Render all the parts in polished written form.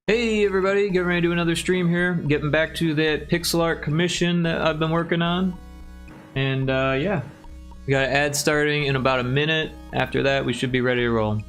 Hey everybody, getting ready to do another stream here. Getting back to that pixel art commission that I've been working on. And yeah, we got an ad starting in about a minute. After that, we should be ready to roll.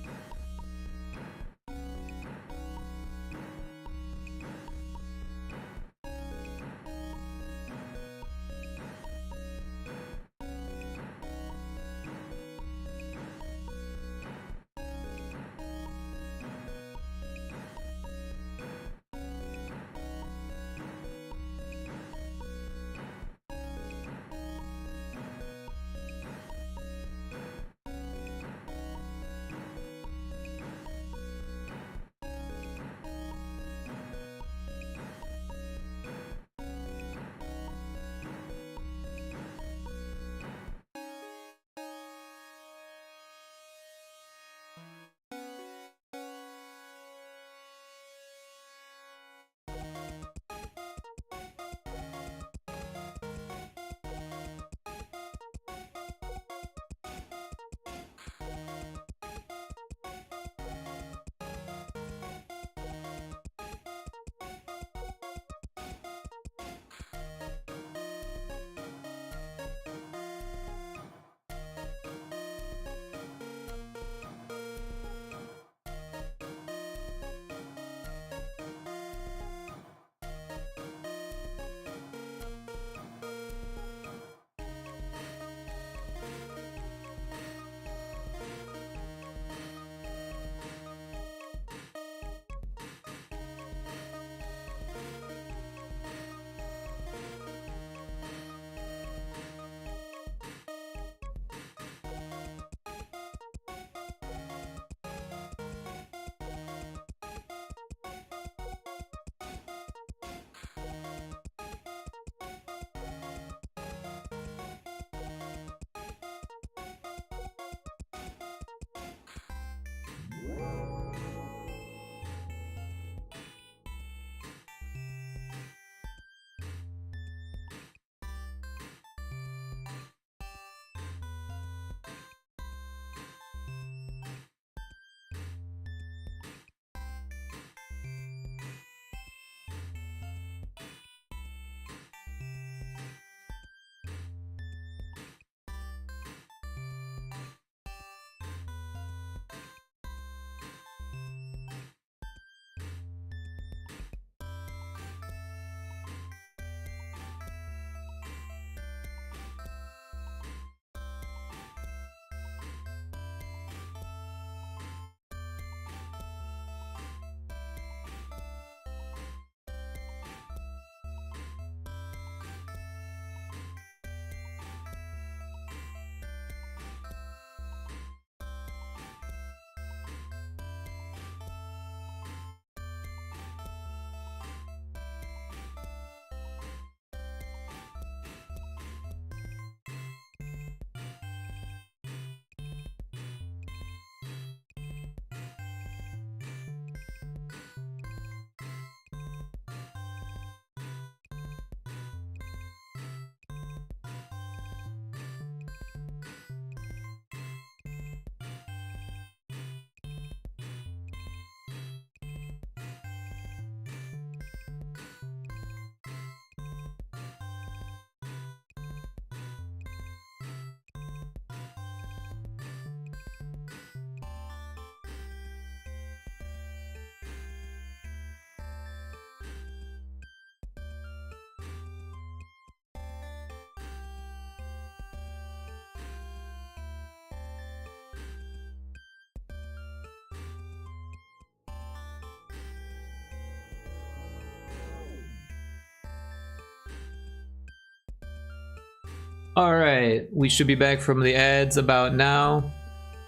Alright, we should be back from the ads about now.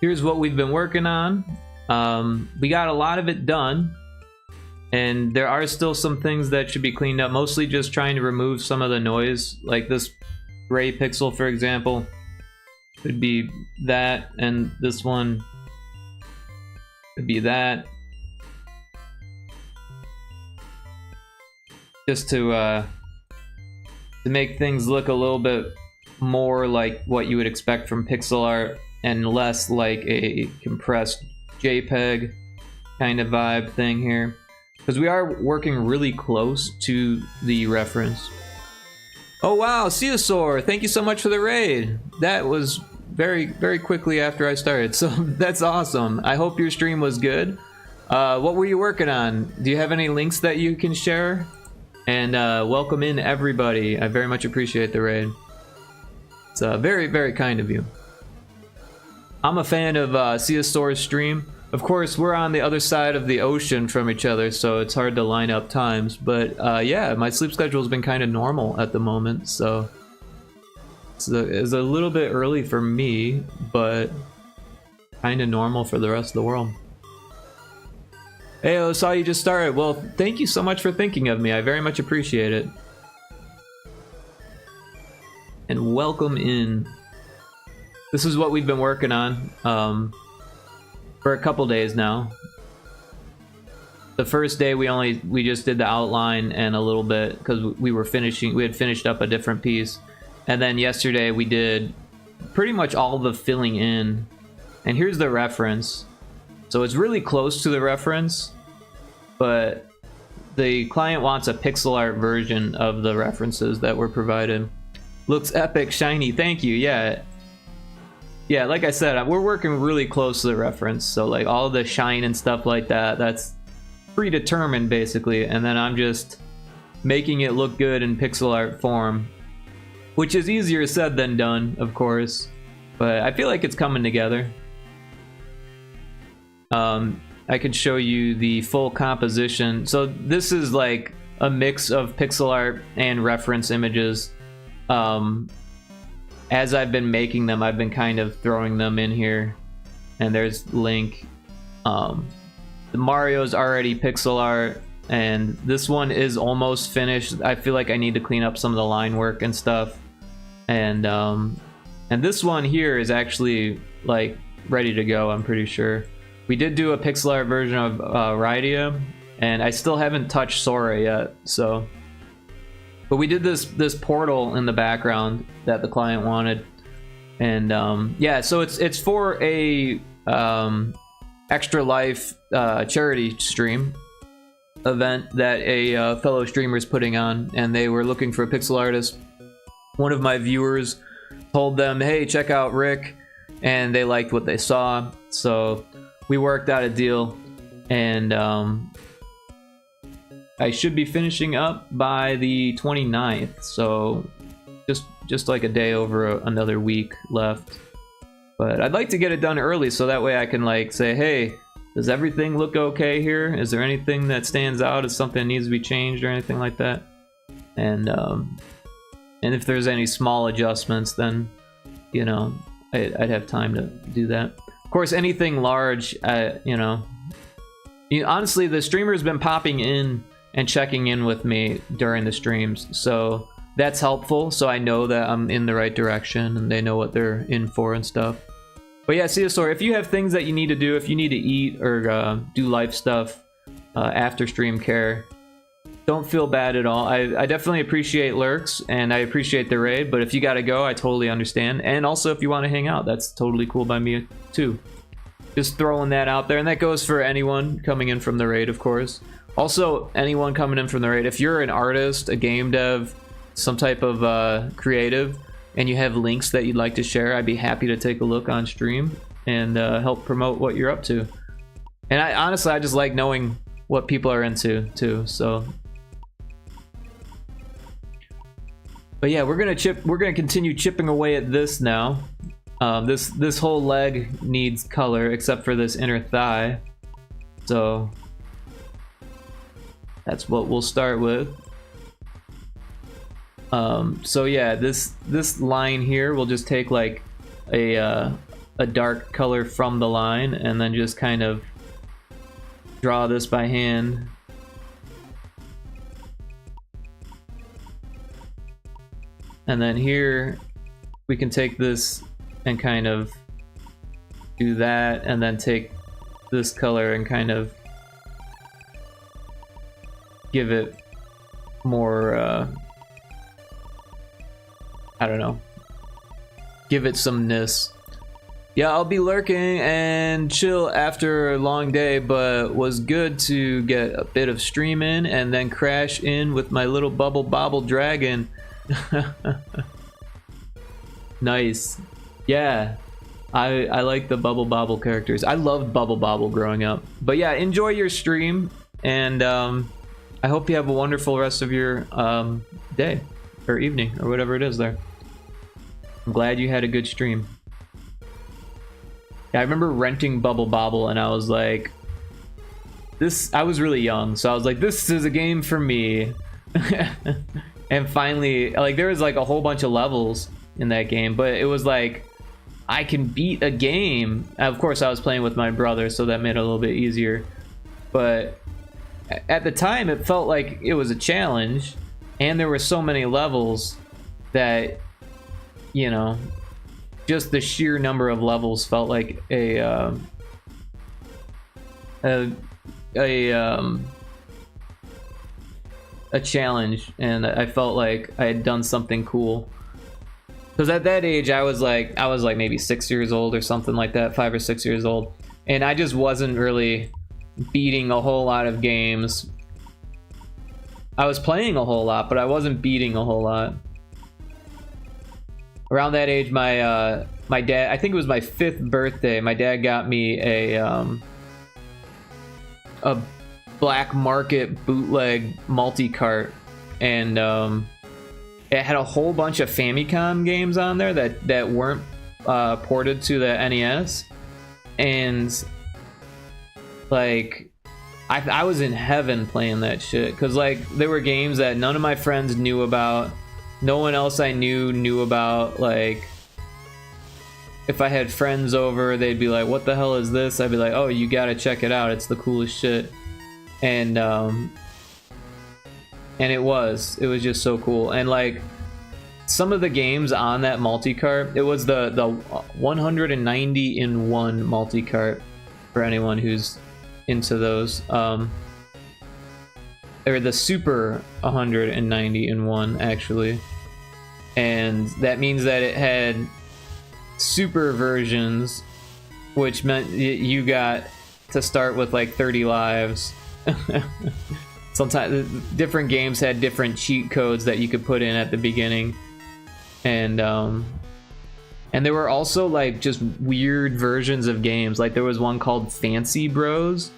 Here's what we've been working on. We got a lot of it done, and there are still some things that should be cleaned up, mostly just trying to remove some of the noise, like this gray pixel, for example. Could be that, and this one could be that. Just to make things look a little bit more like what you would expect from pixel art and less like a compressed JPEG kind of vibe thing here. because we are working really close to the reference. Oh wow, Ceosaur, thank you so much for the raid. That was very quickly after I started, so that's awesome. I hope your stream was good. What were you working on? Do you have any links that you can share? And welcome in everybody. I very much appreciate the raid. It's very kind of you. I'm a fan of Ceosaur's stream. Of course, we're on the other side of the ocean from each other, so it's hard to line up times. But yeah, my sleep schedule has been kind of normal at the moment, so it's a little bit early for me, but kind of normal for the rest of the world. Hey, I saw you just started. Well, thank you so much for thinking of me. I very much appreciate it. And welcome in. This is what we've been working on for a couple days now. The first day we just did the outline and a little bit because we had finished up a different piece. And then yesterday we did pretty much all the filling in. And here's the reference. So it's really close to the reference, but the client wants a pixel art version of the references that were provided. Looks epic, shiny, thank you, yeah. Yeah, like I said, we're working really close to the reference, so like all the shine and stuff like that, that's predetermined basically, and then I'm just making it look good in pixel art form, which is easier said than done, of course, but I feel like it's coming together. I could show you the full composition. So this is like a mix of pixel art and reference images. As I've been making them, I've been kind of throwing them in here. And there's Link. The Mario's already pixel art, and this one is almost finished. I feel like I need to clean up some of the line work and stuff. And this one here is actually like ready to go, I'm pretty sure. We did do a pixel art version of Rydia, and I still haven't touched Sora yet, so. But we did this portal in the background that the client wanted, and yeah, so it's for a Extra Life charity stream event that a fellow streamer is putting on, and they were looking for a pixel artist. One of my viewers told them, hey, check out Rick, and they liked what they saw, so we worked out a deal, and I should be finishing up by the 29th, so just like a day over another week left. But I'd like to get it done early so that way I can like say, hey, does everything look okay here? Is there anything that stands out as something that needs to be changed or anything like that? And if there's any small adjustments, then, you know, I'd have time to do that. Of course, anything large, you know, honestly, the streamer's been popping in and checking in with me during the streams, so that's helpful, so I know that I'm in the right direction and they know what they're in for and stuff. But yeah, Ceosaur, if you have things that you need to do, if you need to eat or do life stuff after stream care, don't feel bad at all. I definitely appreciate lurks and I appreciate the raid, but if you gotta go, I totally understand. And also if you want to hang out, that's totally cool by me too. Just throwing that out there, and that goes for anyone coming in from the raid, of course. Also, anyone coming in from the raid, if you're an artist, a game dev, some type of creative, and you have links that you'd like to share, I'd be happy to take a look on stream and help promote what you're up to. And honestly, I just like knowing what people are into too, so. But yeah, we're gonna continue chipping away at this now. This whole leg needs color except for this inner thigh, so that's what we'll start with. So yeah, this line here, we'll just take like a dark color from the line and then just kind of draw this by hand. And then here we can take this and kind of do that, and then take this color and kind of give it more, I don't know, give it some-ness. Yeah, I'll be lurking and chill after a long day, but was good to get a bit of stream in and then crash in with my little bubble bobble dragon. Nice. Yeah, I like the bubble bobble characters. I loved bubble bobble growing up. But yeah, enjoy your stream, and I hope you have a wonderful rest of your day or evening or whatever it is there. I'm glad you had a good stream. Yeah, I remember renting Bubble Bobble, and I was like, I was really young, so I was like, this is a game for me. And finally, like, there was like a whole bunch of levels in that game, but it was like, I can beat a game. Of course, I was playing with my brother, so that made it a little bit easier. But at the time, it felt like it was a challenge, and there were so many levels that, you know, just the sheer number of levels felt like a challenge, and I felt like I had done something cool. Because at that age, I was like maybe 6 years old or something like that, 5 or 6 years old, and I just wasn't really beating a whole lot of games. I was playing a whole lot, but I wasn't beating a whole lot. Around that age, my dad, I think it was my 5th birthday, my dad got me a black market bootleg multi-cart, and it had a whole bunch of Famicom games on there that weren't ported to the NES, and like I was in heaven playing that shit, because like there were games that none of my friends knew about. No one else I knew about. Like, if I had friends over, they'd be like, what the hell is this? I'd be like, oh, you gotta check it out, it's the coolest shit. And it was just so cool. And like, some of the games on that multi-cart, it was the 190 in 1 multi-cart, for anyone who's into those, or the Super 190 in 1, actually. And that means that it had super versions, which meant you got to start with like 30 lives. Sometimes different games had different cheat codes that you could put in at the beginning, and there were also like just weird versions of games. Like there was one called Fancy Bros,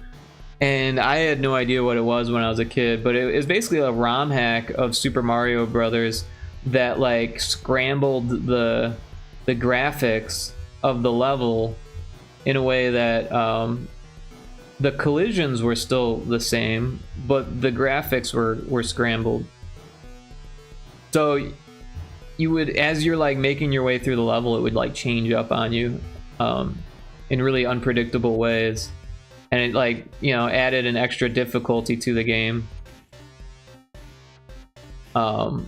and I had no idea what it was when I was a kid, but it was basically a ROM hack of Super Mario Brothers that like scrambled the graphics of the level in a way that the collisions were still the same, but the graphics were scrambled. So you would, as you're like making your way through the level, it would like change up on you in really unpredictable ways. And it like, you know, added an extra difficulty to the game. But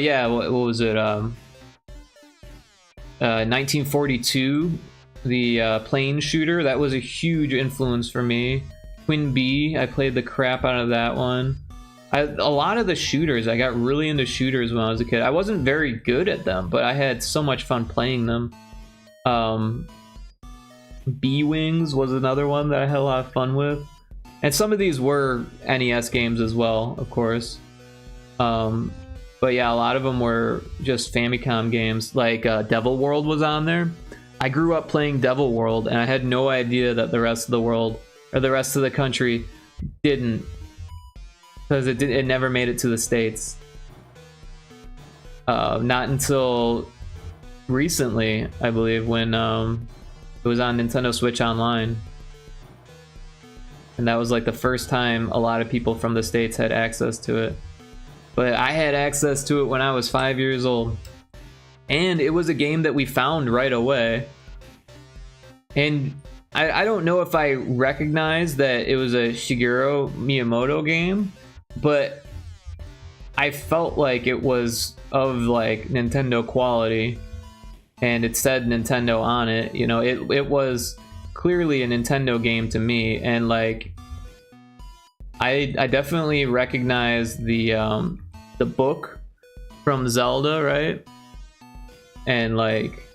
yeah, what was it? 1942, the plane shooter. That was a huge influence for me. Quinn B, I played the crap out of that one. A lot of the shooters, I got really into shooters when I was a kid. I wasn't very good at them, but I had so much fun playing them. B-Wings was another one that I had a lot of fun with. And some of these were NES games as well, of course. But yeah, a lot of them were just Famicom games. Like Devil World was on there. I grew up playing Devil World, and I had no idea that the rest of the world, or the rest of the country, didn't. Because it never made it to the States. Not until recently, I believe, when it was on Nintendo Switch Online. And that was like the first time a lot of people from the States had access to it. But I had access to it when I was 5 years old. And it was a game that we found right away. And I don't know if I recognized that it was a Shigeru Miyamoto game, but I felt like it was of like Nintendo quality, and it said Nintendo on it. You know, it was clearly a Nintendo game to me, and like I definitely recognize the book from Zelda, right? And like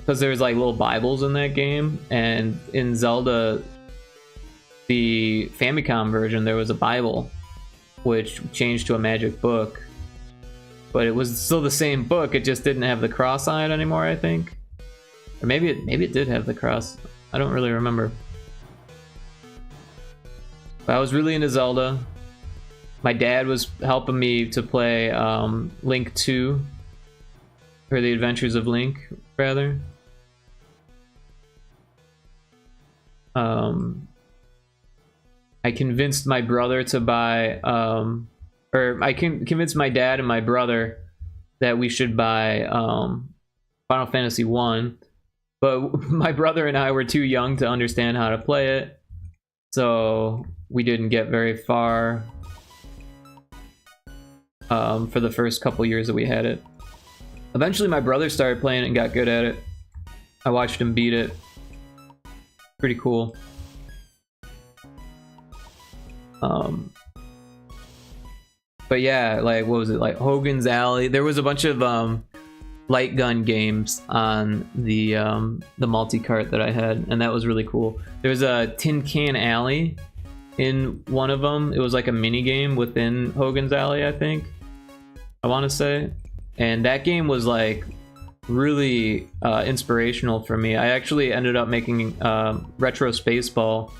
because there's like little Bibles in that game, and in Zelda, the Famicom version, there was a Bible, which changed to a magic book, but it was still the same book. It just didn't have the cross on it anymore, I think, or maybe it did have the cross. I don't really remember. But I was really into Zelda. My dad was helping me to play Link 2, or The Adventures of Link, rather. I convinced my brother to buy, or I convinced my dad and my brother that we should buy Final Fantasy 1, but my brother and I were too young to understand how to play it, so we didn't get very far for the first couple years that we had it. Eventually my brother started playing it and got good at it. I watched him beat it. Pretty cool. But yeah, like, what was it, like Hogan's Alley? There was a bunch of light gun games on the multi-cart that I had, and that was really cool. There was a Tin Can Alley in one of them. It was like a mini game within Hogan's Alley, I think, I want to say, and that game was like really inspirational for me. I actually ended up making Retro Spaceball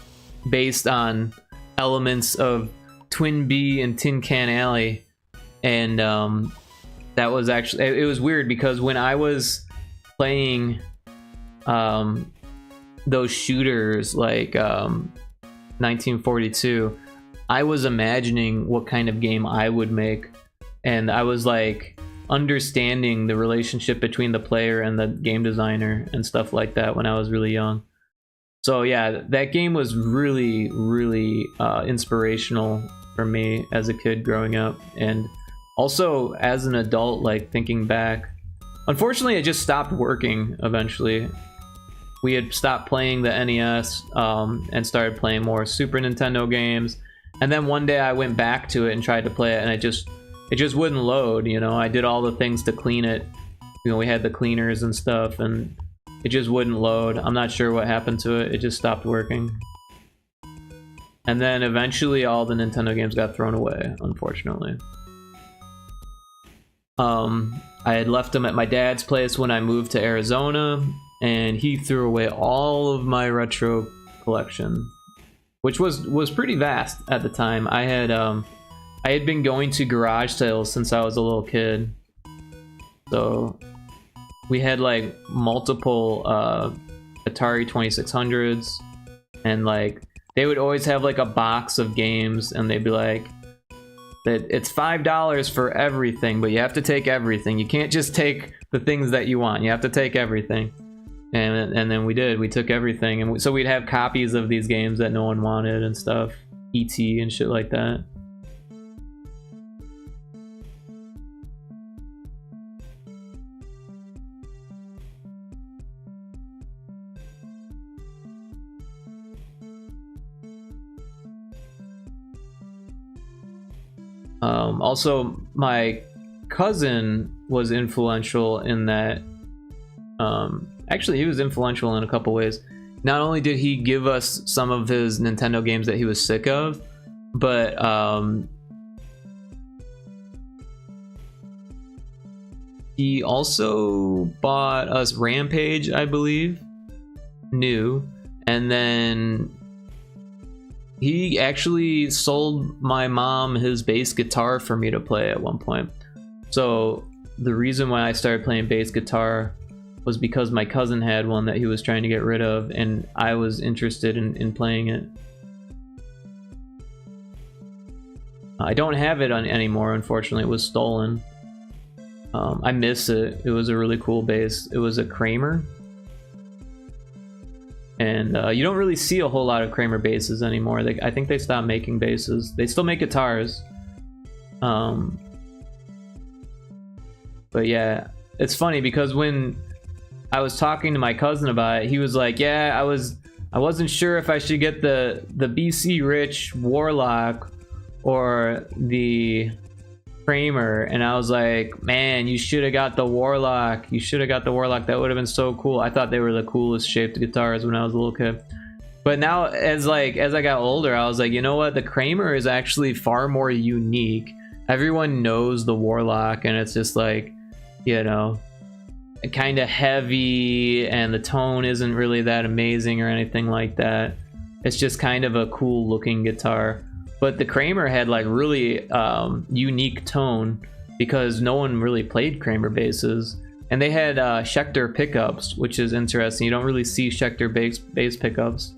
based on elements of Twin Bee and Tin Can Alley, and that was actually, it was weird because when I was playing those shooters like 1942, I was imagining what kind of game I would make, and I was like understanding the relationship between the player and the game designer and stuff like that when I was really young. So yeah, that game was really, really inspirational for me as a kid growing up, and also as an adult, like thinking back. Unfortunately, it just stopped working eventually. We had stopped playing the NES and started playing more Super Nintendo games, and then one day I went back to it and tried to play it, and it just wouldn't load, you know. I did all the things to clean it. You know, we had the cleaners and stuff, and it just wouldn't load. I'm not sure what happened to it. It just stopped working. And then eventually all the Nintendo games got thrown away, unfortunately. I had left them at my dad's place when I moved to Arizona, and he threw away all of my retro collection, which was pretty vast at the time. I had been going to garage sales since I was a little kid. So we had like multiple Atari 2600s, and like they would always have like a box of games, and they'd be like, that it's $5 for everything, but you have to take everything. You can't just take the things that you want. You have to take everything. And then we did. We took everything, and so we'd have copies of these games that no one wanted and stuff, E.T. and shit like that. Also, my cousin was influential in that. Actually, he was influential in a couple ways. Not only did he give us some of his Nintendo games that he was sick of, but he also bought us Rampage, I believe, new, and then he actually sold my mom his bass guitar for me to play at one point. So the reason why I started playing bass guitar was because my cousin had one that he was trying to get rid of, and I was interested in playing it. I don't have it anymore, unfortunately. It was stolen. I miss it. It was a really cool bass. It was a Kramer. And you don't really see a whole lot of Kramer basses anymore. I think they stopped making basses. They still make guitars. But yeah, it's funny because when I was talking to my cousin about it, he was like, yeah, I wasn't sure if I should get the BC Rich Warlock or the Kramer, and I was like, man, you should have got the Warlock. You should have got the Warlock. That would have been so cool. I thought they were the coolest shaped guitars when I was a little kid. But now, as I got older, I was like, you know what? The Kramer is actually far more unique. Everyone knows the Warlock, and it's just like, you know, kind of heavy, and the tone isn't really that amazing or anything like that. It's just kind of a cool looking guitar. But the Kramer had like really unique tone because no one really played Kramer basses. And they had Schecter pickups, which is interesting. You don't really see Schecter bass pickups.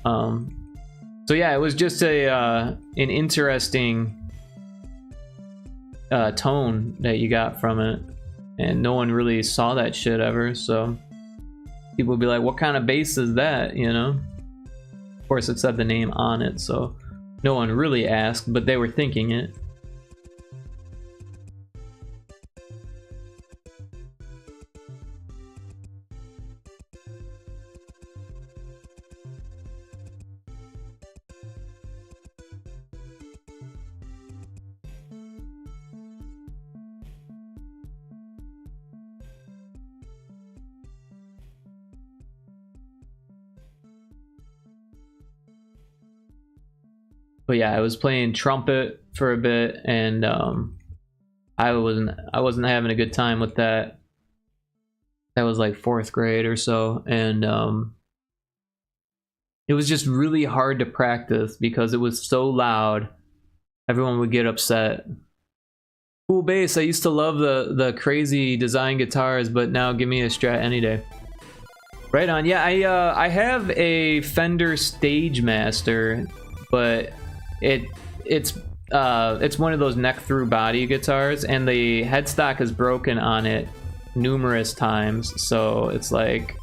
So yeah, it was just an interesting tone that you got from it. And no one really saw that shit ever, so people would be like, what kind of bass is that, you know? Of course, it said the name on it, so no one really asked, but they were thinking it. But yeah, I was playing trumpet for a bit, and I wasn't having a good time with that. That was like 4th grade or so, and it was just really hard to practice because it was so loud. Everyone would get upset. Cool bass. I used to love the crazy design guitars, but now give me a Strat any day. Right on. Yeah, I have a Fender Stagemaster, but it's one of those neck through body guitars, and the headstock is broken on it numerous times, so it's like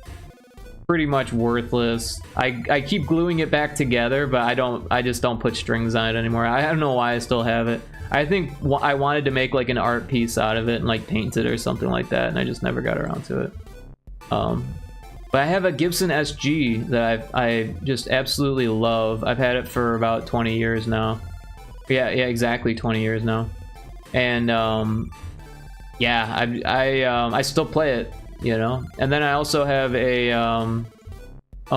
pretty much worthless. I keep gluing it back together, but I just don't put strings on it anymore. I don't know why I still have it. I think I wanted to make like an art piece out of it and like paint it or something like that, and I just never got around to it. But I have a Gibson SG that I just absolutely love. I've had it for about 20 years now. Yeah, exactly 20 years now. And yeah, I still play it, you know. And then I also have a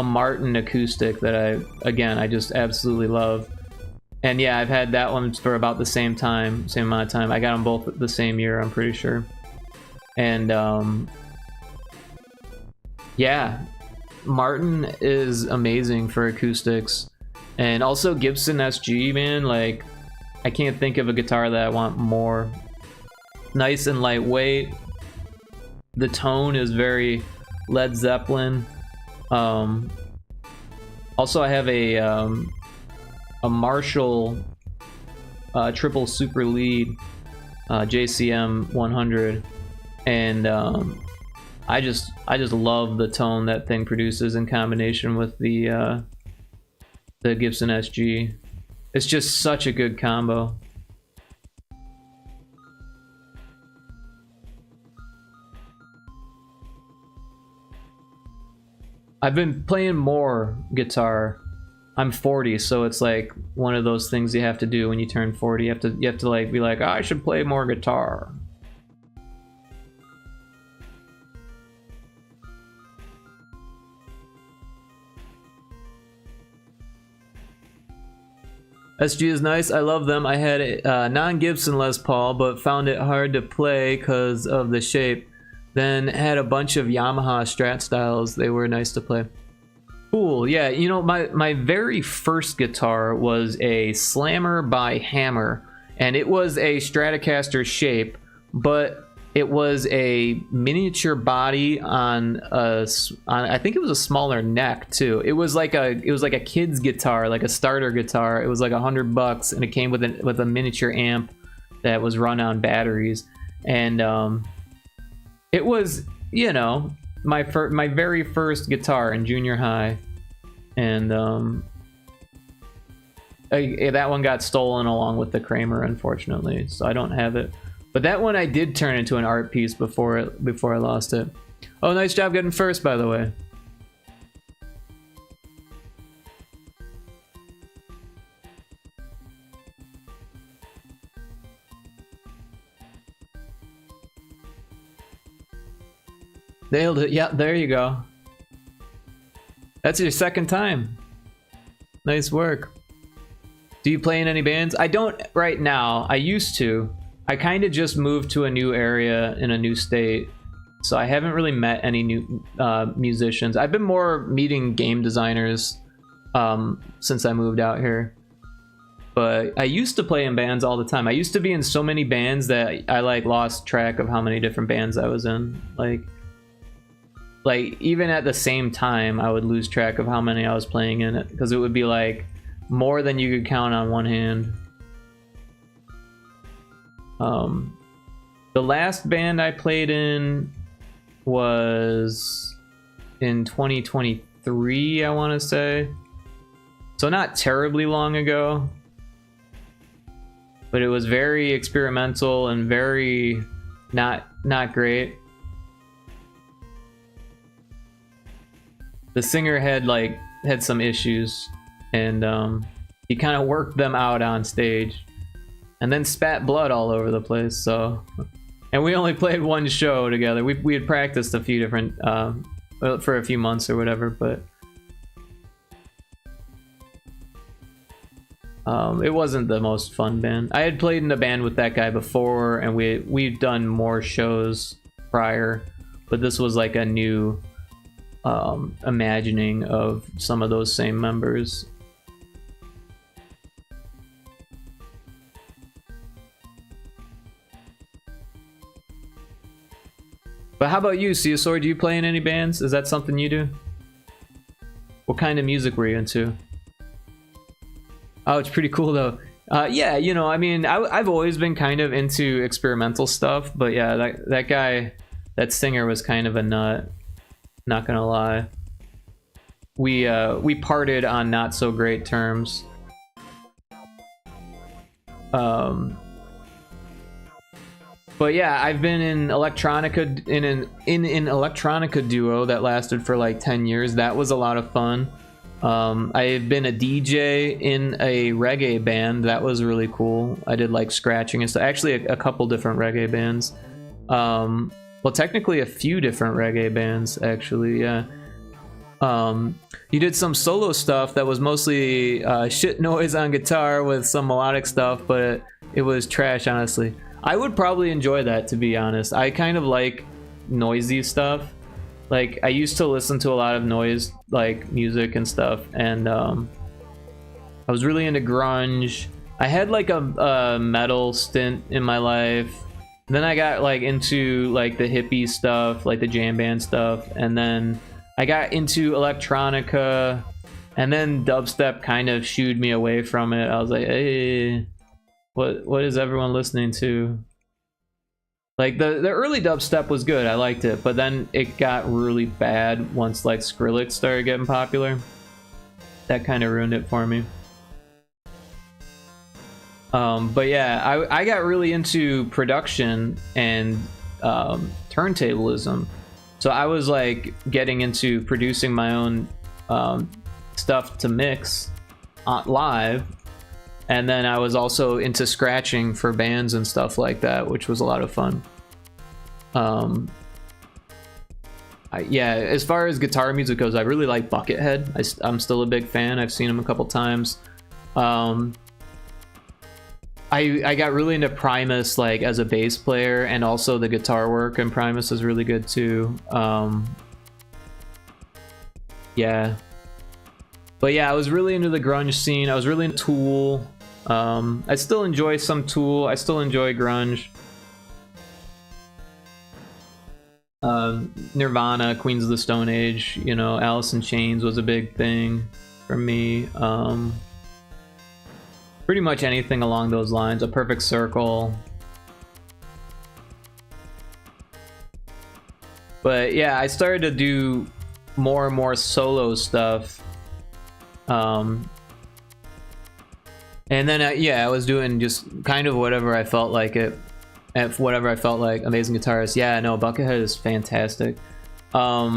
Martin acoustic that I just absolutely love. And yeah, I've had that one for about the same amount of time. I got them both the same year, I'm pretty sure. And yeah, Martin is amazing for acoustics. And also Gibson SG, man, like, I can't think of a guitar that I want more. Nice and lightweight. The tone is very Led Zeppelin. Also, I have a Marshall triple super lead JCM 100, and I just love the tone that thing produces in combination with the Gibson SG. It's just such a good combo. I've been playing more guitar. I'm 40, so it's like one of those things you have to do when you turn 40. You have to like be like, oh, I should play more guitar. SG is nice. I love them. I had a non-Gibson Les Paul, but found it hard to play because of the shape. Then had a bunch of Yamaha Strat styles. They were nice to play. Cool. Yeah, you know, my very first guitar was a Slammer by Hammer, and it was a Stratocaster shape, but it was a miniature body on I think it was a smaller neck too. It was like a kid's guitar, like a starter guitar. It was like $100, and it came with a miniature amp that was run on batteries, and it was, you know, my very first guitar in junior high, and that one got stolen along with the Kramer, unfortunately, so I don't have it. But that one I did turn into an art piece before I lost it. Oh, nice job getting first, by the way. Nailed it. Yeah, there you go. That's your second time. Nice work. Do you play in any bands? I don't right now. I used to. I kind of just moved to a new area in a new state, so I haven't really met any new musicians. I've been more meeting game designers since I moved out here. But I used to play in bands all the time. I used to be in so many bands that I like lost track of how many different bands I was in. Like even at the same time, I would lose track of how many I was playing in it, because it would be like more than you could count on one hand. The last band I played in was in 2023, I want to say. So not terribly long ago. But it was very experimental and very not great. The singer had some issues, and he kind of worked them out on stage, and then spat blood all over the place. So, and we only played one show together. We had practiced a few different for a few months or whatever, but it wasn't the most fun band. I had played in a band with that guy before, and we'd done more shows prior, but this was like a new imagining of some of those same members. But how about you, Ceosaur? Do you play in any bands? Is that something you do? What kind of music were you into? Oh, it's pretty cool though. Yeah, you know, I mean, I've always been kind of into experimental stuff, but yeah, that guy, that singer was kind of a nut. Not gonna lie. We parted on not so great terms. But yeah, I've been in electronica in an electronica duo that lasted for like 10 years. That was a lot of fun. I had been a DJ in a reggae band. That was really cool. I did like scratching and stuff. Actually, a couple different reggae bands. Well, technically a few different reggae bands, actually, yeah. You did some solo stuff that was mostly shit noise on guitar with some melodic stuff, but it was trash, honestly. I would probably enjoy that, to be honest. I kind of like noisy stuff. Like, I used to listen to a lot of noise, like, music and stuff, and I was really into grunge. I had, like, a metal stint in my life. Then I got, like, into, like, the hippie stuff, like the jam band stuff, and then I got into electronica, and then dubstep kind of shooed me away from it. I was like, hey, what is everyone listening to? Like, the early dubstep was good, I liked it, but then it got really bad once, like, Skrillex started getting popular. That kind of ruined it for me. But yeah, I got really into production and turntablism. So I was like getting into producing my own stuff to mix live. And then I was also into scratching for bands and stuff like that, which was a lot of fun. Yeah, as far as guitar music goes, I really like Buckethead. I'm still a big fan. I've seen him a couple times. I got really into Primus, like, as a bass player, and also the guitar work in Primus is really good too. Yeah. But yeah, I was really into the grunge scene. I was really into Tool. I still enjoy some Tool. I still enjoy grunge. Nirvana, Queens of the Stone Age, you know, Alice in Chains was a big thing for me. Pretty much anything along those lines. A Perfect Circle. But yeah, I started to do more and more solo stuff. And then yeah, I was doing just kind of whatever I felt like it. At whatever I felt like. Amazing guitarist. Yeah, no, Buckethead is fantastic. A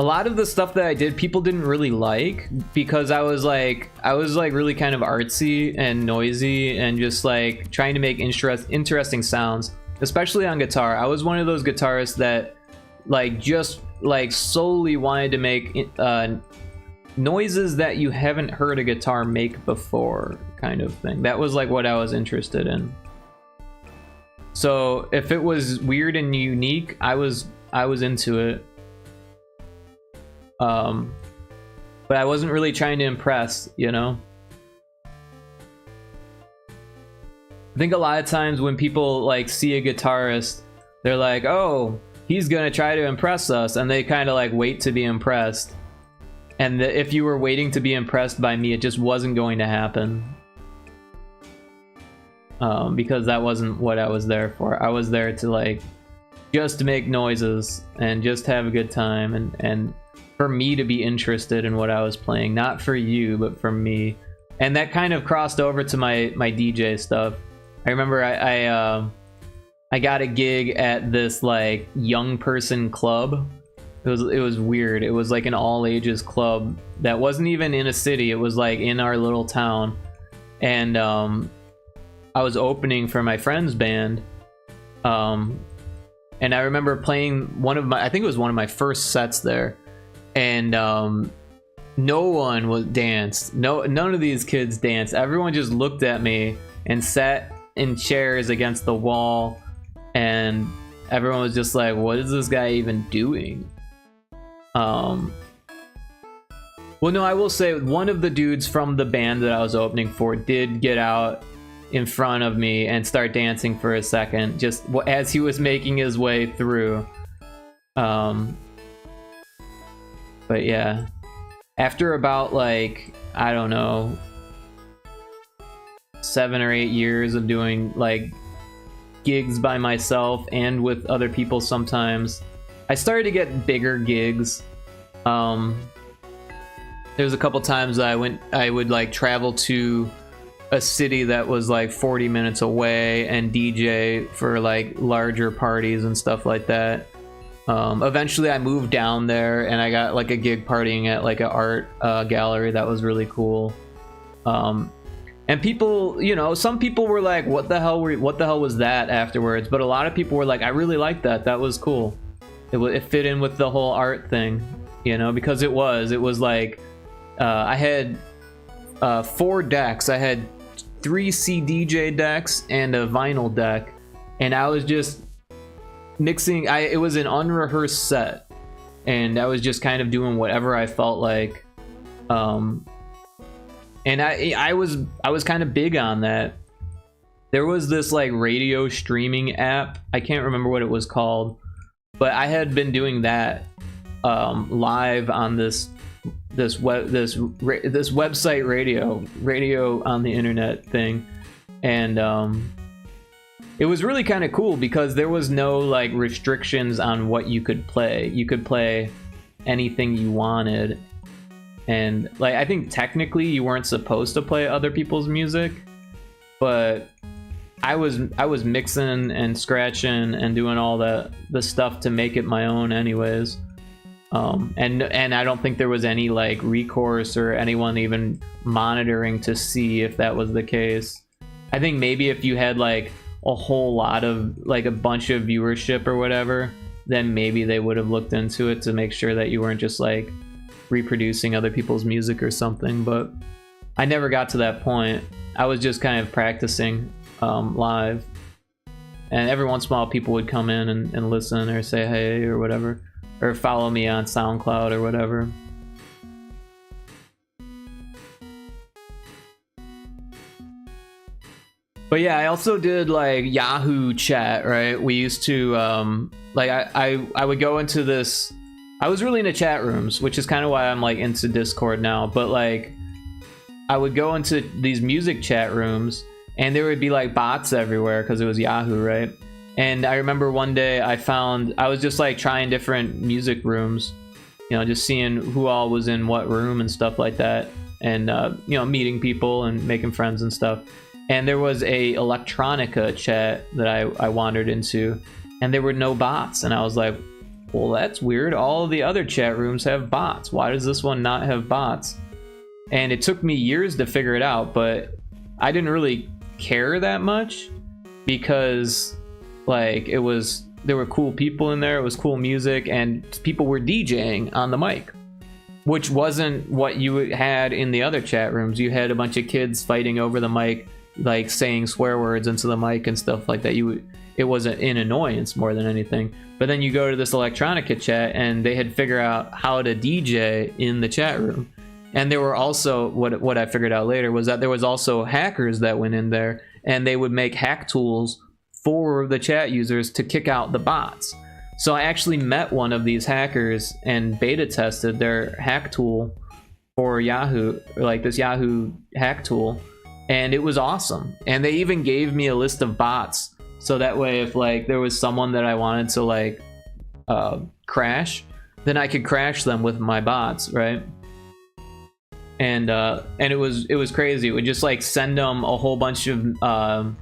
lot of the stuff that I did, people didn't really like, because I was like really kind of artsy and noisy and just like trying to make interesting sounds. especially on guitar. I was one of those guitarists that like just like solely wanted to make noises that you haven't heard a guitar make before, kind of thing. That was like what I was interested in. So if it was weird and unique, I was into it. But I wasn't really trying to impress, you know? I think a lot of times when people like see a guitarist, they're like, oh, he's gonna try to impress us, and they kind of like wait to be impressed. And if you were waiting to be impressed by me, it just wasn't going to happen. Because that wasn't what I was there for. I was there to like just make noises and just have a good time, and for me to be interested in what I was playing, not for you, but for me. And that kind of crossed over to my DJ stuff. I remember I got a gig at this like young person club. It was weird. It was like an all ages club that wasn't even in a city. It was like in our little town, and I was opening for my friend's band, and I remember playing I think it was one of my first sets there, and no one was danced. None of these kids danced. Everyone just looked at me and sat in chairs against the wall, and everyone was just like, what is this guy even doing? Well, no, I will say one of the dudes from the band that I was opening for did get out in front of me and start dancing for a second, just as he was making his way through. But yeah, after about like, I don't know, 7 or 8 years of doing like gigs by myself and with other people sometimes, I started to get bigger gigs. There was a couple times I would like travel to a city that was like 40 minutes away and DJ for like larger parties and stuff like that. Eventually I moved down there and I got like a gig partying at like an art gallery that was really cool. And people, you know, some people were like, what the hell was that afterwards? But a lot of people were like, I really liked that. That was cool. It fit in with the whole art thing, you know, because it was like, I had 4 decks. I had 3 CDJ decks and a vinyl deck, and I was just mixing. It was an unrehearsed set, and I was just kind of doing whatever I felt like. And I was kind of big on that. There was this like radio streaming app. I can't remember what it was called, but I had been doing that live on this website radio on the internet thing, and it was really kind of cool because there was no like restrictions on what you could play. You could play anything you wanted, and like I think technically you weren't supposed to play other people's music, but I was mixing and scratching and doing all the stuff to make it my own anyways. And I don't think there was any like recourse or anyone even monitoring to see if that was the case. I think maybe if you had like a whole lot of like a bunch of viewership or whatever, then maybe they would have looked into it to make sure that you weren't just like reproducing other people's music or something. But I never got to that point. I was just kind of practicing live, and every once in a while people would come in and listen or say hey or whatever, or follow me on SoundCloud or whatever. But yeah, I also did like Yahoo chat, right? We used to like I would go into this. I was really into chat rooms, which is kind of why I'm like into Discord now. But like I would go into these music chat rooms, and there would be like bots everywhere because it was Yahoo, right? And I remember one day I was just like trying different music rooms, you know, just seeing who all was in what room and stuff like that, and you know, meeting people and making friends and stuff. And there was a electronica chat that I wandered into, and there were no bots, and I was like, well, that's weird. All of the other chat rooms have bots. Why does this one not have bots? And it took me years to figure it out, but I didn't really care that much because Like there were cool people in there, it was cool music, and people were DJing on the mic, which wasn't what you had in the other chat rooms. You had a bunch of kids fighting over the mic, like saying swear words into the mic and stuff like that. It was an annoyance more than anything. But then you go to this Electronica chat, and they had figured out how to DJ in the chat room. And there were also, what I figured out later was that there was also hackers that went in there, and they would make hack tools for the chat users to kick out the bots. So I actually met one of these hackers and beta tested their hack tool for Yahoo, like this Yahoo hack tool, and it was awesome. And they even gave me a list of bots, so that way if like there was someone that I wanted to like crash, then I could crash them with my bots, right? And it was crazy. It would just like send them a whole bunch of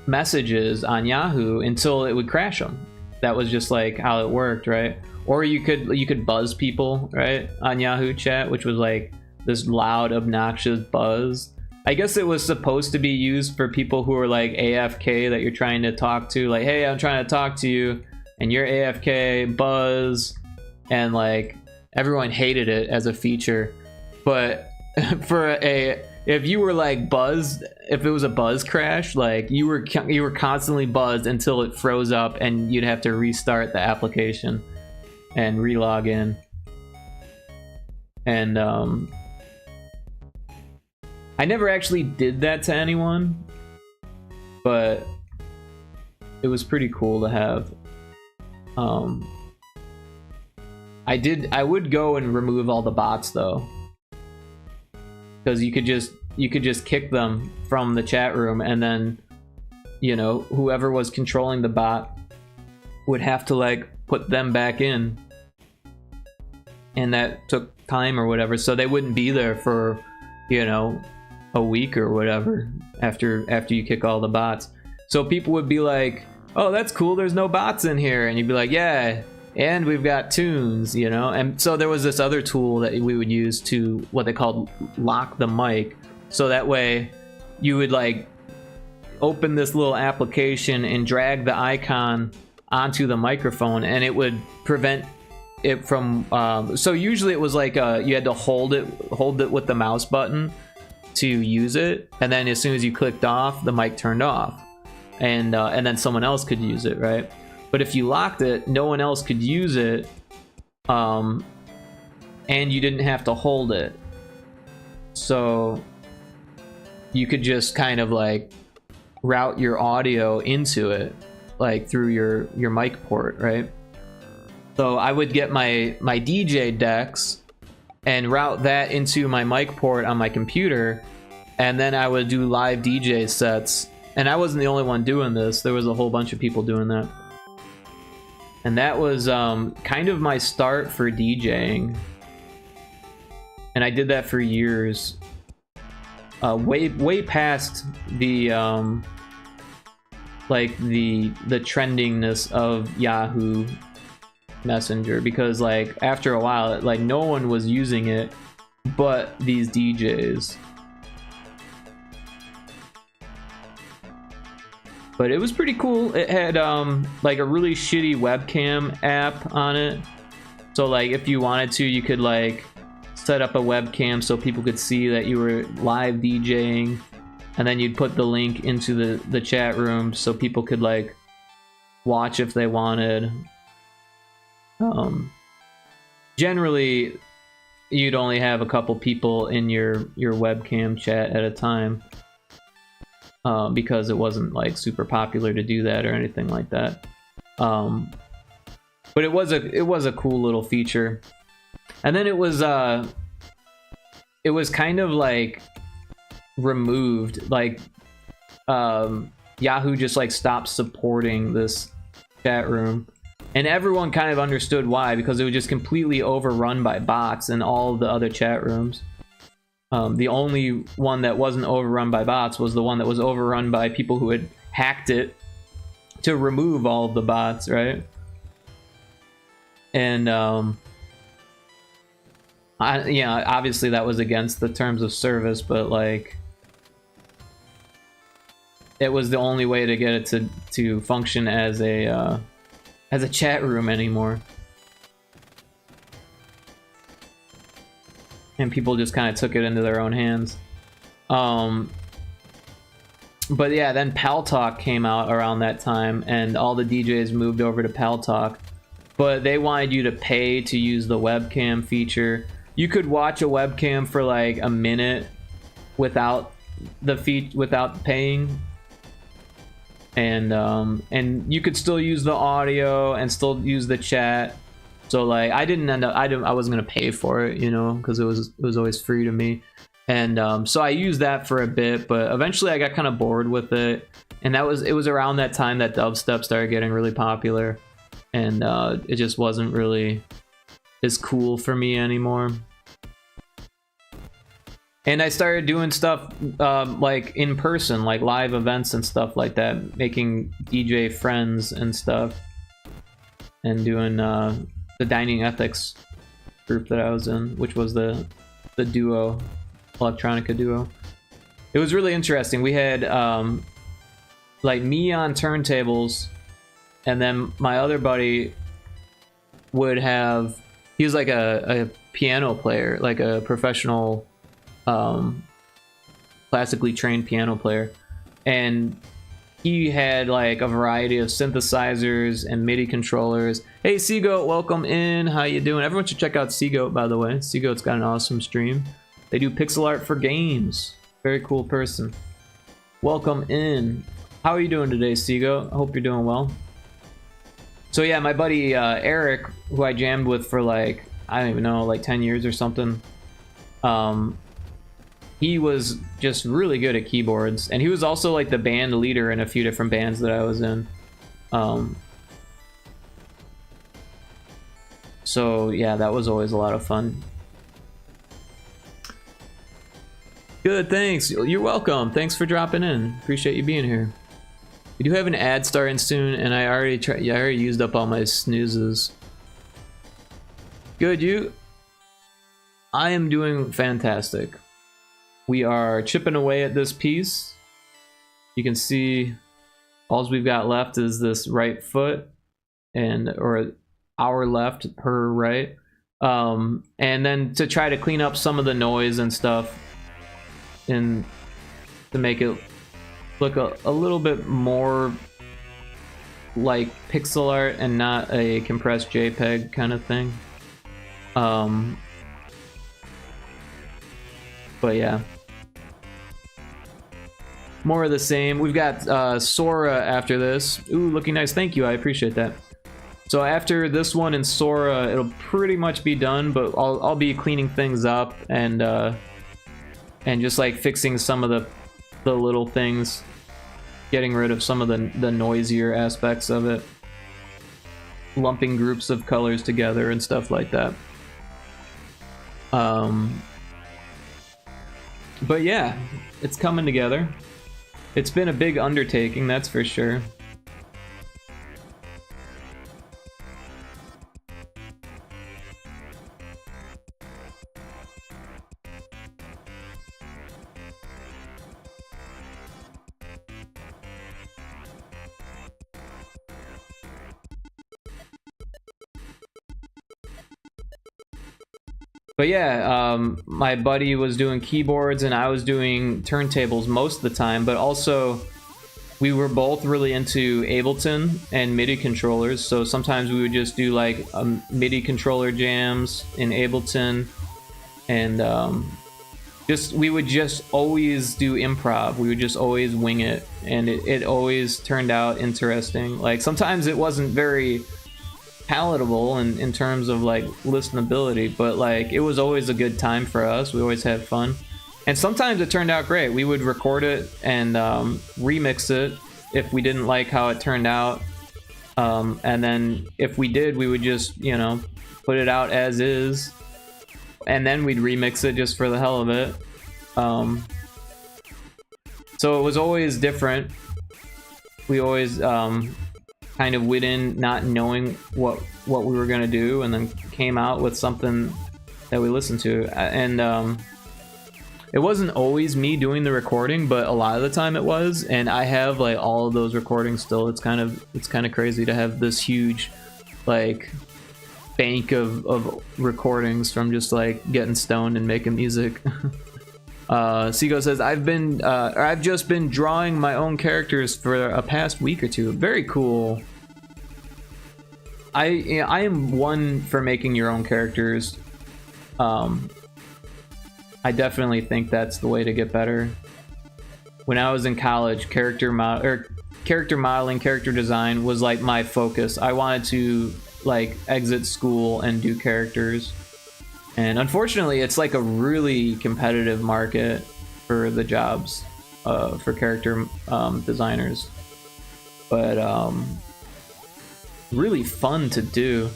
messages on Yahoo until it would crash them. That was just like how it worked, right? Or you could buzz people, right, on Yahoo chat, which was like this loud, obnoxious buzz. I guess it was supposed to be used for people who are like AFK that you're trying to talk to, like, hey, I'm trying to talk to you, and you're AFK, buzz, and like everyone hated it as a feature. But if you were like buzzed, if it was a buzz crash, like you were constantly buzzed until it froze up, and you'd have to restart the application and relog in. And I never actually did that to anyone, but it was pretty cool to have. I would go and remove all the bots though, because you could just kick them from the chat room, and then, you know, whoever was controlling the bot would have to like put them back in, and that took time or whatever, so they wouldn't be there for, you know, a week or whatever after you kick all the bots. So people would be like, oh, that's cool, there's no bots in here, and you'd be like, yeah, and we've got tunes, you know. And so there was this other tool that we would use to what they called lock the mic, so that way you would like open this little application and drag the icon onto the microphone, and it would prevent it from so usually it was like you had to hold it with the mouse button to use it, and then as soon as you clicked off, the mic turned off, and then someone else could use it, right? But if you locked it, no one else could use it, and you didn't have to hold it. So you could just kind of like route your audio into it, like through your mic port, right? So I would get my DJ decks and route that into my mic port on my computer, and then I would do live DJ sets. And I wasn't the only one doing this, there was a whole bunch of people doing that. And that was kind of my start for DJing. And I did that for years. Way past the like the trendingness of Yahoo Messenger, because like after a while, like no one was using it but these DJs. But it was pretty cool. It had like a really shitty webcam app on it, so like if you wanted to, you could like set up a webcam so people could see that you were live DJing, and then you'd put the link into the chat room so people could like watch if they wanted. Generally you'd only have a couple people in your webcam chat at a time, because it wasn't like super popular to do that or anything like that. But it was a cool little feature. And then it was kind of like removed, like Yahoo just like stopped supporting this chat room, and everyone kind of understood why, because it was just completely overrun by bots in all the other chat rooms. The only one that wasn't overrun by bots was the one that was overrun by people who had hacked it to remove all of the bots, right? And obviously that was against the terms of service, but like it was the only way to get it to function as a chat room anymore. And people just kind of took it into their own hands. But yeah, then Pal Talk came out around that time, and all the DJs moved over to Pal Talk. But they wanted you to pay to use the webcam feature. You could watch a webcam for like a minute without without paying, and you could still use the audio and still use the chat. So like I wasn't gonna pay for it, you know, because it was always free to me. And so I used that for a bit, but eventually I got kind of bored with it. And it was around that time that dubstep started getting really popular, and it just wasn't really as cool for me anymore. And I started doing stuff like in person, like live events and stuff like that, making DJ friends and stuff, and doing the Dining Ethics group that I was in, which was the duo, electronica duo. It was really interesting. We had like me on turntables, and then my other buddy would have, he was like a piano player, like a professional classically trained piano player, and he had like a variety of synthesizers and MIDI controllers. Hey Seagoat, welcome in. How you doing? Everyone should check out Seagoat, by the way. Seagoat's got an awesome stream. They do pixel art for games. Very cool person. Welcome in. How are you doing today, Seagoat? I hope you're doing well. So yeah, my buddy Eric, who I jammed with for like, I don't even know, like 10 years or something. He was just really good at keyboards, and he was also like the band leader in a few different bands that I was in. So yeah, that was always a lot of fun. Good, thanks. You're welcome. Thanks for dropping in. Appreciate you being here. We do have an ad starting soon, and I already used up all my snoozes. Good, you? I am doing fantastic. We are chipping away at this piece. You can see all we've got left is this right foot, or our left, her right. And then to try to clean up some of the noise and stuff, and to make it look a little bit more like pixel art and not a compressed JPEG kind of thing. But yeah, more of the same. We've got Sora after this. Ooh, looking nice. Thank you. I appreciate that. So after this one and Sora, it'll pretty much be done, but I'll be cleaning things up and just like fixing some of the little things, getting rid of some of the noisier aspects of it, lumping groups of colors together and stuff like that. But yeah, it's coming together. It's been a big undertaking, that's for sure. But yeah, my buddy was doing keyboards and I was doing turntables most of the time, but also we were both really into Ableton and MIDI controllers, so sometimes we would just do like MIDI controller jams in Ableton, and we would just always do improv. We would just always wing it, and it always turned out interesting. Like sometimes it wasn't very palatable in terms of like listenability, but like it was always a good time for us. We always had fun, and sometimes it turned out great. We would record it and remix it if we didn't like how it turned out, and then if we did, we would just, you know, put it out as is, and then we'd remix it just for the hell of it. So it was always different. We always kind of went in not knowing what we were gonna do, and then came out with something that we listened to. And It wasn't always me doing the recording, but a lot of the time it was, and I have like all of those recordings still. It's kind of crazy to have this huge like bank of recordings from just like getting stoned and making music. Seago says, I've just been drawing my own characters for a past week or two. Very cool. I am one for making your own characters. I definitely think that's the way to get better. When I was in college, character modeling, character design was like my focus. I wanted to like exit school and do characters. And unfortunately, it's like a really competitive market for the jobs for character designers. But really fun to do.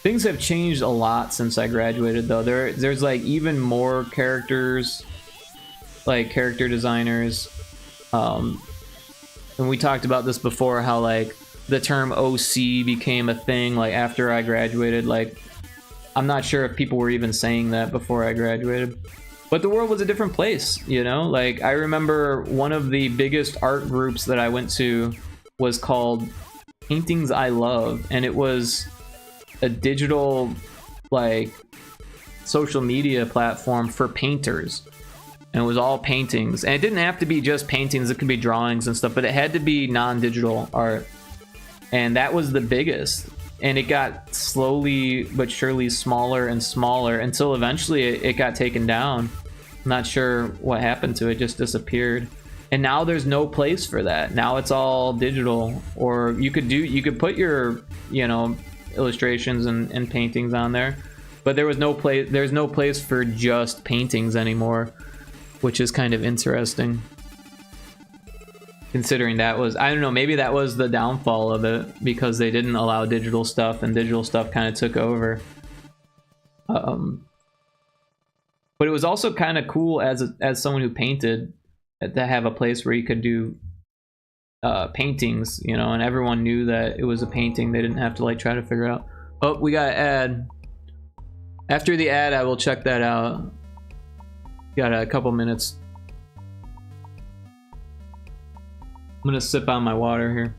Things have changed a lot since I graduated, though. There's like even more characters, like character designers. And we talked about this before, how like the term OC became a thing like after I graduated. Like, I'm not sure if people were even saying that before I graduated, but the world was a different place, you know? Like, I remember one of the biggest art groups that I went to was called Paintings I Love, and it was a digital like social media platform for painters, and it was all paintings, and it didn't have to be just paintings, it could be drawings and stuff, but it had to be non-digital art, and that was the biggest, and it got slowly but surely smaller and smaller until eventually it got taken down. I'm not sure what happened to it, just disappeared. And now there's no place for that. Now it's all digital, or you could put your, you know, illustrations and paintings on there, but there's no place for just paintings anymore, which is kind of interesting, considering that was, I don't know, maybe that was the downfall of it, because they didn't allow digital stuff, and digital stuff kind of took over. But it was also kind of cool as someone who painted, to have a place where you could do paintings, you know, and everyone knew that it was a painting. They didn't have to like try to figure out, oh, we got an ad. After the ad, I will check that out. Got a couple minutes. I'm gonna sip on my water here.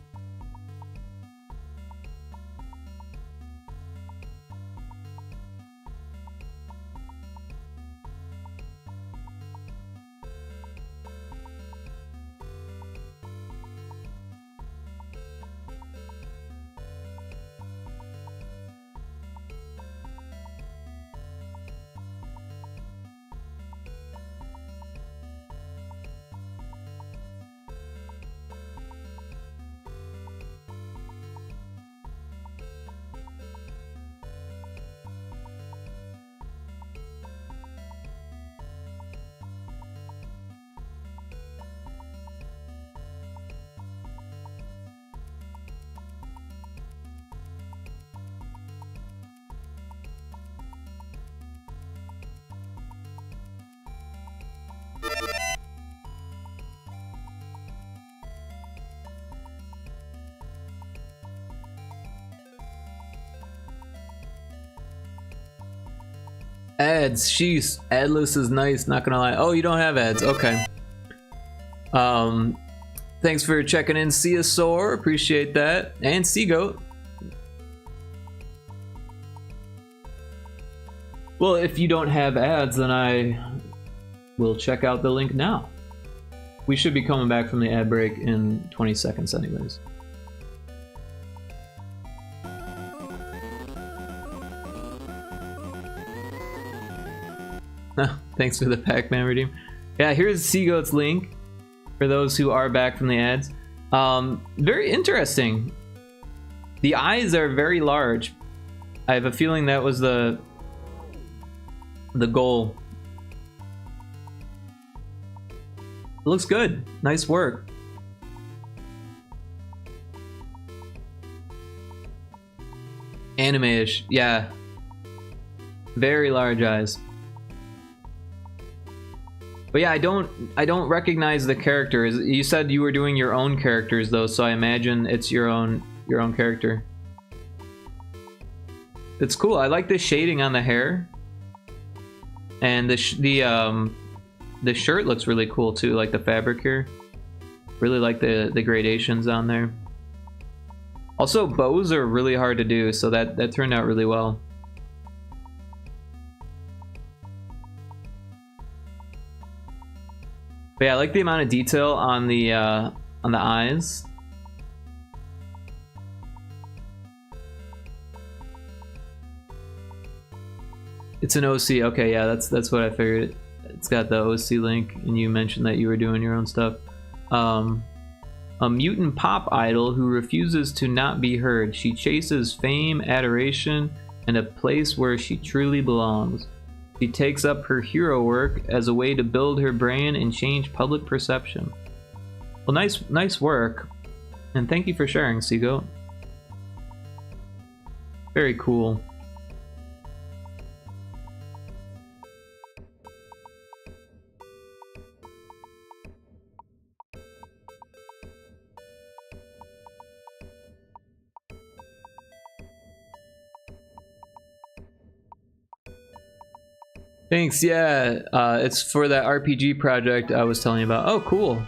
Ads, sheesh. Adless is nice, not gonna lie. Oh, you don't have ads, okay. Thanks for checking in, Ceosaur, appreciate that. And Seagoat. Well, if you don't have ads, then I will check out the link now. We should be coming back from the ad break in 20 seconds anyways. Thanks for the Pac-Man redeem. Yeah, here's Seagoat's link for those who are back from the ads. Very interesting. The eyes are very large. I have a feeling that was the goal. It looks good. Nice work. Anime-ish, yeah. Very large eyes. But yeah, I don't recognize the characters. You said you were doing your own characters though, so I imagine it's your own character. It's cool. I like the shading on the hair, and the the shirt looks really cool too, like the fabric here. Really like the gradations on there. Also, bows are really hard to do, so that turned out really well. But yeah, I like the amount of detail on the eyes. It's an OC. Okay, yeah, that's what I figured. It's got the OC link, and you mentioned that you were doing your own stuff. A mutant pop idol who refuses to not be heard. She chases fame, adoration, and a place where she truly belongs. She takes up her hero work as a way to build her brand and change public perception. Well, nice work, and thank you for sharing, Seagoat. Very cool. Thanks, yeah. It's for that RPG project I was telling you about. Oh, cool.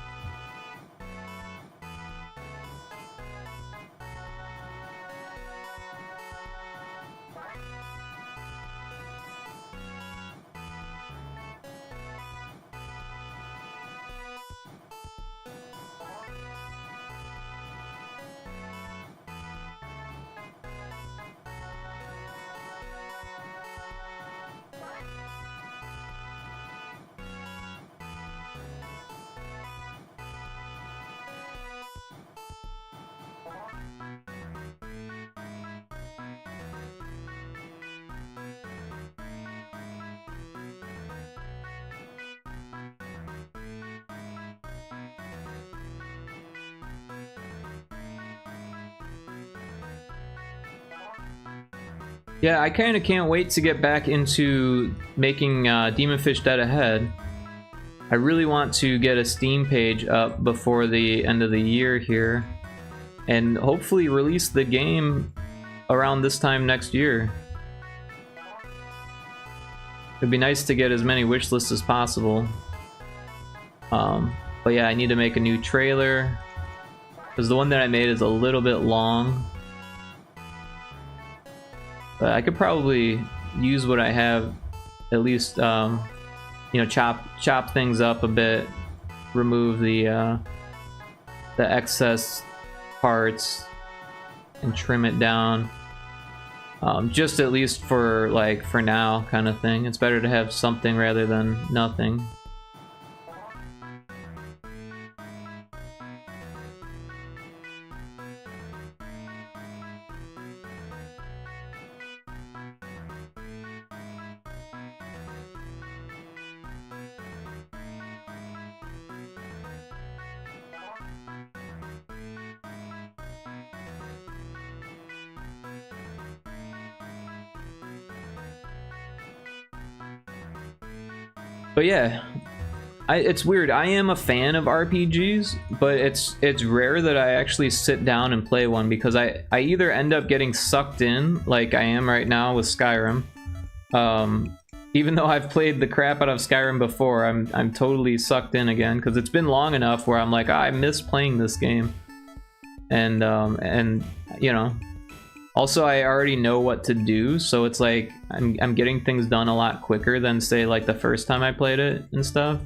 Yeah, I kind of can't wait to get back into making Demon Fish Dead Ahead. I really want to get a Steam page up before the end of the year here, and hopefully release the game around this time next year. It'd be nice to get as many wish lists as possible. But yeah, I need to make a new trailer, because the one that I made is a little bit long. But I could probably use what I have, at least, you know, chop things up a bit, remove the excess parts, and trim it down. Just at least for now kind of thing. It's better to have something rather than nothing. But yeah, it's weird. I am a fan of RPGs, but it's rare that I actually sit down and play one, because I either end up getting sucked in, like I am right now with Skyrim. Even though I've played the crap out of Skyrim before, I'm totally sucked in again, because it's been long enough where I'm like, I miss playing this game. And you know, also I already know what to do, so it's like I'm getting things done a lot quicker than, say, like the first time I played it and stuff,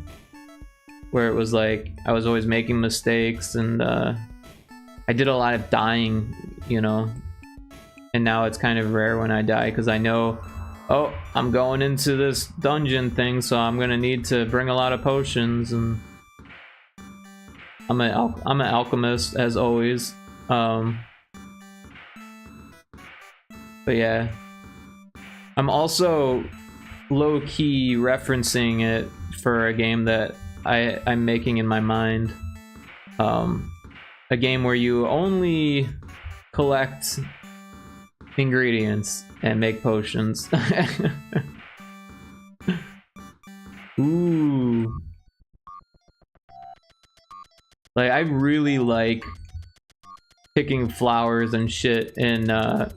where it was like I was always making mistakes, and I did a lot of dying, you know. And now it's kind of rare when I die, because I know, oh, I'm going into this dungeon thing, so I'm gonna need to bring a lot of potions, and I'm an alchemist as always. But yeah, I'm also low-key referencing it for a game that I'm making in my mind. A game where you only collect ingredients and make potions. Ooh. Like, I really like picking flowers and shit in the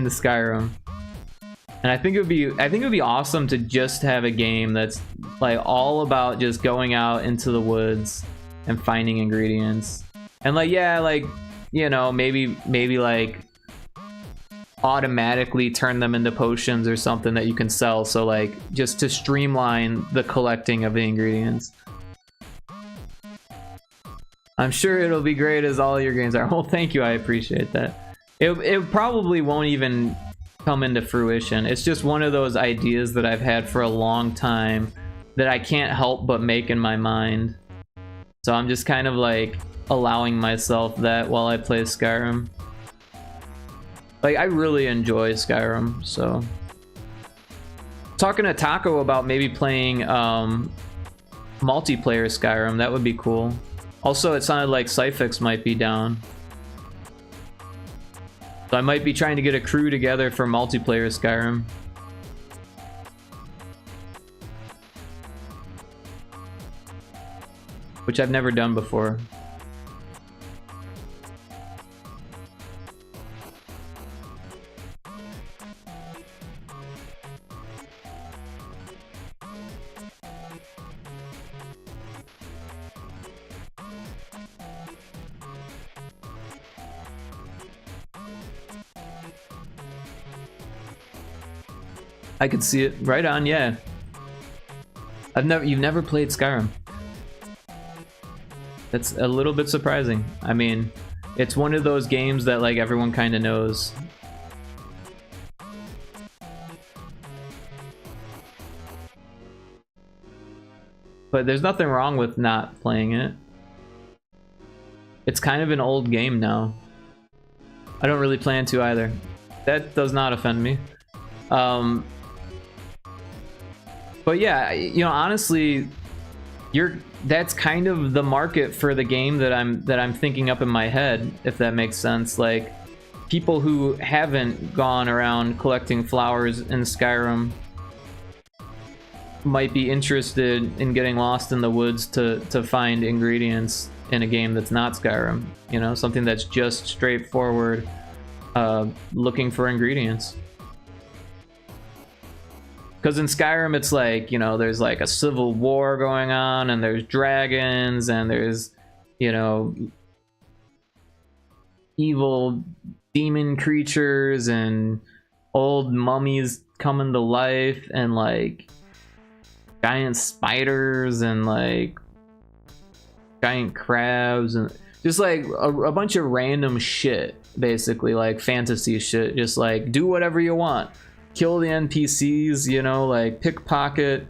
Skyrim. And I think it would be awesome to just have a game that's like all about just going out into the woods and finding ingredients. And like, yeah, like, you know, maybe like automatically turn them into potions or something that you can sell. So like just to streamline the collecting of the ingredients. I'm sure it'll be great as all your games are. Well, thank you. I appreciate that. It probably won't even come into fruition. It's just one of those ideas that I've had for a long time that I can't help but make in my mind. So I'm just kind of like allowing myself that while I play Skyrim. Like, I really enjoy Skyrim, so. Talking to Taco about maybe playing multiplayer Skyrim, that would be cool. Also, it sounded like Cyfix might be down. So I might be trying to get a crew together for multiplayer Skyrim. Which I've never done before. I could see it. Right on, yeah. You've never played Skyrim. That's a little bit surprising. I mean, it's one of those games that like everyone kind of knows. But there's nothing wrong with not playing it. It's kind of an old game now. I don't really plan to either. That does not offend me. But yeah, you know, honestly, that's kind of the market for the game that I'm thinking up in my head, if that makes sense. Like, people who haven't gone around collecting flowers in Skyrim might be interested in getting lost in the woods to find ingredients in a game that's not Skyrim. You know, something that's just straightforward, looking for ingredients. Because in Skyrim, it's like, you know, there's like a civil war going on, and there's dragons, and there's, you know, evil demon creatures, and old mummies coming to life, and like giant spiders, and like giant crabs, and just like a bunch of random shit, basically, like fantasy shit. Just like, do whatever you want. Kill the NPCs, you know, like pickpocket,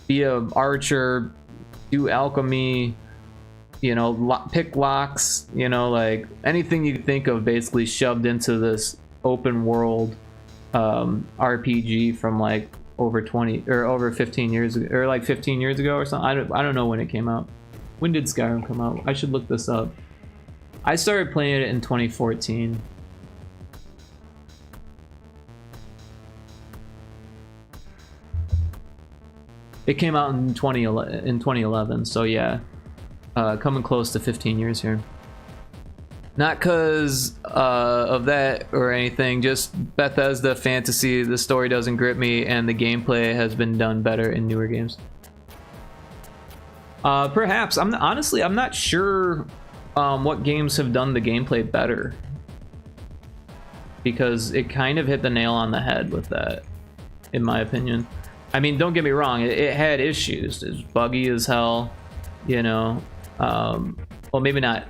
be a archer, do alchemy, you know, pick locks, you know, like anything you think of, basically shoved into this open world RPG from like over 20 or over 15 years ago, or like 15 years ago or something. I don't know when it came out. When did Skyrim come out? I should look this up. I started playing it in 2014. It came out in 2011, so yeah, coming close to 15 years here. Not because of that or anything, just Bethesda fantasy, the story doesn't grip me, and the gameplay has been done better in newer games. Perhaps. Honestly, I'm not sure what games have done the gameplay better, because it kind of hit the nail on the head with that, in my opinion. I mean, don't get me wrong, it had issues. It's buggy as hell, you know. Well, maybe not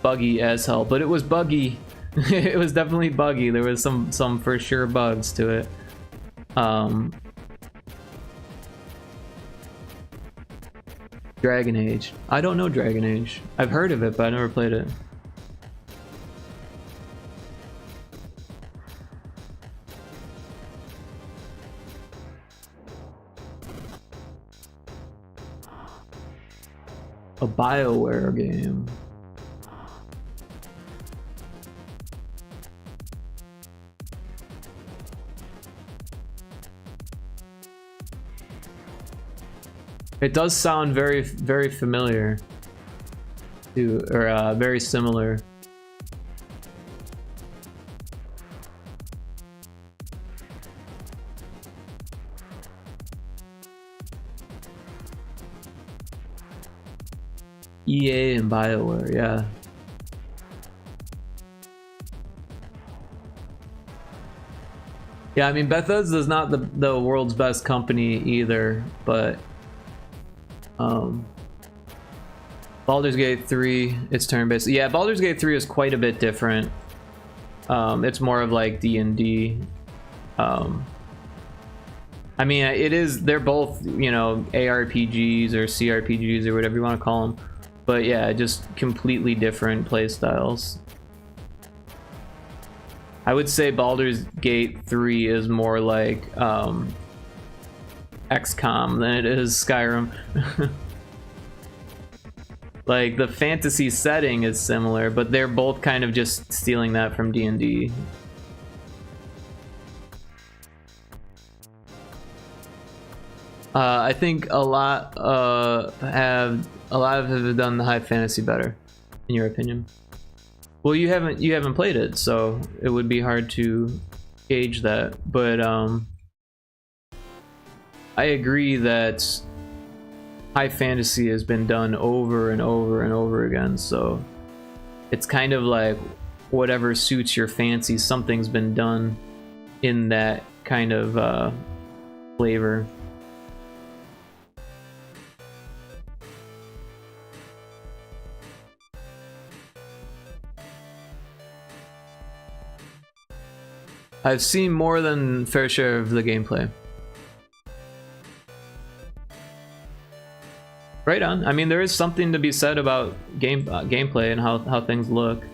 buggy as hell, but it was buggy. It was definitely buggy. There was some for sure bugs to it. Dragon Age. I don't know Dragon Age. I've heard of it, but I never played it. A BioWare game. It does sound very, very familiar to, or very similar. EA and BioWare, yeah. Yeah, I mean, Bethesda's not the world's best company either, but Baldur's Gate 3, it's turn-based. Yeah, Baldur's Gate 3 is quite a bit different. It's more of like D&D. I mean, it is, they're both, you know, ARPGs or CRPGs or whatever you want to call them. But yeah, just completely different play styles. I would say Baldur's Gate 3 is more like XCOM than it is Skyrim. Like, the fantasy setting is similar, but they're both kind of just stealing that from D&D. I think a lot have done the high fantasy better, in your opinion. Well, you haven't played it, so it would be hard to gauge that. But I agree that high fantasy has been done over and over and over again. So it's kind of like whatever suits your fancy, something's been done in that kind of flavor. I've seen more than fair share of the gameplay. Right on. I mean, there is something to be said about gameplay and how things look.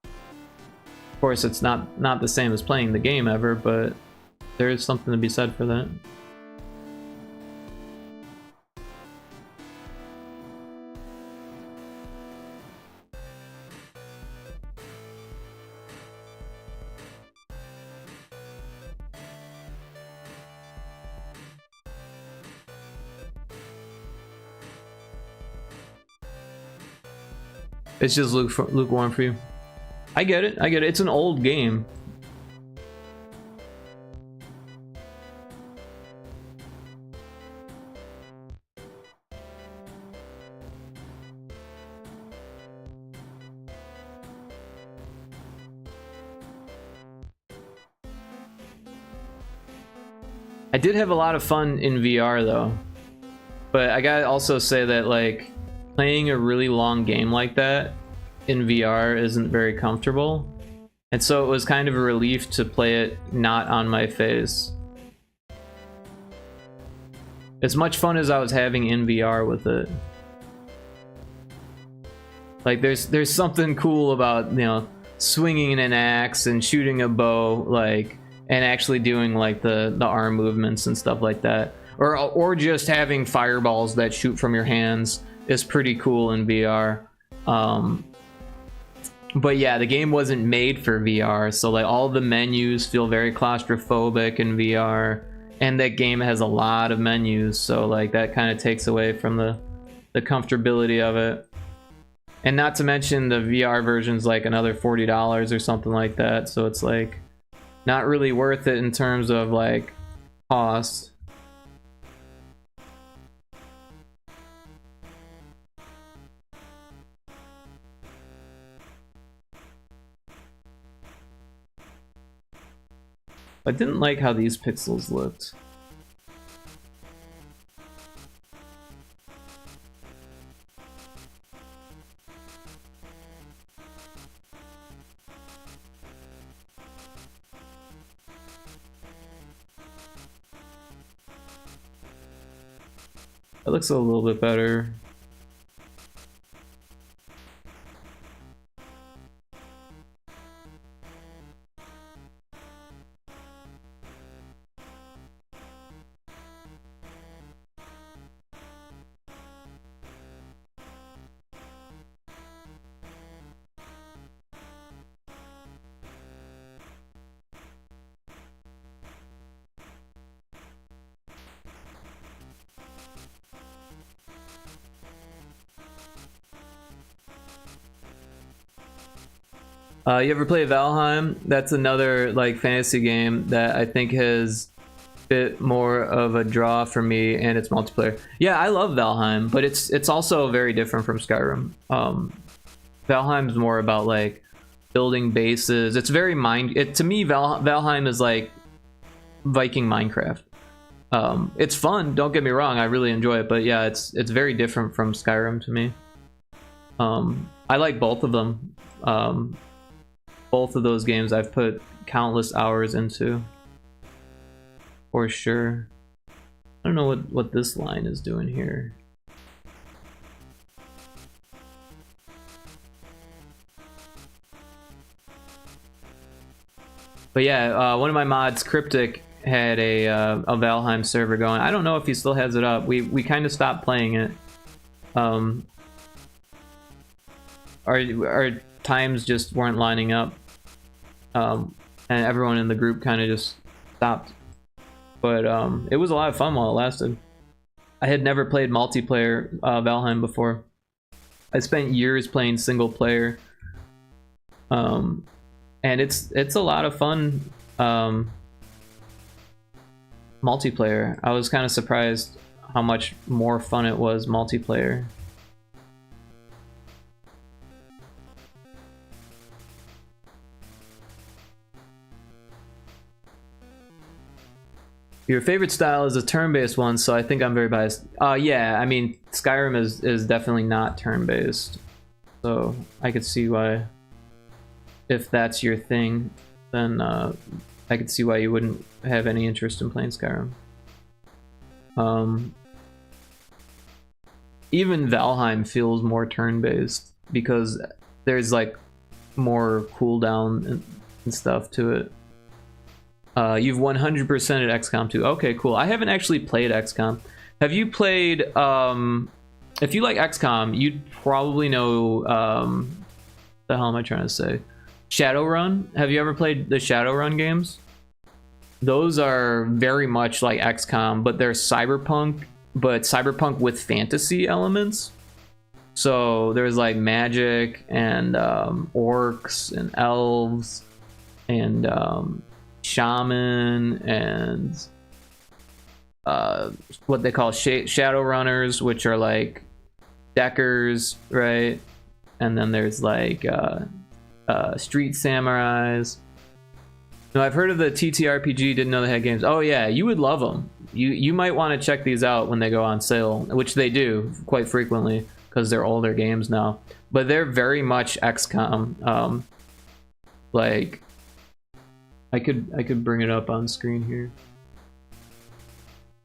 Of course, it's not the same as playing the game ever, but there is something to be said for that. It's just lukewarm for you. I get it. I get it. It's an old game. I did have a lot of fun in VR though, but I gotta also say that like playing a really long game like that in VR isn't very comfortable, and so it was kind of a relief to play it not on my face. As much fun as I was having in VR with it, like there's something cool about, you know, swinging an axe and shooting a bow, like, and actually doing like the arm movements and stuff like that, or just having fireballs that shoot from your hands is pretty cool in VR. But yeah, the game wasn't made for VR, so like all the menus feel very claustrophobic in VR, and that game has a lot of menus, so like that kind of takes away from the comfortability of it. And not to mention the VR version's like another $40 or something like that, so it's like not really worth it in terms of like cost. I didn't like how these pixels looked. That looks a little bit better. You ever play Valheim? That's another like fantasy game that I think has bit more of a draw for me, and it's multiplayer. Yeah, I love Valheim, but it's also very different from Skyrim. Valheim's more about like building bases. It's very to me, Valheim is like Viking Minecraft. It's fun, don't get me wrong, I really enjoy it, but yeah, it's very different from Skyrim to me. I like both of them. Both of those games I've put countless hours into, for sure. I don't know what this line is doing here. But yeah, one of my mods, Cryptic, had a Valheim server going. I don't know if he still has it up. We kind of stopped playing it. Our times just weren't lining up, and everyone in the group kind of just stopped. But it was a lot of fun while it lasted. I had never played multiplayer Valheim before. I spent years playing single player, and it's a lot of fun multiplayer. I was kind of surprised how much more fun it was multiplayer. Your favorite style is a turn-based one, so I think I'm very biased. Yeah, I mean, Skyrim is definitely not turn-based, so I could see why, if that's your thing, then I could see why you wouldn't have any interest in playing Skyrim. Even Valheim feels more turn-based because there's like more cooldown and stuff to it. You've 100% at XCOM 2. Okay, cool. I haven't actually played XCOM. Have you played, if you like XCOM, you'd probably know, the hell am I trying to say? Shadowrun? Have you ever played the Shadowrun games? Those are very much like XCOM, but they're cyberpunk, but cyberpunk with fantasy elements. So there's like magic and orcs and elves and shaman and what they call shadow runners, which are like deckers, right? And then there's like street samurais. No, I've heard of the TTRPG, didn't know they had games. Oh yeah, you would love them. You might want to check these out when they go on sale, which they do quite frequently because they're older games now, but they're very much XCOM. Like I could bring it up on screen here.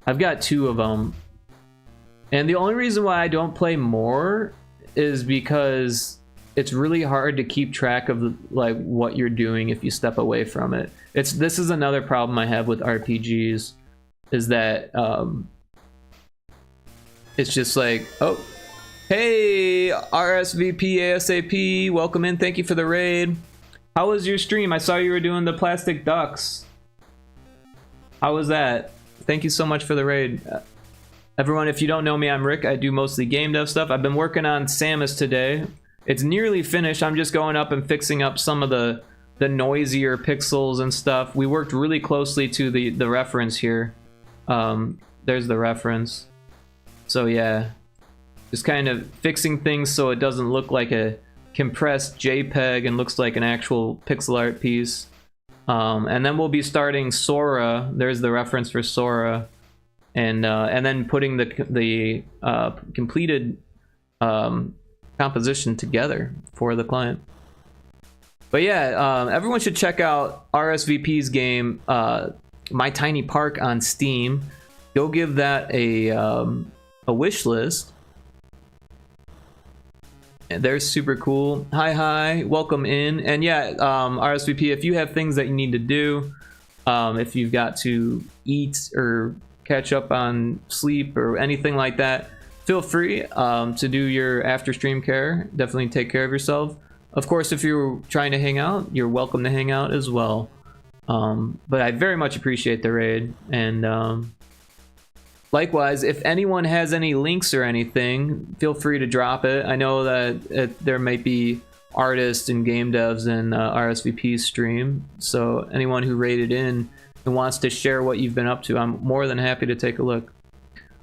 I've got 2 of them, and the only reason why I don't play more is because it's really hard to keep track of like what you're doing if you step away from it. This is another problem I have with RPGs, is that it's just like, oh, hey, RSVP ASAP, welcome in, thank you for the raid. How was your stream? I saw you were doing the plastic ducks. How was that? Thank you so much for the raid. Everyone, if you don't know me, I'm Rick. I do mostly game dev stuff. I've been working on Samus today. It's nearly finished. I'm just going up and fixing up some of the noisier pixels and stuff. We worked really closely to the reference here. There's the reference. So yeah, just kind of fixing things so it doesn't look like a compressed JPEG and looks like an actual pixel art piece. And then we'll be starting Sora. There's the reference for Sora, and then putting the completed composition together for the client. But yeah, everyone should check out RSVP's game, My Tiny Park, on Steam. Go give that a wish list. They're super cool. Hi, welcome in. And yeah, RSVP, if you have things that you need to do, if you've got to eat or catch up on sleep or anything like that, feel free to do your after stream care. Definitely take care of yourself. Of course, if you're trying to hang out, you're welcome to hang out as well. But I very much appreciate the raid, and likewise, if anyone has any links or anything, feel free to drop it. I know that there might be artists and game devs in RSVP's stream, so anyone who raided in, and wants to share what you've been up to, I'm more than happy to take a look.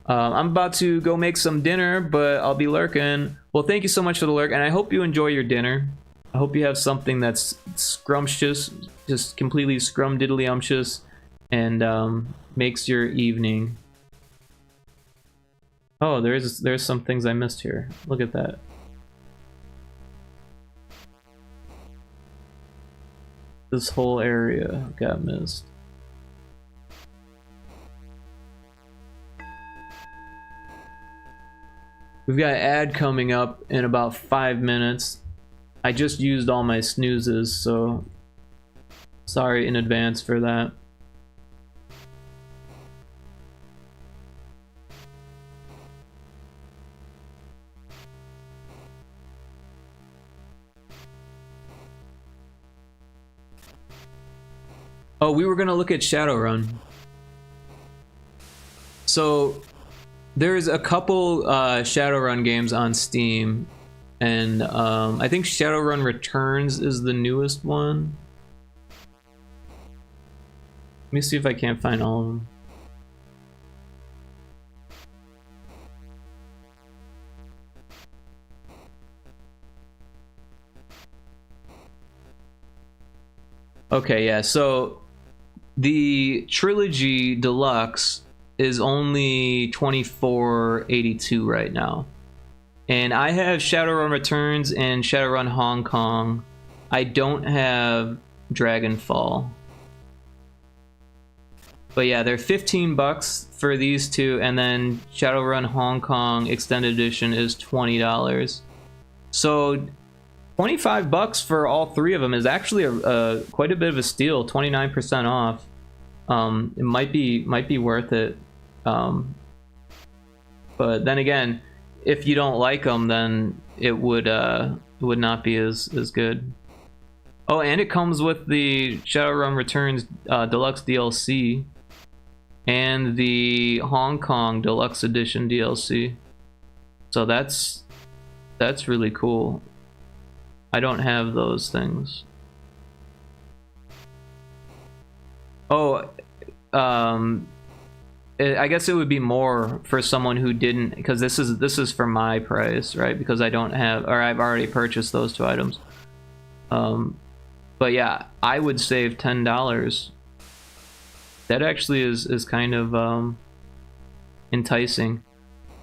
I'm about to go make some dinner, but I'll be lurking. Well, thank you so much for the lurk, and I hope you enjoy your dinner. I hope you have something that's scrumptious, just completely scrum-diddly-umptious, and makes your evening. Oh, there's some things I missed here. Look at that. This whole area got missed. We've got an ad coming up in about 5 minutes. I just used all my snoozes, so sorry in advance for that. Oh, we were gonna look at Shadowrun. So there's a couple Shadowrun games on Steam, and I think Shadowrun Returns is the newest one. Let me see if I can't find all of them. Okay, yeah, so the Trilogy Deluxe is only $24.82 right now. And I have Shadowrun Returns and Shadowrun Hong Kong. I don't have Dragonfall. But yeah, they're 15 bucks for these two, and then Shadowrun Hong Kong Extended Edition is $20. So 25 bucks for all three of them is actually a quite a bit of a steal. 29% off. It might be worth it. But then again, if you don't like them, then it would not be as good. Oh, and it comes with the Shadowrun Returns Deluxe DLC and the Hong Kong Deluxe Edition DLC. So that's really cool. I don't have those things. Oh, I guess it would be more for someone who didn't, because this is for my price, right? Because I don't have, or I've already purchased those two items. But yeah, I would save $10. That actually is kind of enticing.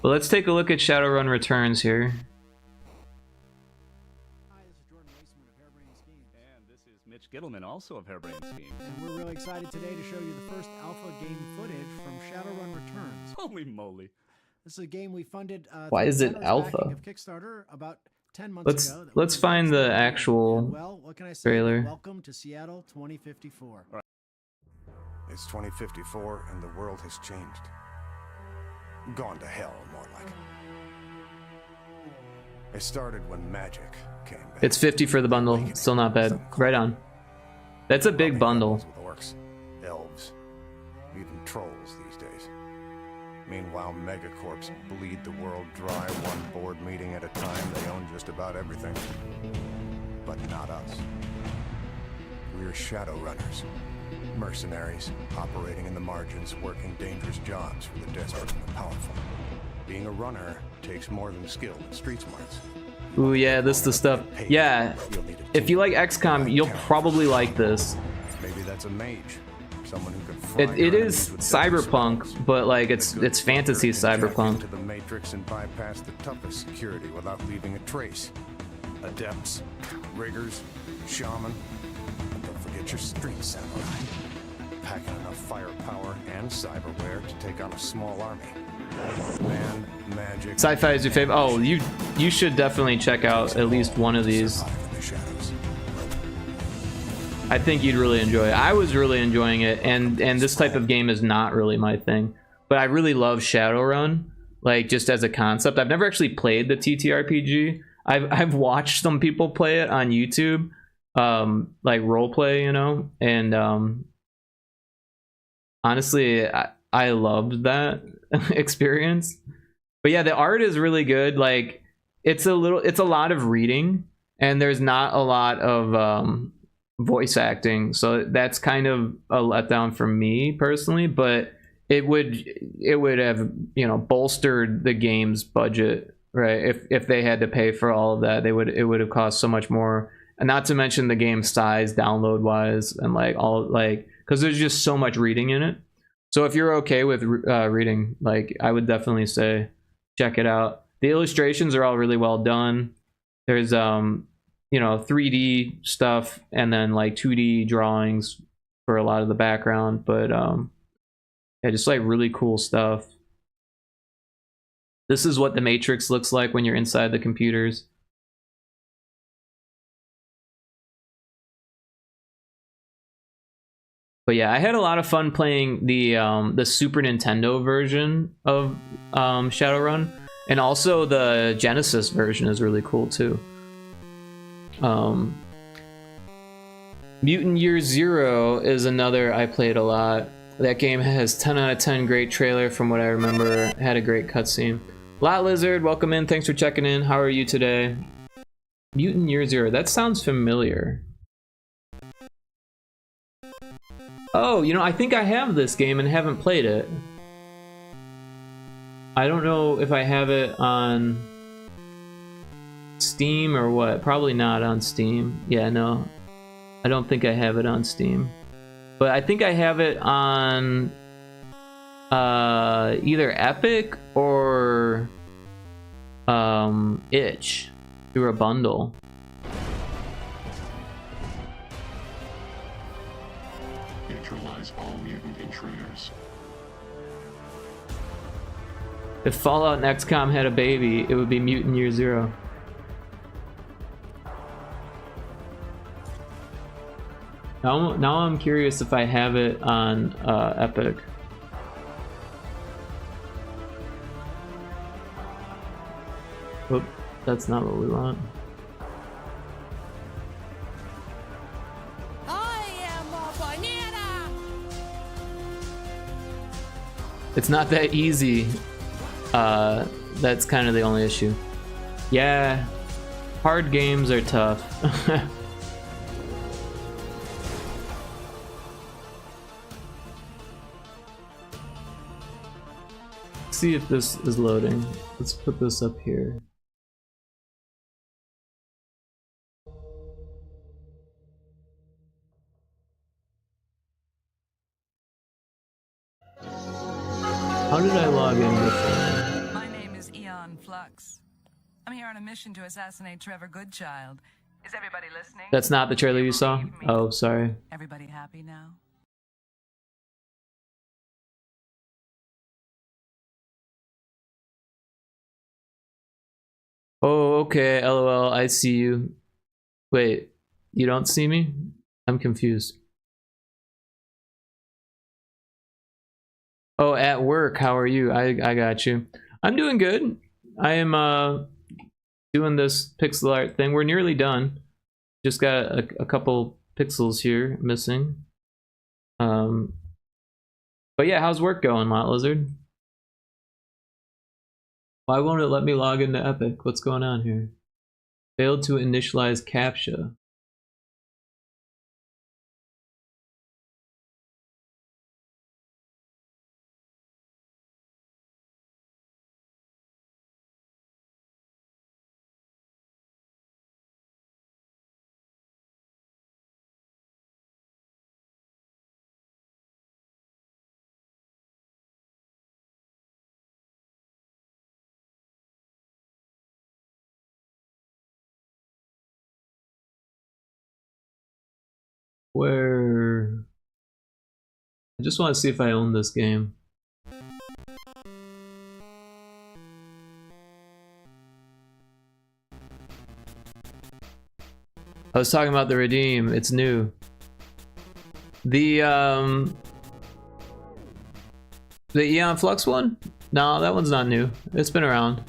But let's take a look at Shadowrun Returns here. Gittleman, also of Hairbrain Schemes. And we're really excited today to show you the first alpha game footage from Shadowrun Returns. Holy moly. This is a game we funded Why is it alpha? Of Kickstarter about 10 months ago. Let's find the actual well, what can I say? trailer. Welcome to Seattle 2054. Right. It's 2054 and the world has changed. Gone to hell, more like. It started when magic came back. It's 50 for the bundle. Still not bad. Right on. That's a big bundle. With orcs, elves, even trolls these days. Meanwhile, megacorps bleed the world dry one board meeting at a time. They own just about everything. But not us. We're Shadowrunners. Mercenaries, operating in the margins, working dangerous jobs for the desperate and the powerful. Being a runner takes more than skill and street smarts. Ooh, yeah, this is the stuff. Yeah, if you like XCOM, you'll probably like this. Maybe that's a mage, someone who can fry It is cyberpunk, but like it's fantasy cyberpunk. Into the matrix and bypass the toughest security without leaving a trace. Adepts, riggers, shaman, and don't forget your street samurai. Packing enough firepower and cyberware to take on a small army. Man, magic. Sci-fi is your favorite. Oh, you should definitely check out at least one of these. I think you'd really enjoy it. I was really enjoying it, and this type of game is not really my thing. But I really love Shadowrun, like just as a concept. I've never actually played the TTRPG. I've watched some people play it on YouTube, like roleplay, you know, and honestly, I loved that experience. But yeah, the art is really good. Like it's a lot of reading, and there's not a lot of voice acting, so that's kind of a letdown for me personally. But it would have, you know, bolstered the game's budget, right? If they had to pay for all of that, it would have cost so much more. And not to mention the game size, download wise, and like all, like, because there's just so much reading in it. So if you're okay with reading, like, I would definitely say check it out. The illustrations are all really well done. There's you know, 3D stuff and then like 2D drawings for a lot of the background, but yeah, just like really cool stuff. This is what the Matrix looks like when you're inside the computers. But yeah, I had a lot of fun playing the Super Nintendo version of Shadowrun, and also the Genesis version is really cool too. Mutant Year Zero is another I played a lot. That game has 10 out of 10 great trailer from what I remember. Had a great cutscene. Lot Lizard, welcome in. Thanks for checking in. How are you today? Mutant Year Zero. That sounds familiar. Oh, you know, I think I have this game and haven't played it. I don't know if I have it on Steam or what. Probably not on Steam. Yeah, no. I don't think I have it on Steam. But I think I have it on either Epic or Itch through a bundle. Neutralize all mutant intruders. If Fallout and XCOM had a baby, it would be Mutant Year Zero. Now I'm curious if I have it on Epic. Oop, that's not what we want. I am a banana. It's not that easy. That's kind of the only issue. Yeah, hard games are tough. See if this is loading. Let's put this up here. How did I log in before? My name is Eon Flux. I'm here on a mission to assassinate Trevor Goodchild. Is everybody listening? That's not the trailer you saw? Oh, sorry. Everybody happy now? Oh, okay, LOL, I see you. Wait, you don't see me? I'm confused. Oh, at work, how are you? I got you. I'm doing good. I am doing this pixel art thing. We're nearly done. Just got a couple pixels here missing. But yeah, how's work going, Lot Lizard? Why won't it let me log into Epic? What's going on here? Failed to initialize CAPTCHA. Where? I just want to see if I own this game. I was talking about the Redeem. It's new. The Eon Flux one? No, that one's not new. It's been around.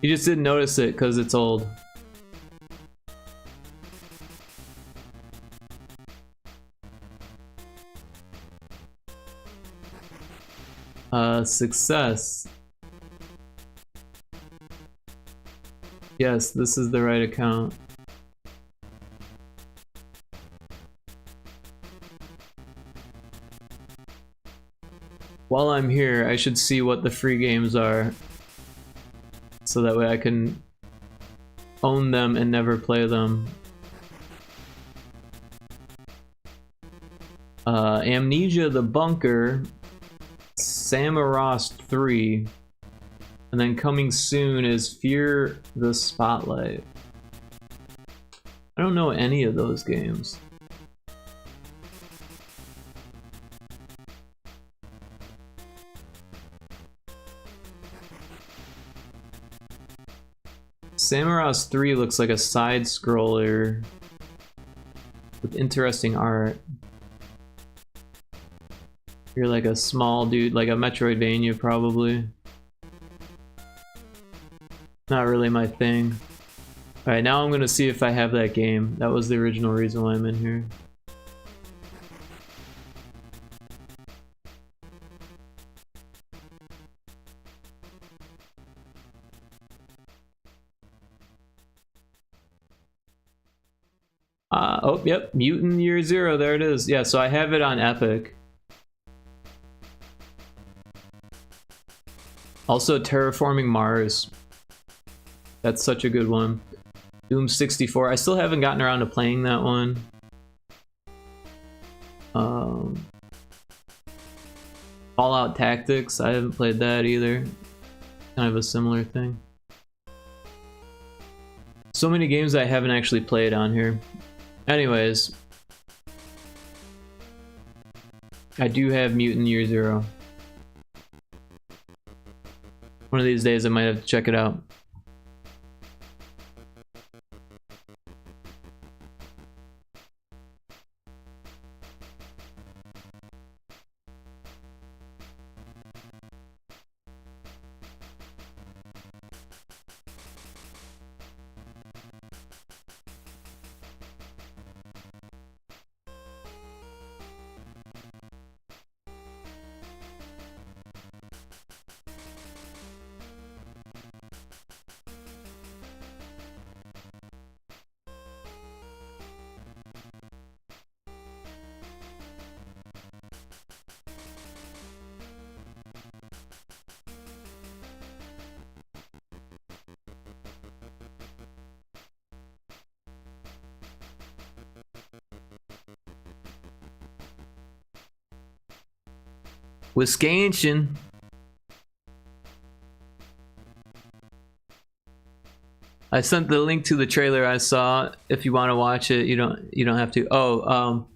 You just didn't notice it because it's old. Success. Yes, this is the right account. While I'm here, I should see what the free games are, so that way I can own them and never play them. Amnesia the Bunker, Samaras 3, and then coming soon is Fear the Spotlight. I don't know any of those games. Samaras 3 looks like a side scroller with interesting art. You're like a small dude, like a Metroidvania probably. Not really my thing. Alright, now I'm gonna see if I have that game. That was the original reason why I'm in here. Oh, yep, Mutant Year Zero, there it is. Yeah, so I have it on Epic. Also, Terraforming Mars. That's such a good one. Doom 64. I still haven't gotten around to playing that one. Fallout Tactics. I haven't played that either. Kind of a similar thing. So many games I haven't actually played on here. Anyways, I do have Mutant Year Zero. One of these days I might have to check it out. Wisconsin. I sent the link to the trailer I saw. If you want to watch it, you don't have to. Oh,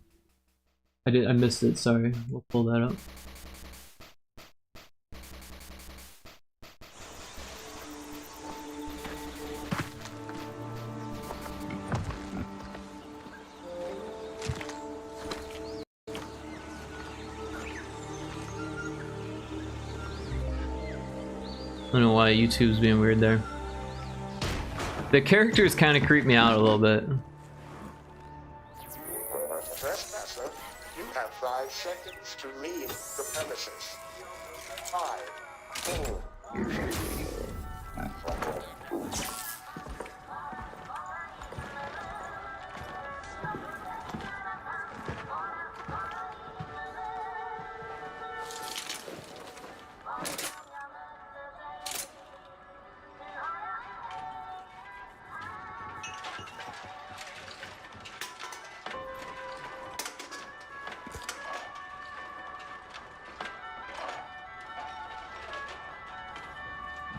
I missed it. Sorry. We'll pull that up. I don't know why YouTube's being weird there. The characters kind of creep me out a little bit. Trespasser, you have 5 seconds to leave the premises. 5, 4.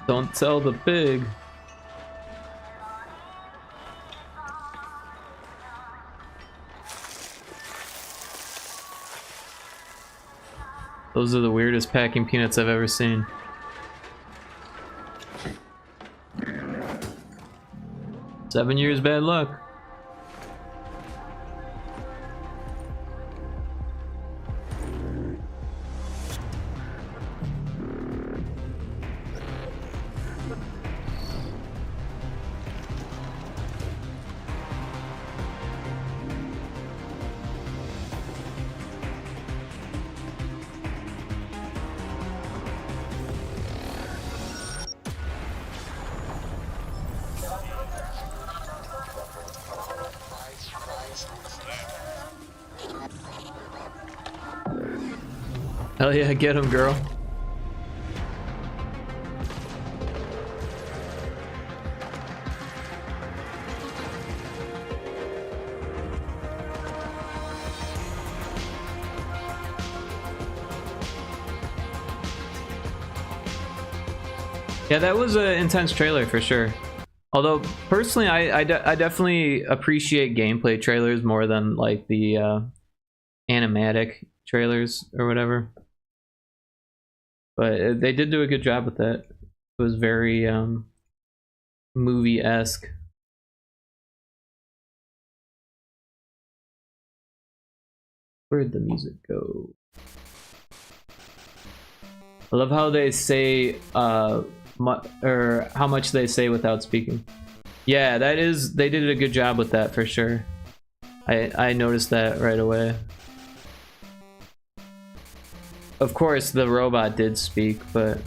Don't tell the pig. Those are the weirdest packing peanuts I've ever seen. Seven years bad luck. Hell yeah, get him, girl. Yeah, that was an intense trailer for sure. Although personally, I definitely appreciate gameplay trailers more than like the animatic trailers or whatever. But they did do a good job with that. It was very movie-esque. Where'd the music go? I love how they say or how much they say without speaking. Yeah, that is, they did a good job with that for sure. I noticed that right away. Of course, the robot did speak, but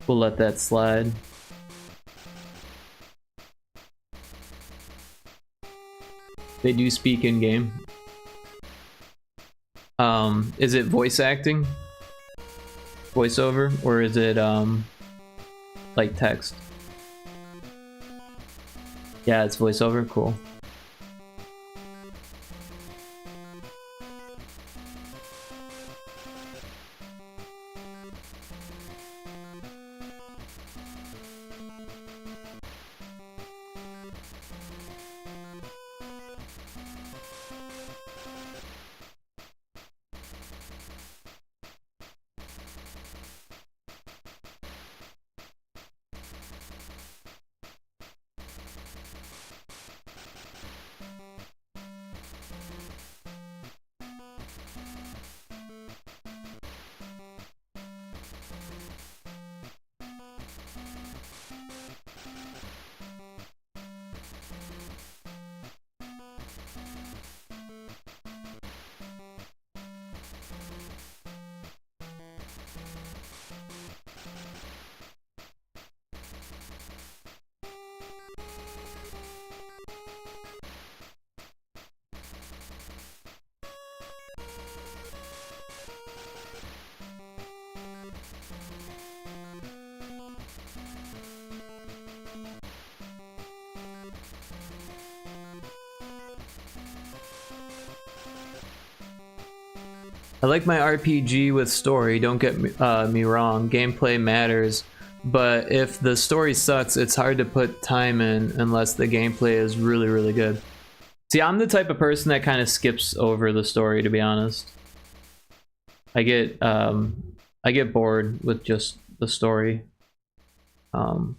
we'll let that slide. They do speak in game. Is it voice acting? Voiceover? Or is it like text? Yeah, it's voiceover, cool. I like my RPG with story, don't get me wrong, gameplay matters, but if the story sucks, it's hard to put time in unless the gameplay is really, really good. See, I'm the type of person that kind of skips over the story, to be honest. I get bored with just the story. I'm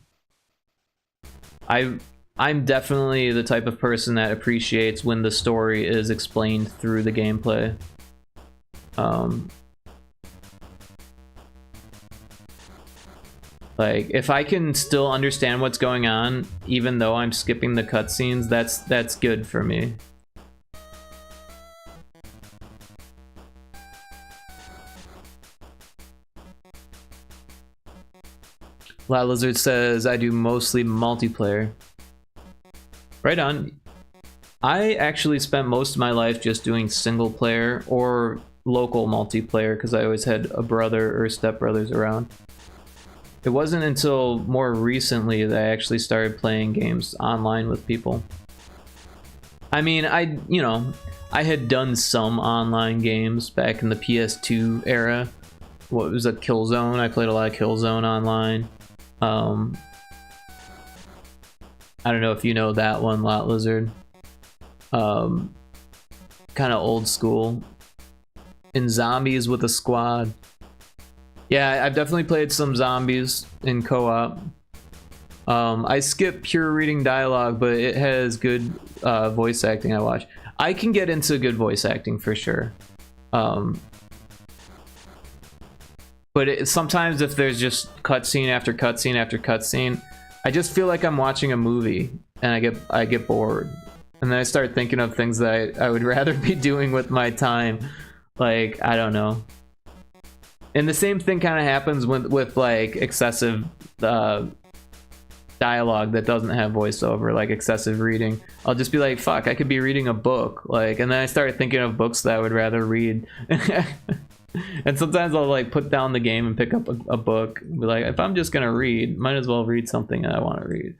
definitely the type of person that appreciates when the story is explained through the gameplay. Like, if I can still understand what's going on, even though I'm skipping the cutscenes, that's good for me. La Lizard says, I do mostly multiplayer. Right on. I actually spent most of my life just doing single player or local multiplayer because I always had a brother or stepbrothers around. It wasn't until more recently that I actually started playing games online with people. I mean, I had done some online games back in the PS2 era. What was a Killzone? I played a lot of Killzone online. I don't know if you know that one, Lot Lizard. Kind of old school. In Zombies with a Squad. Yeah, I've definitely played some Zombies in co-op. I skip pure reading dialogue, but it has good voice acting. I watch. I can get into good voice acting for sure. But sometimes if there's just cutscene after cutscene after cutscene, I just feel like I'm watching a movie, and I get bored. And then I start thinking of things that I would rather be doing with my time. Like, I don't know. And the same thing kind of happens with like excessive dialogue that doesn't have voiceover, like excessive reading. I'll just be like, fuck, I could be reading a book, like, and then I started thinking of books that I would rather read. And sometimes I'll like put down the game and pick up a book and be like, if I'm just gonna read, might as well read something that I want to read.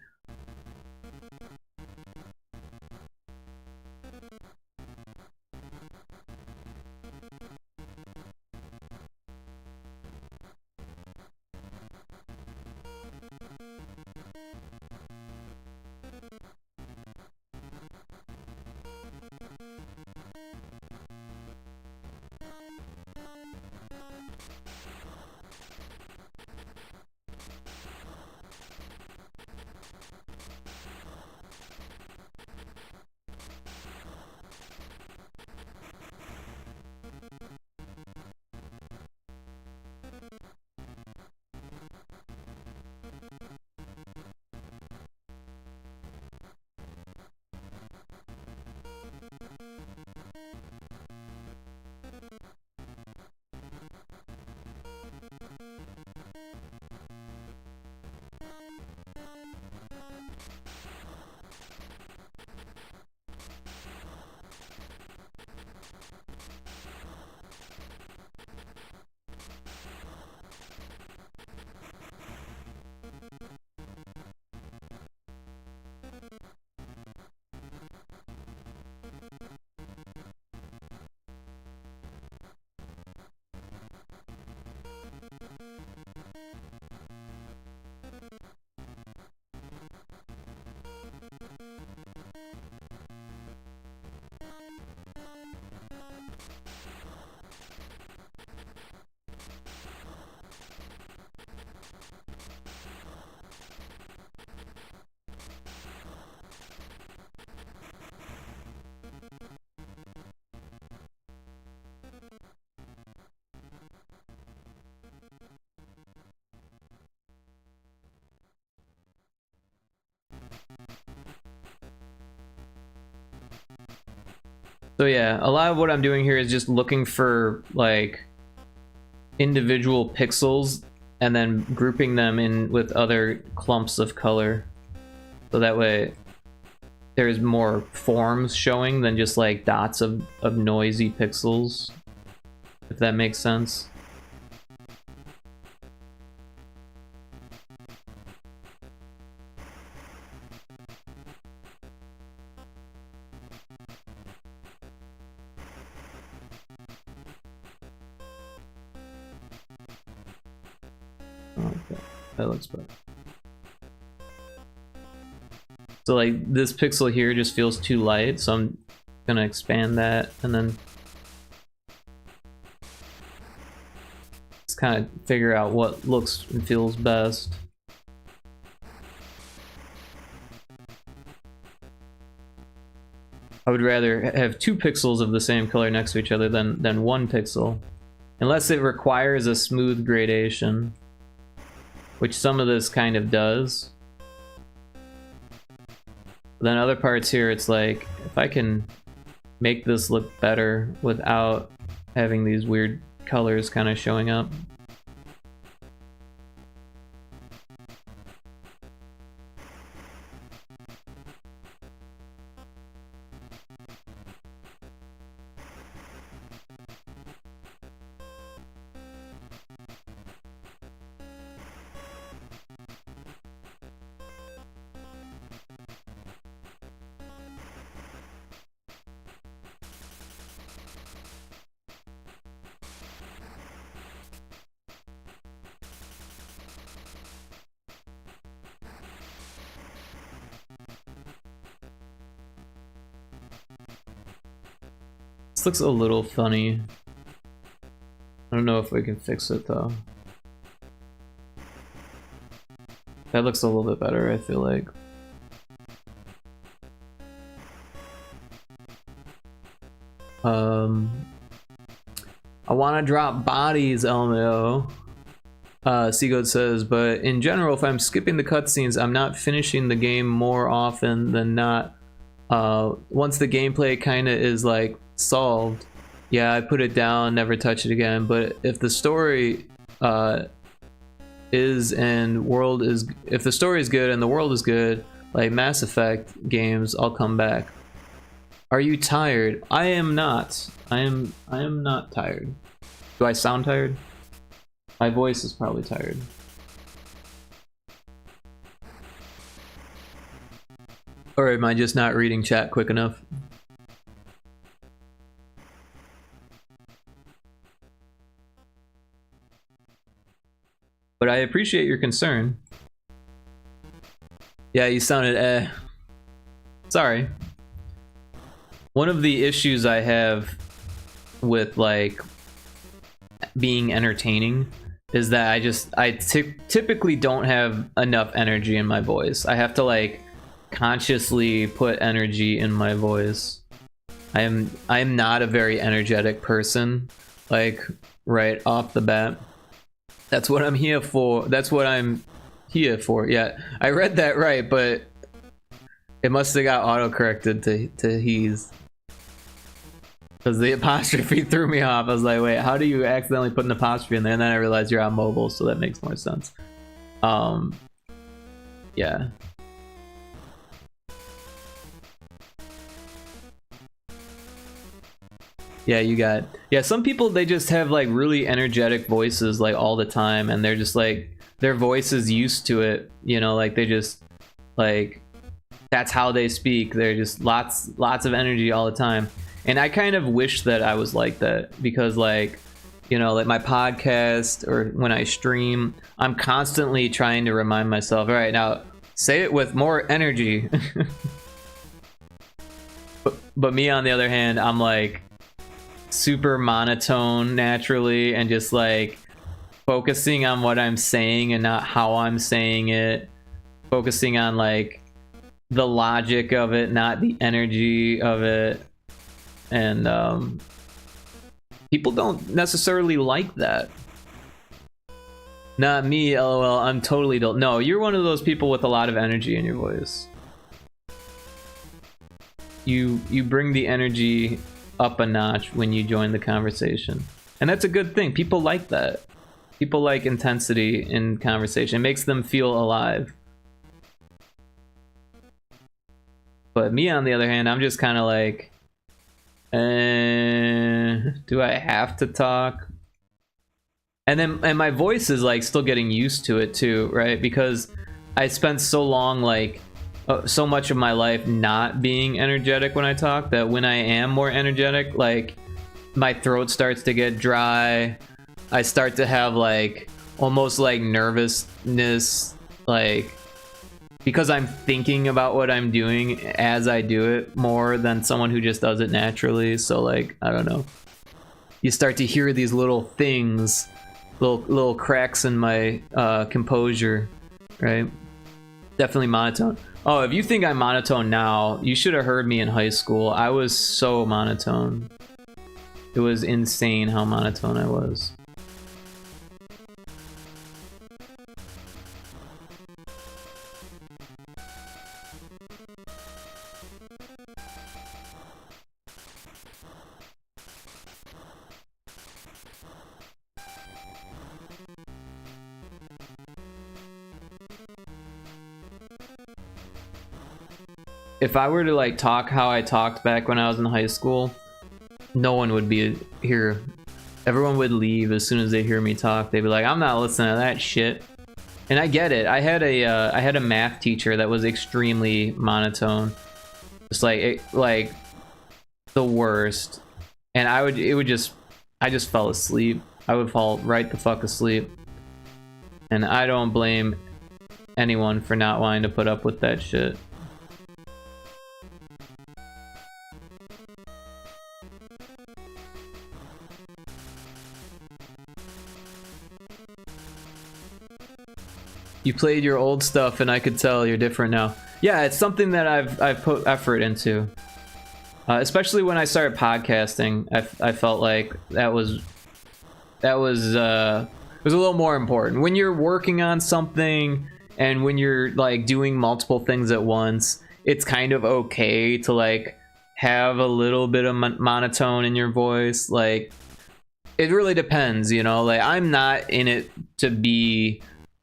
So yeah, a lot of what I'm doing here is just looking for like individual pixels and then grouping them in with other clumps of color. So that way there's more forms showing than just like dots of noisy pixels, if that makes sense. Okay, that looks better. So like this pixel here just feels too light, so I'm gonna expand that and then just kind of figure out what looks and feels best. I would rather have 2 pixels of the same color next to each other than 1 pixel, unless it requires a smooth gradation, which some of this kind of does. Then other parts here, it's like, if I can make this look better without having these weird colors kind of showing up. This looks a little funny. I don't know if we can fix it though. That looks a little bit better, I feel like. I want to drop bodies, LMAO. Seagoat says, but in general, if I'm skipping the cutscenes, I'm not finishing the game more often than not. Once the gameplay kind of is like solved, yeah, I put it down, never touch it again. But if the story is and world is, if the story is good and the world is good, like Mass Effect games, I'll come back. Are you tired? I am not. I am not tired. Do I sound tired? My voice is probably tired. Or am I just not reading chat quick enough? But I appreciate your concern. Yeah, you sounded sorry. One of the issues I have with like being entertaining is that I typically don't have enough energy in my voice. I have to like consciously put energy in my voice. I am not a very energetic person, like right off the bat. That's what I'm here for. That's what I'm here for. Yeah, I read that right, but it must have got auto-corrected to he's. Because the apostrophe threw me off. I was like, wait, how do you accidentally put an apostrophe in there? And then I realized you're on mobile, so that makes more sense. Yeah. Yeah, you got... Yeah, some people, they just have like really energetic voices like all the time, and they're just like, their voice is used to it, you know, like they just like, that's how they speak. They're just lots of energy all the time. And I kind of wish that I was like that, because like, you know, like my podcast or when I stream, I'm constantly trying to remind myself, all right, now say it with more energy. but me on the other hand, I'm like super monotone naturally, and just like focusing on what I'm saying and not how I'm saying it, focusing on like the logic of it, not the energy of it. And people don't necessarily like that. Not me, lol, I'm totally don't. No, you're one of those people with a lot of energy in your voice. You bring the energy up a notch when you join the conversation, and that's a good thing. People like that. People like intensity in conversation. It makes them feel alive. But me on the other hand, I'm just kind of like, do I have to talk? And my voice is like still getting used to it too, right? Because I spent so long, like so much of my life not being energetic when I talk, that when I am more energetic, like my throat starts to get dry. I start to have like almost like nervousness, like because I'm thinking about what I'm doing as I do it more than someone who just does it naturally. So like, I don't know. You start to hear these little things, little cracks in my composure, right? Definitely monotone. Oh, if you think I'm monotone now, you should have heard me in high school. I was so monotone. It was insane how monotone I was. If I were to like talk how I talked back when I was in high school, no one would be here. Everyone would leave as soon as they hear me talk. They'd be like, I'm not listening to that shit. And I get it. I had a math teacher that was extremely monotone. Just like like the worst. And I just fell asleep. I would fall right the fuck asleep. And I don't blame anyone for not wanting to put up with that shit. You played your old stuff and I could tell you're different now. Yeah, it's something that I've put effort into. Especially when I started podcasting, I felt like it was a little more important. When you're working on something and when you're like doing multiple things at once, it's kind of okay to like have a little bit of monotone in your voice. Like, it really depends, you know? Like, I'm not in it to be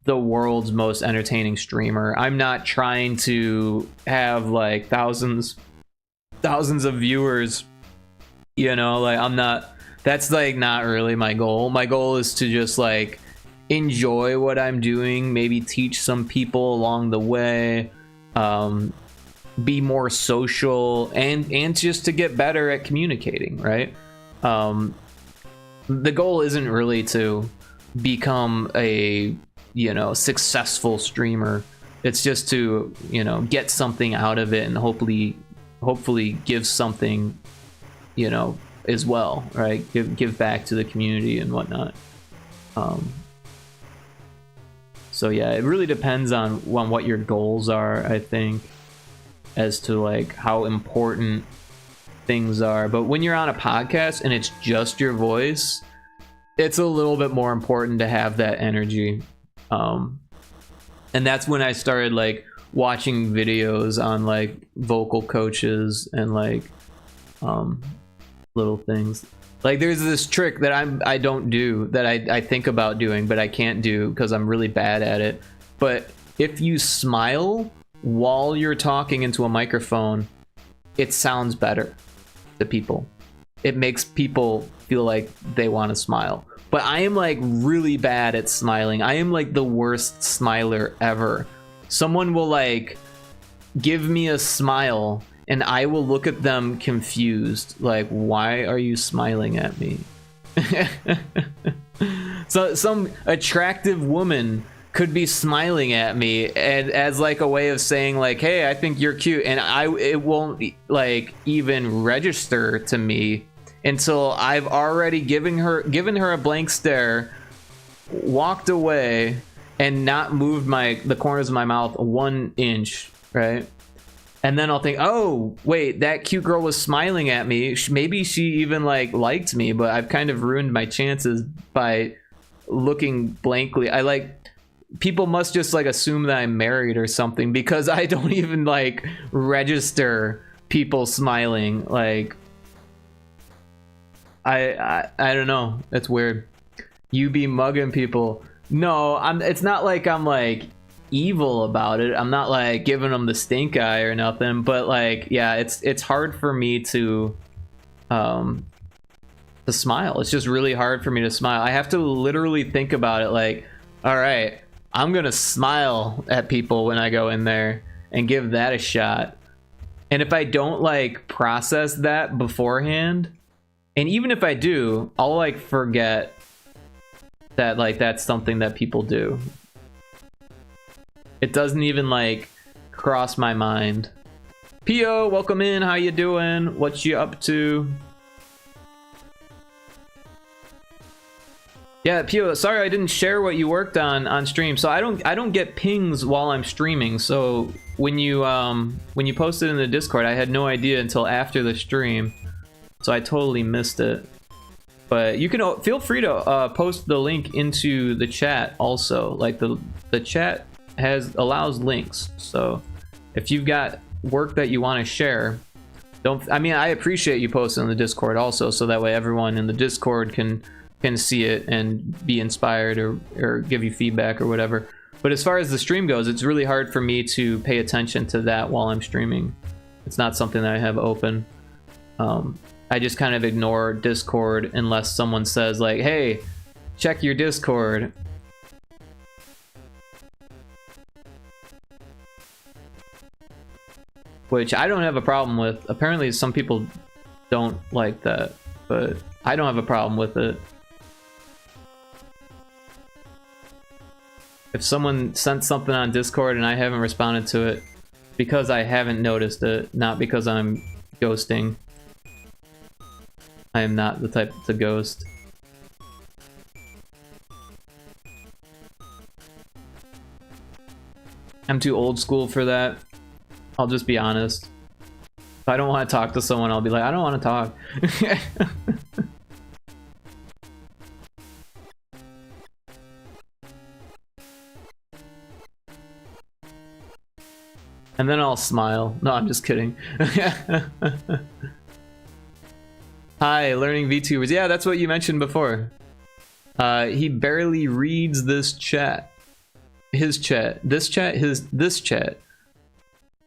the world's most entertaining streamer. I'm not trying to have like thousands of viewers, you know, like I'm not, that's like not really my goal. My goal is to just like enjoy what I'm doing, maybe teach some people along the way, be more social, and just to get better at communicating, right? The goal isn't really to become a, you know, successful streamer. It's just to, you know, get something out of it and hopefully give something, you know, as well, right? Give back to the community and whatnot. So yeah, it really depends on what your goals are, I think, as to like how important things are. But when you're on a podcast and it's just your voice, it's a little bit more important to have that energy. And that's when I started like watching videos on like vocal coaches and like little things. Like there's this trick that I don't do that I think about doing, but I can't do because I'm really bad at it. But if you smile while you're talking into a microphone, it sounds better to people. It makes people feel like they want to smile. But I am like really bad at smiling. I am like the worst smiler ever. Someone will like give me a smile and I will look at them confused, like, why are you smiling at me? So some attractive woman could be smiling at me and as like a way of saying like, hey, I think you're cute, and it won't like even register to me until I've already given her a blank stare, walked away, and not moved the corners of my mouth 1 inch, right? And then I'll think, oh wait, that cute girl was smiling at me. Maybe she even like liked me, but I've kind of ruined my chances by looking blankly. I like, people must just like assume that I'm married or something because I don't even like register people smiling. Like I don't know, it's weird. You be mugging people. No, it's not like I'm like evil about it. I'm not like giving them the stink eye or nothing, but like, yeah, it's hard for me to smile. It's just really hard for me to smile. I have to literally think about it like, all right, I'm gonna smile at people when I go in there and give that a shot. And if I don't like process that beforehand, and even if I do, I'll like forget that like that's something that people do. It doesn't even like cross my mind. Pio, welcome in. How you doing? What you up to? Yeah, Pio, sorry I didn't share what you worked on stream. So I don't get pings while I'm streaming. So when you posted in the Discord, I had no idea until after the stream. So I totally missed it. But you can feel free to post the link into the chat also. Like the chat allows links, so if you've got work that you want to share, I appreciate you posting on the Discord also, so that way everyone in the Discord can see it and be inspired or give you feedback or whatever. But as far as the stream goes, it's really hard for me to pay attention to that while I'm streaming. It's not something that I have open. I just kind of ignore Discord unless someone says like, hey, check your Discord. Which I don't have a problem with. Apparently some people don't like that, but I don't have a problem with it. If someone sent something on Discord and I haven't responded to it, because I haven't noticed it, not because I'm ghosting. I am not the type to ghost. I'm too old school for that. I'll just be honest. If I don't want to talk to someone, I'll be like, I don't want to talk. And then I'll smile. No, I'm just kidding. Hi, learning VTubers. Yeah, that's what you mentioned before. He barely reads this chat. his chat. This chat, this chat.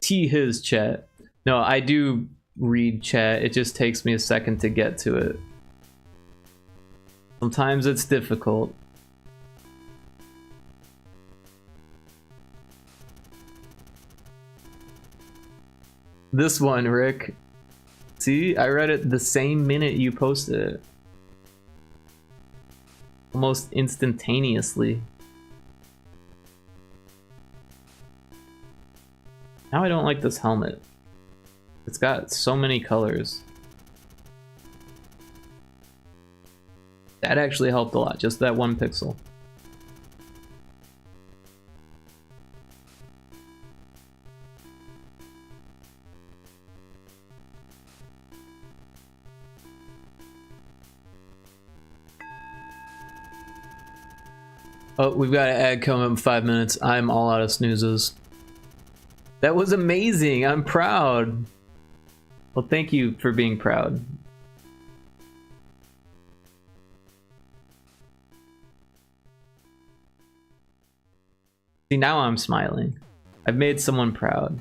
His chat. No, I do read chat. It just takes me a second to get to it. Sometimes it's difficult. This one, Rick. See, I read it the same minute you posted it. Almost instantaneously. Now I don't like this helmet. It's got so many colors. That actually helped a lot, just that 1 pixel. Oh, we've got an ad coming up in 5 minutes. I'm all out of snoozes. That was amazing. I'm proud. Well, thank you for being proud. See, now I'm smiling. I've made someone proud.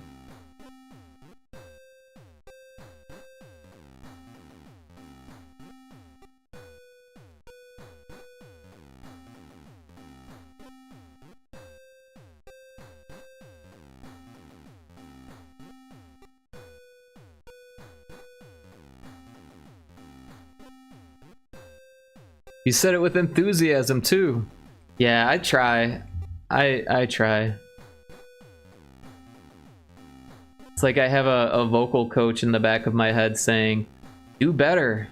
You said it with enthusiasm too. Yeah, I try. I try. It's like I have a vocal coach in the back of my head saying, "Do better.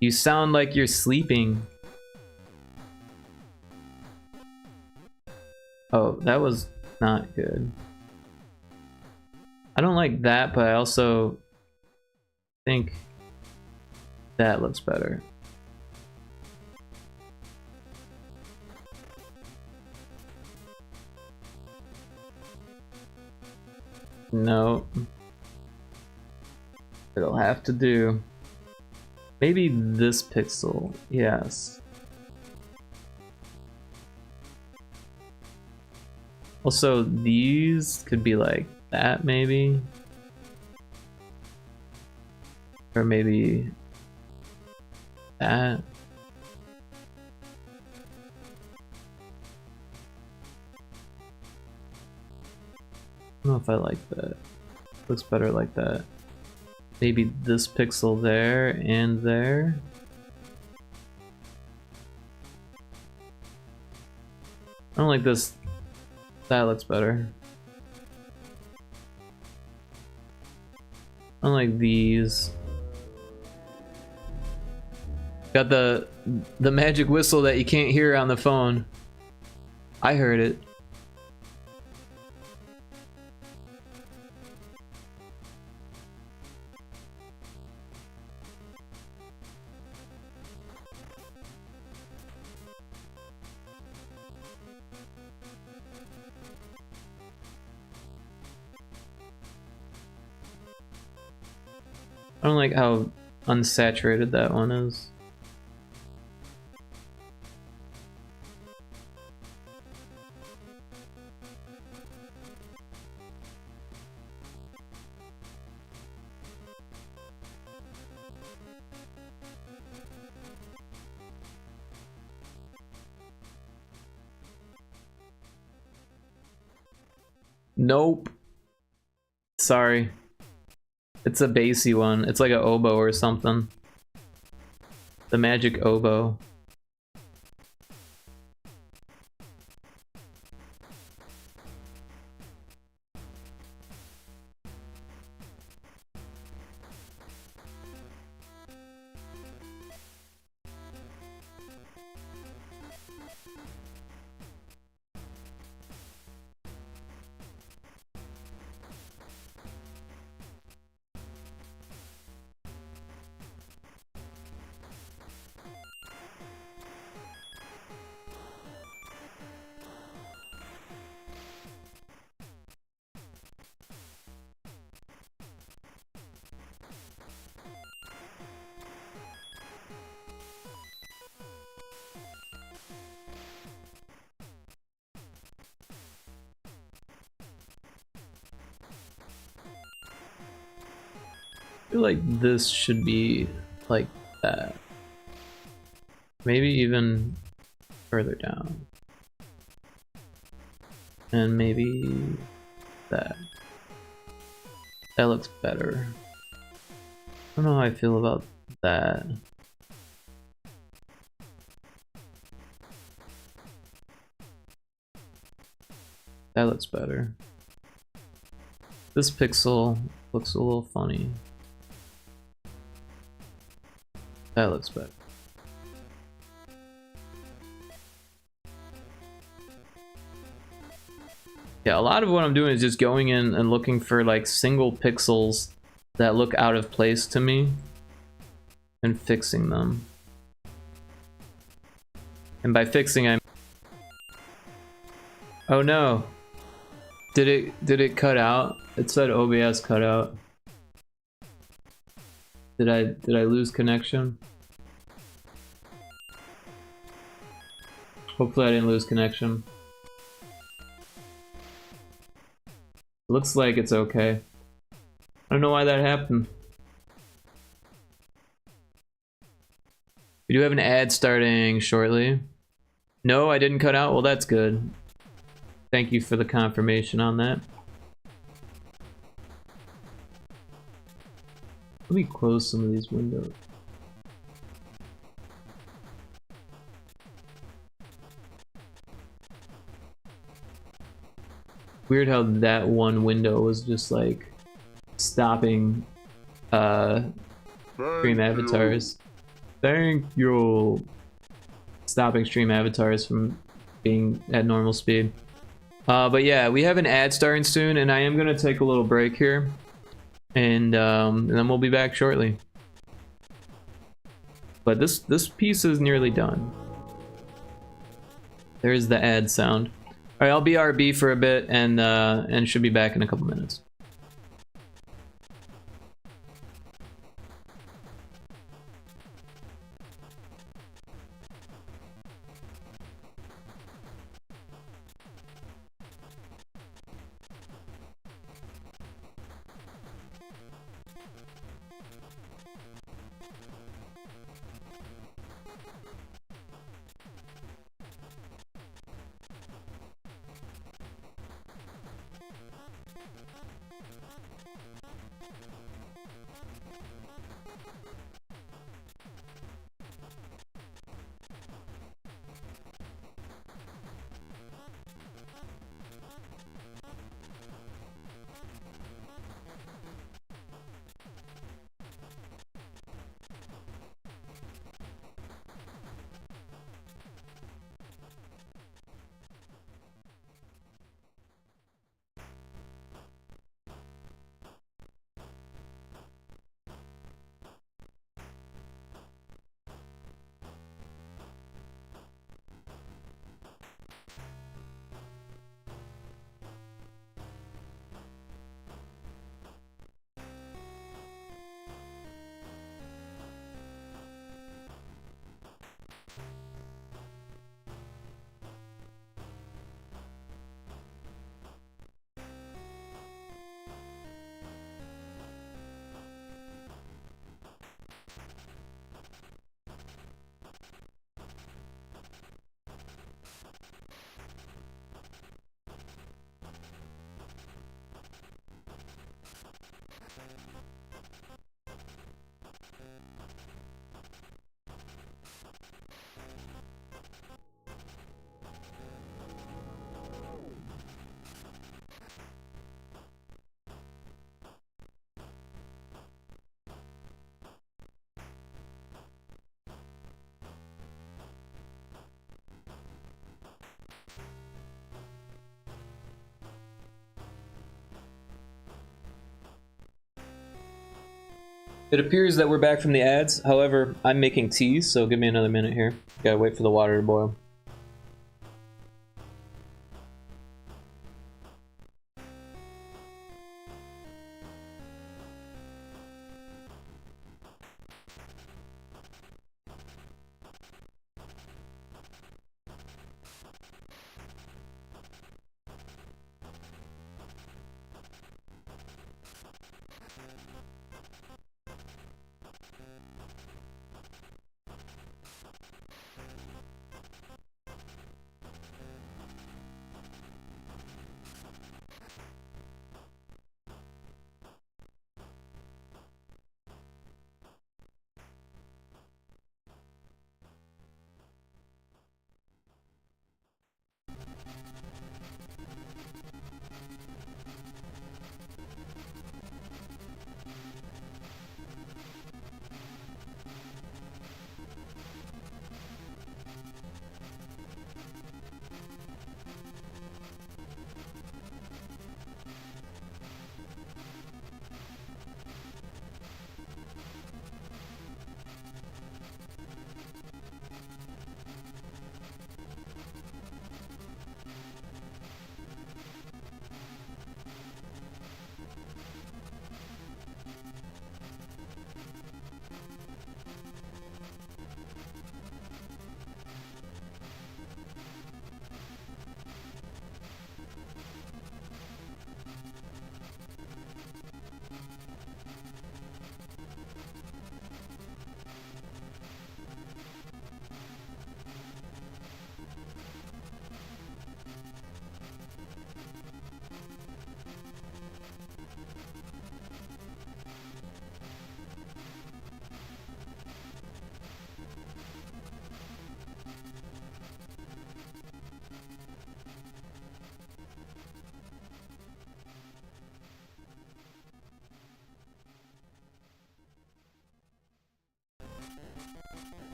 You sound like you're sleeping." Oh, that was not good. I don't like that, but I also think that looks better. No. It'll have to do. Maybe this pixel. Yes. Also, these could be like that, maybe. Or maybe that. I don't know if I like that. Looks better like that. Maybe this pixel there and there. I don't like this. That looks better. I don't like these. Got the magic whistle that you can't hear on the phone. I heard it. I don't like how unsaturated that one is. Nope. Sorry. It's a bassy one. It's like an oboe or something. The magic oboe. feel like this should be like that. Maybe even further down. And maybe that. That looks better. I don't know how I feel about that. That looks better. This pixel looks a little funny. That looks better. Yeah, a lot of what I'm doing is just going in and looking for like single pixels that look out of place to me and fixing them. And by fixing, I'm... Oh no. Did it cut out? It said OBS cut out. Did I lose connection? Hopefully I didn't lose connection. Looks like it's okay. I don't know why that happened. We do have an ad starting shortly. No, I didn't cut out. Well, that's good. Thank you for the confirmation on that. Let me close some of these windows. Weird how that one window was just like stopping stream avatars. Thank you. Stopping stream avatars from being at normal speed. But yeah, we have an ad starting soon, and I am gonna take a little break here, and then we'll be back shortly. But this piece is nearly done. There's the ad sound. All right, I'll be RB for a bit, and should be back in a couple minutes. It appears that we're back from the ads. However, I'm making tea, so give me another minute here. Gotta wait for the water to boil.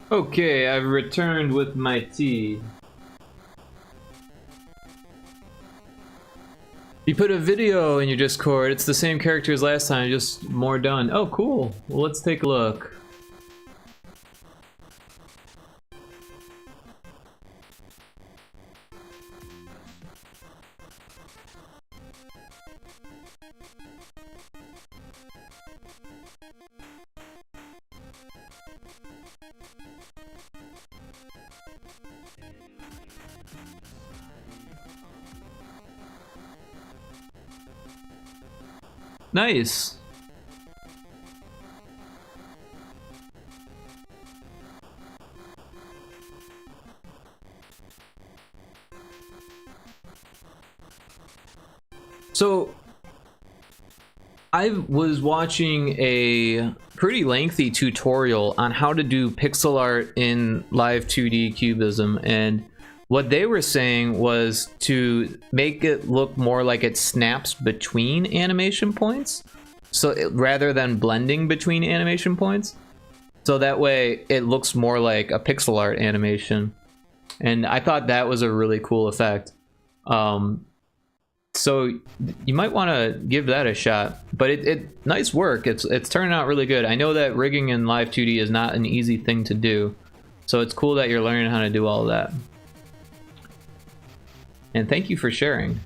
Okay, I've returned with my tea. You put a video in your Discord. It's the same character as last time, just more done. Oh, cool. Well, let's take a look. Nice. So I was watching a pretty lengthy tutorial on how to do pixel art in Live 2D Cubism, and what they were saying was to make it look more like it snaps between animation points, rather than blending between animation points, so that way it looks more like a pixel art animation. And I thought that was a really cool effect. So you might want to give that a shot, but it nice work. It's turning out really good. I know that rigging in Live 2D is not an easy thing to do, so it's cool that you're learning how to do all of that. And thank you for sharing.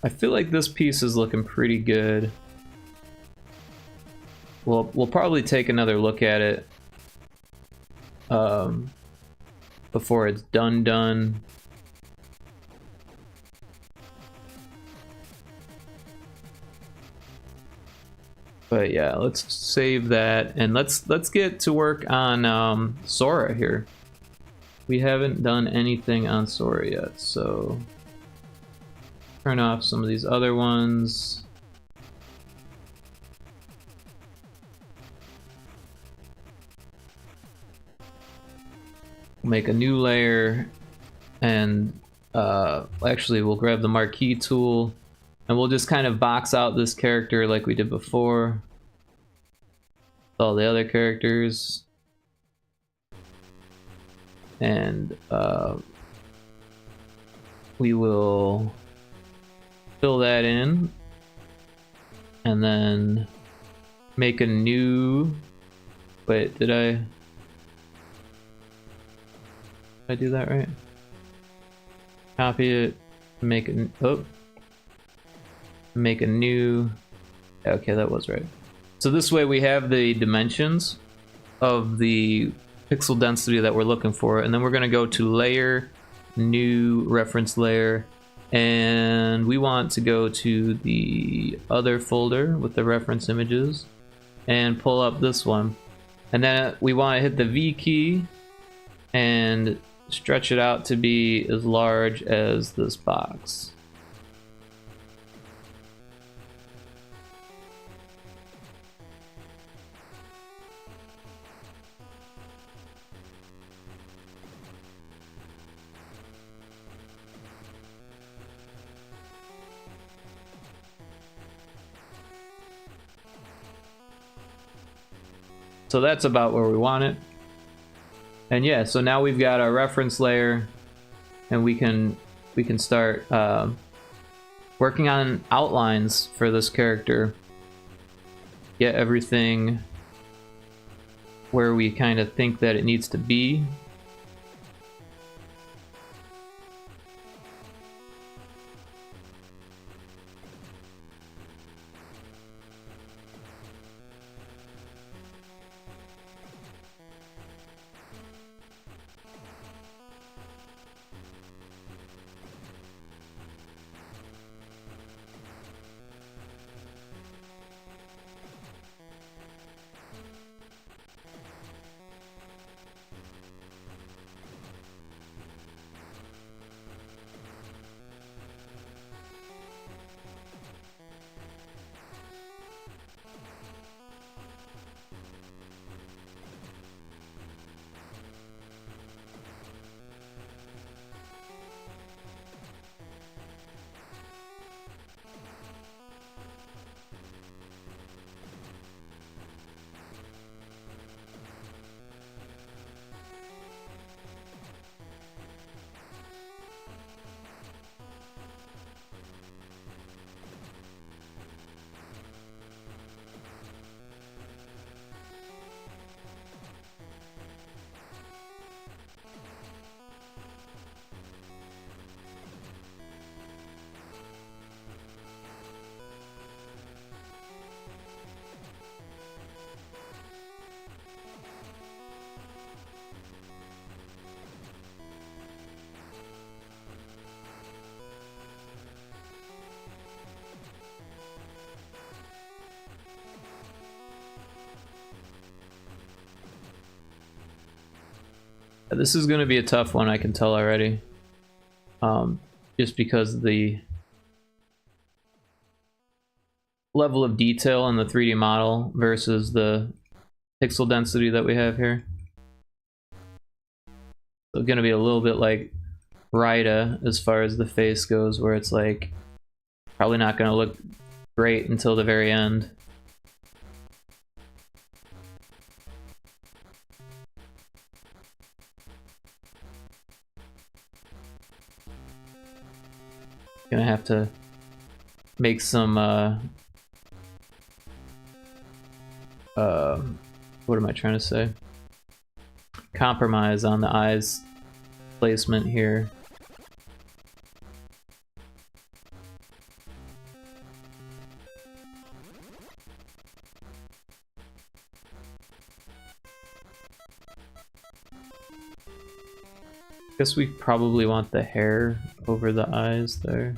I feel like this piece is looking pretty good. We'll probably take another look at it before it's done. But yeah, let's save that and let's get to work on Sora here. We haven't done anything on Sora yet, so turn off some of these other ones. Make a new layer, and actually we'll grab the marquee tool and we'll just kind of box out this character like we did before. All the other characters. And we will fill that in and then make a new, wait, did I do that right? Copy it, make a new, okay, that was right. So this way we have the dimensions of the pixel density that we're looking for, and then we're going to go to layer, new reference layer, and we want to go to the other folder with the reference images and pull up this one, and then we want to hit the V key and stretch it out to be as large as this box. So that's about where we want it. And yeah, so now we've got our reference layer, and we can start working on outlines for this character. Get everything where we kind of think that it needs to be. This is going to be a tough one, I can tell already. Just because the level of detail in the 3D model versus the pixel density that we have here. So going to be a little bit like Raida as far as the face goes, where it's like probably not going to look great until the very end. Gonna have to make some what am I trying to say? Compromise on the eyes placement here. Guess we probably want the hair over the eyes there.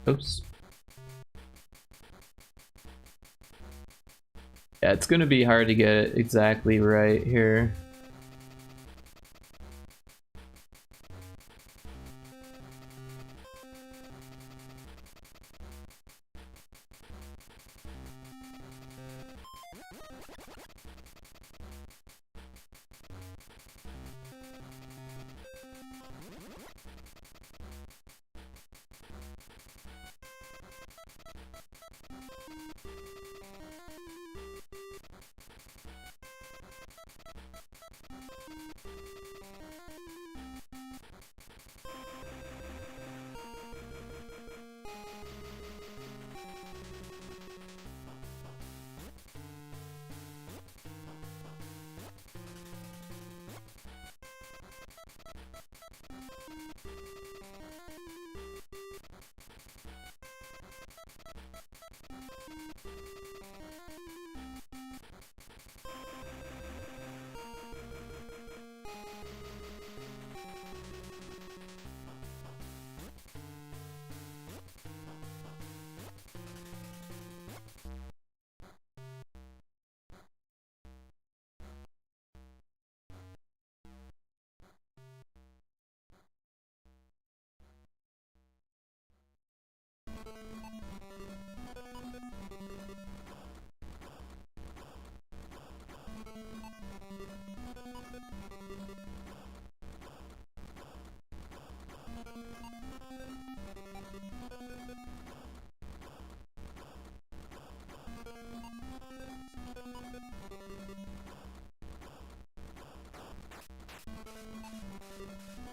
Oops. Yeah, it's gonna be hard to get it exactly right here.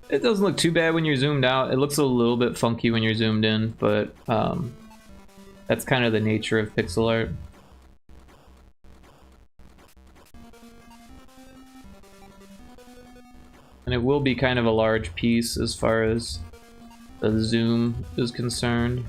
It doesn't look too bad when you're zoomed out. It looks a little bit funky when you're zoomed in, but that's kind of the nature of pixel art. And it will be kind of a large piece as far as the zoom is concerned.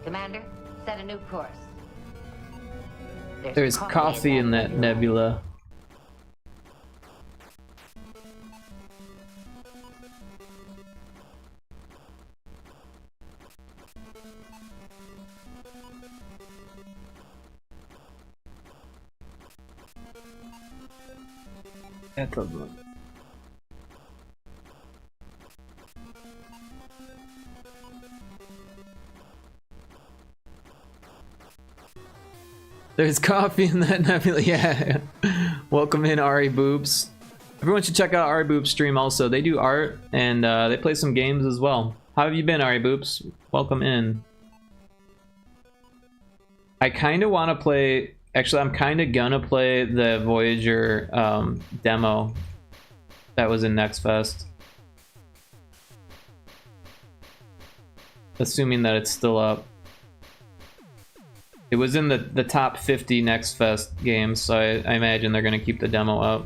Commander, set a new course. There's coffee in that nebula. That doesn't. There's coffee in that nebula. Yeah. Welcome in, Ari Boops. Everyone should check out Ari Boops' stream also. They do art and they play some games as well. How have you been, Ari Boops? Welcome in. I kind of want to play... Actually, I'm kind of gonna play the Voyager demo that was in Next Fest. Assuming that it's still up. It was in the top 50 Next Fest games, so I imagine they're gonna keep the demo up.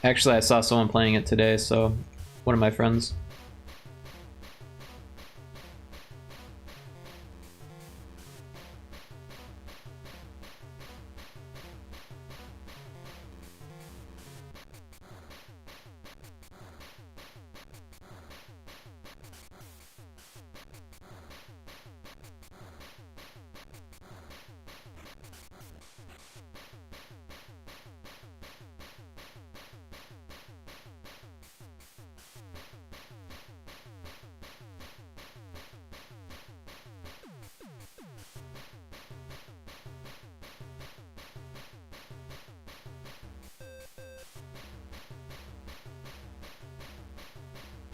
Actually, I saw someone playing it today, so one of my friends.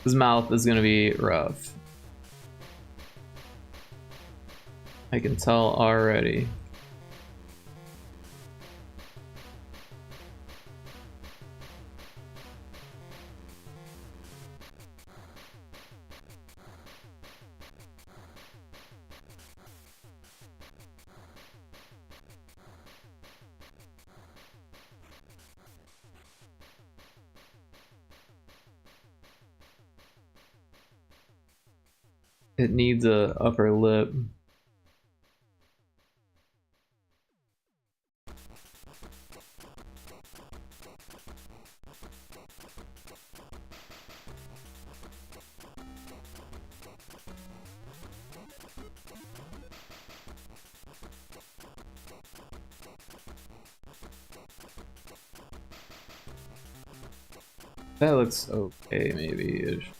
His mouth is gonna be rough. I can tell already. It needs a upper lip. That looks okay, maybe-ish.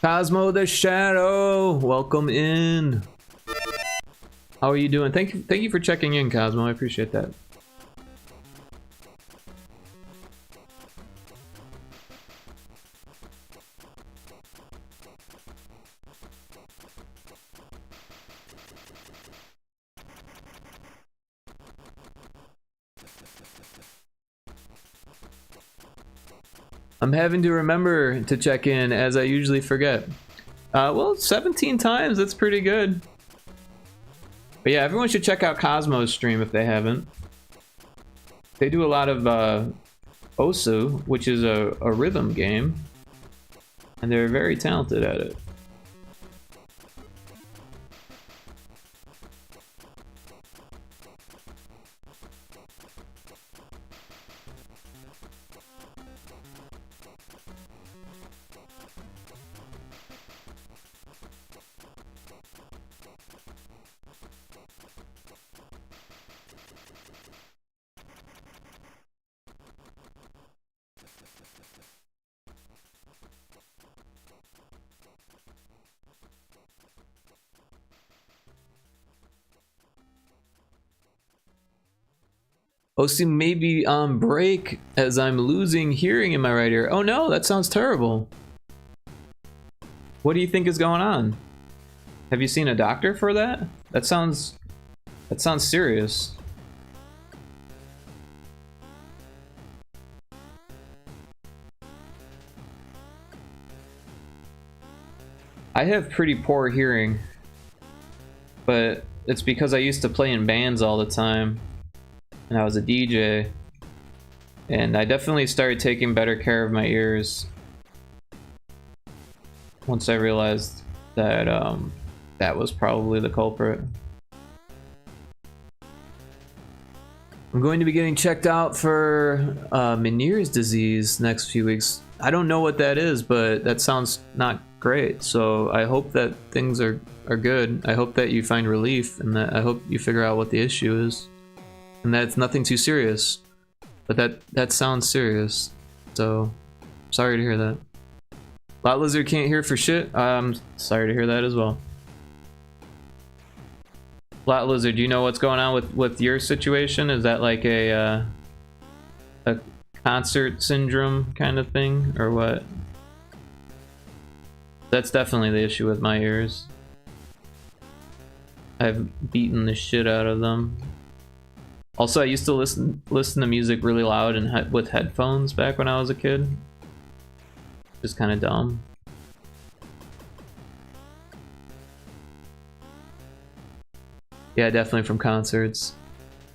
Cosmo the Shadow, welcome in. How are you doing? Thank you for checking in, Cosmo. I appreciate that. I'm having to remember to check in as I usually forget. Well, 17 times, that's pretty good. But yeah, everyone should check out Cosmo's stream if they haven't. They do a lot of Osu, which is a rhythm game. And they're very talented at it. Osu may be on break as I'm losing hearing in my right ear. Oh no, that sounds terrible. What do you think is going on? Have you seen a doctor for that? That sounds serious. I have pretty poor hearing, but it's because I used to play in bands all the time. And I was a DJ, and I definitely started taking better care of my ears once I realized that that was probably the culprit. I'm I'm going to be getting checked out for Meniere's disease next few weeks. I don't know what that is, but that sounds not great. So I hope that things are good. I hope that you find relief, and that I hope you figure out what the issue is, and that it's nothing too serious. But that sounds serious. So sorry to hear that. Lot Lizard can't hear for shit. I'm sorry to hear that as well. Lot Lizard, do you know what's going on with your situation? Is that like a concert syndrome kind of thing, or what? That's definitely the issue with my ears. I've beaten the shit out of them. Also, I used to listen to music really loud and with headphones back when I was a kid. Just kind of dumb. Yeah, definitely from concerts.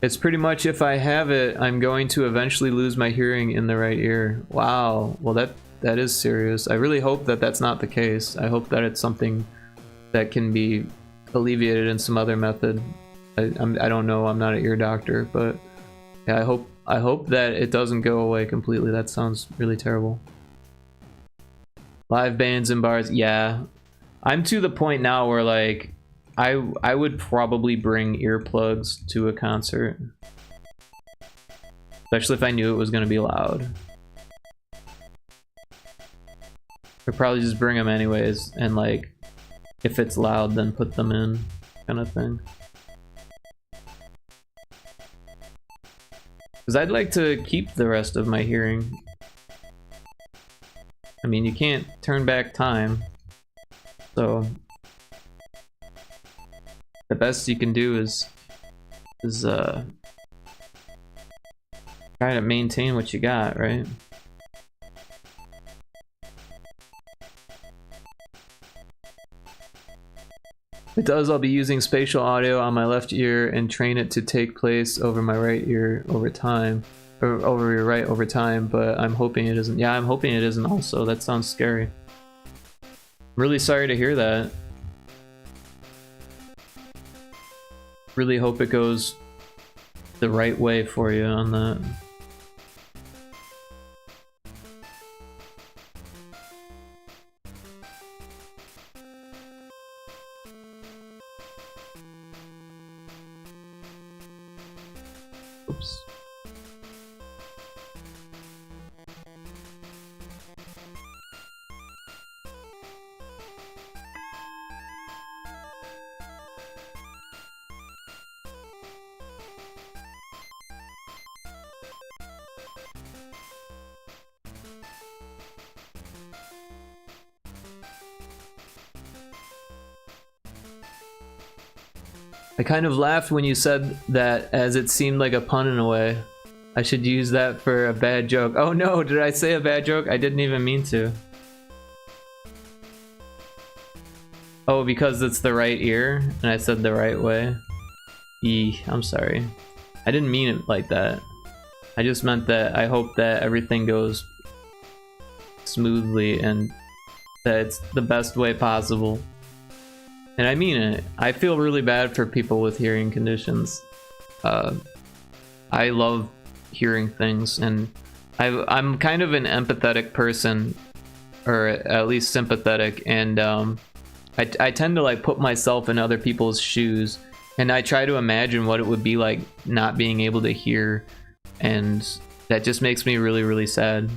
It's pretty much, if I have it, I'm going to eventually lose my hearing in the right ear. Wow. Well, that is serious. I really hope that that's not the case. I hope that it's something that can be alleviated in some other method. I don't know. I'm not an ear doctor, but yeah, I hope that it doesn't go away completely. That sounds really terrible. Live bands and bars. Yeah, I'm to the point now where like I would probably bring earplugs to a concert, especially if I knew it was going to be loud. I'd probably just bring them anyways, and like if it's loud, then put them in, kind of thing. Because I'd like to keep the rest of my hearing. I mean, you can't turn back time, so the best you can do is try to maintain what you got, right? If it does, I'll be using spatial audio on my left ear and train it to take place over my right ear over time, or over your right over time, but I'm hoping it isn't. Yeah, I'm hoping it isn't also. That sounds scary. I'm really sorry to hear that. Really hope it goes the right way for you on that. Oops. I kind of laughed when you said that, as it seemed like a pun in a way. I should use that for a bad joke. Oh no, did I say a bad joke? I didn't even mean to. Oh, because it's the right ear and I said the right way. I'm sorry. I didn't mean it like that. I just meant that I hope that everything goes smoothly and that it's the best way possible. And I mean it. I feel really bad for people with hearing conditions. I love hearing things, and I'm kind of an empathetic person, or at least sympathetic, and I tend to like put myself in other people's shoes, and I try to imagine what it would be like not being able to hear, and that just makes me really, really sad.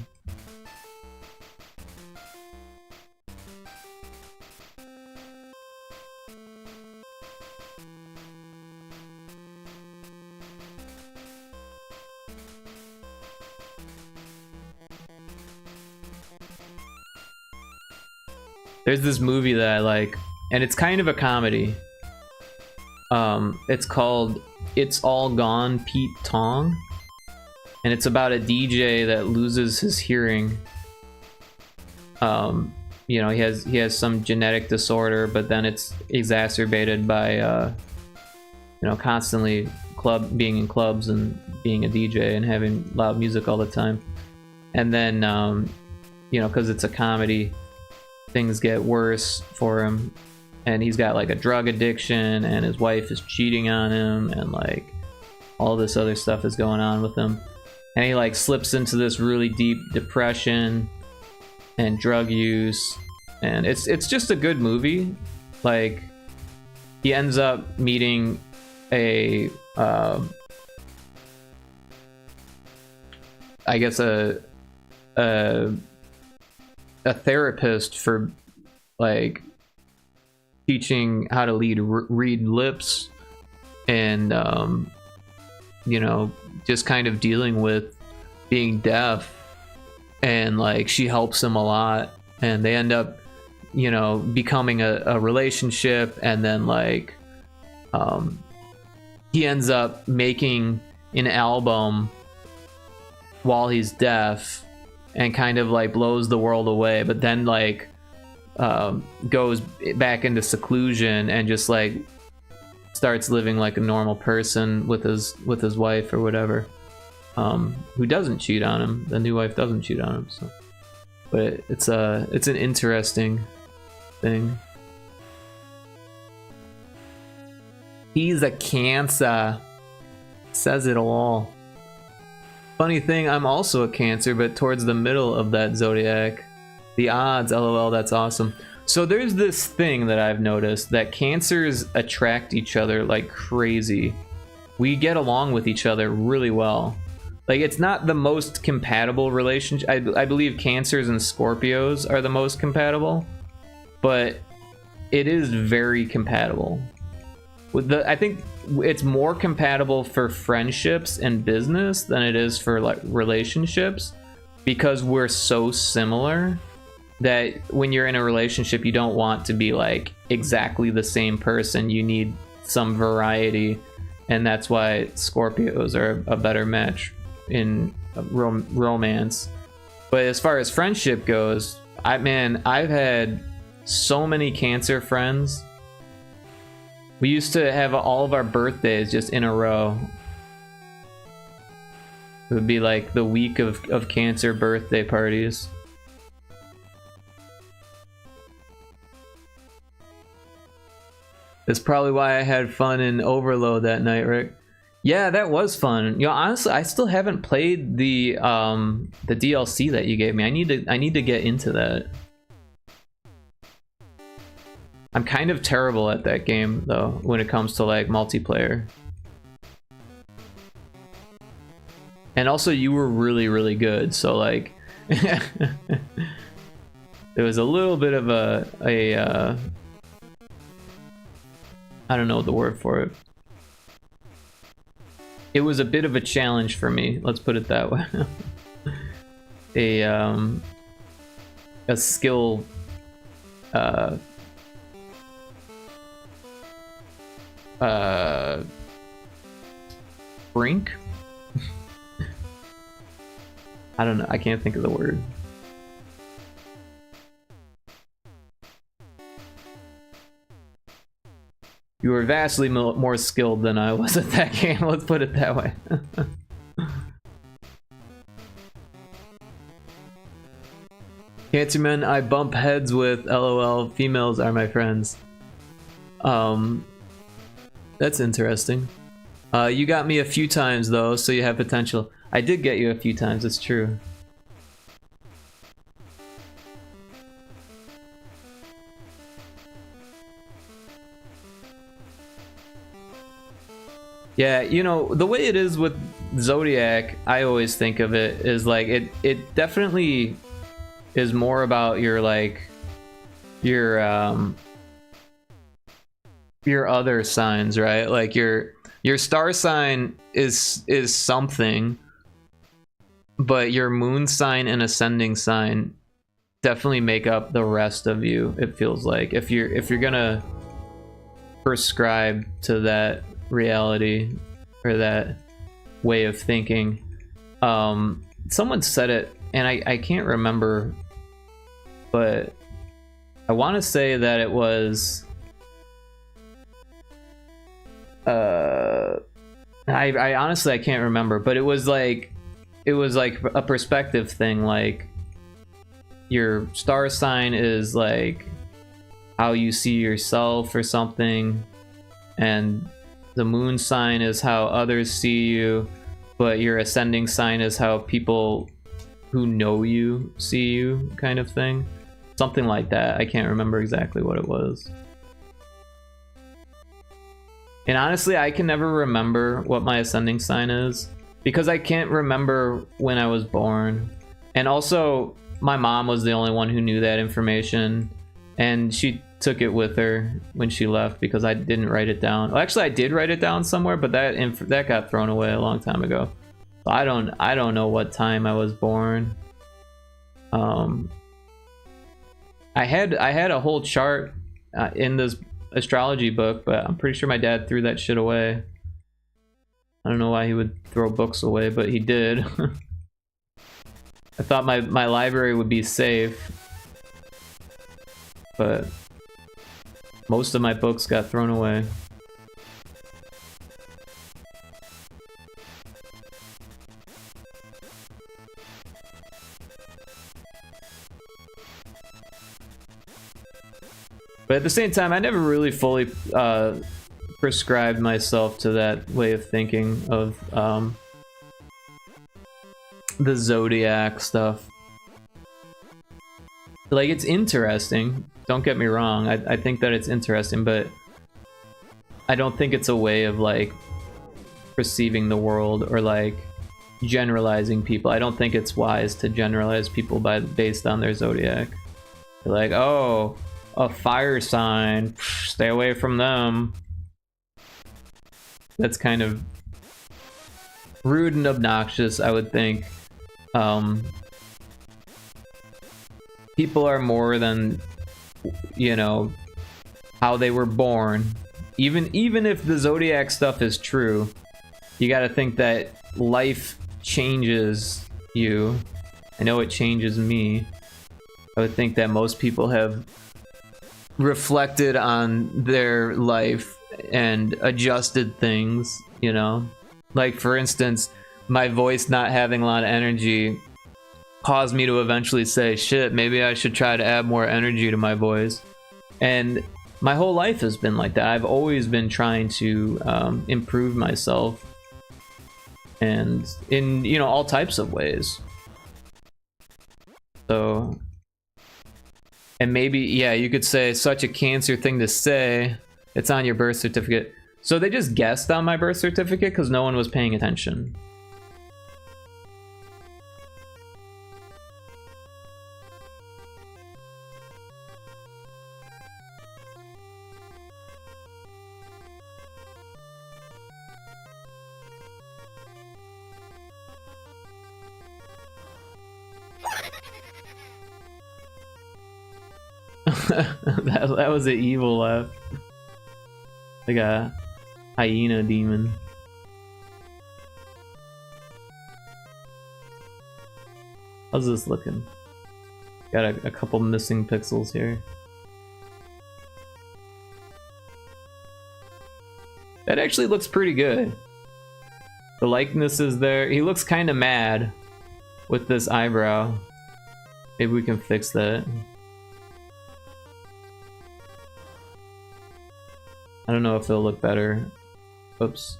There's this movie that I like, and it's kind of a comedy. It's called It's All Gone, Pete Tong. And it's about a DJ that loses his hearing. You know, he has some genetic disorder, but then it's exacerbated by you know, constantly being in clubs and being a DJ and having loud music all the time. And then you know, because it's a comedy, things get worse for him, and he's got like a drug addiction, and his wife is cheating on him, and like all this other stuff is going on with him, and he like slips into this really deep depression and drug use, and it's just a good movie. Like, he ends up meeting a I guess a therapist for like teaching how to read lips, and you know, just kind of dealing with being deaf, and like she helps him a lot, and they end up, you know, becoming a relationship, and then like he ends up making an album while he's deaf and kind of like blows the world away, but then like goes back into seclusion and just like starts living like a normal person with his wife or whatever, who doesn't cheat on him. The new wife doesn't cheat on him. So, but it's an interesting thing. He's a Cancer. Says it all. Funny thing, I'm also a Cancer, but towards the middle of that zodiac. The odds, lol, that's awesome. So there's this thing that I've noticed, that Cancers attract each other like crazy. We get along with each other really well. Like, it's not the most compatible relationship. I believe Cancers and Scorpios are the most compatible, but it is very compatible. I think it's more compatible for friendships and business than it is for like relationships, because we're so similar that when you're in a relationship, you don't want to be like exactly the same person. You need some variety, and that's why Scorpios are a better match in romance. But as far as friendship goes, I've had so many Cancer friends. We used to have all of our birthdays just in a row. It would be like the week of Cancer birthday parties. That's probably why I had fun in Overload that night, Rick. Yeah, that was fun. You know, honestly, I still haven't played the DLC that you gave me. I need to get into that. I'm kind of terrible at that game though when it comes to like multiplayer. And also, you were really, really good, so like there was a little bit of a I don't know the word for it. It was a bit of a challenge for me, let's put it that way. A skill brink? I don't know, I can't think of the word. You were vastly more skilled than I was at that game, let's put it that way. Cancermen I bump heads with, lol, females are my friends. That's interesting. You got me a few times though, so you have potential. I did get you a few times, it's true. Yeah, you know, the way it is with Zodiac, I always think of it is like it definitely is more about your like your other signs, right? Like your star sign is something, but your moon sign and ascending sign definitely make up the rest of you. It feels like if you're gonna prescribe to that reality or that way of thinking. Someone said it and I can't remember, but I want to say that it was I honestly I can't remember, but it was like a perspective thing. Like your star sign is like how you see yourself or something, and the moon sign is how others see you, but your ascending sign is how people who know you see you, kind of thing. Something like that. I can't remember exactly what it was. And honestly, I can never remember what my ascending sign is because I can't remember when I was born. And also, my mom was the only one who knew that information, and she took it with her when she left because I didn't write it down. Well, actually, I did write it down somewhere, but that got thrown away a long time ago. So I don't know what time I was born. I had a whole chart in this astrology book, but I'm pretty sure my dad threw that shit away. I don't know why he would throw books away, but he did. I thought my library would be safe, but most of my books got thrown away. But at the same time, I never really fully prescribed myself to that way of thinking of the zodiac stuff. Like, it's interesting, don't get me wrong, I think that it's interesting, but I don't think it's a way of like perceiving the world or like generalizing people. I don't think it's wise to generalize people based on their zodiac. They're like, oh, a fire sign, stay away from them. That's kind of rude and obnoxious, I would think. People are more than, you know, how they were born. Even if the zodiac stuff is true, you gotta think that life changes you. I know it changes me. I would think that most people have reflected on their life and adjusted things, you know? Like, for instance, my voice not having a lot of energy caused me to eventually say, shit, maybe I should try to add more energy to my voice. And my whole life has been like that. I've always been trying to improve myself, and in, you know, all types of ways. So, and maybe, yeah, you could say such a Cancer thing to say, it's on your birth certificate. So they just guessed on my birth certificate because no one was paying attention. that was an evil laugh. Like a hyena demon. How's this looking? Got a couple missing pixels here. That actually looks pretty good. The likeness is there. He looks kind of mad with this eyebrow. Maybe we can fix that. I don't know if it'll look better. Oops.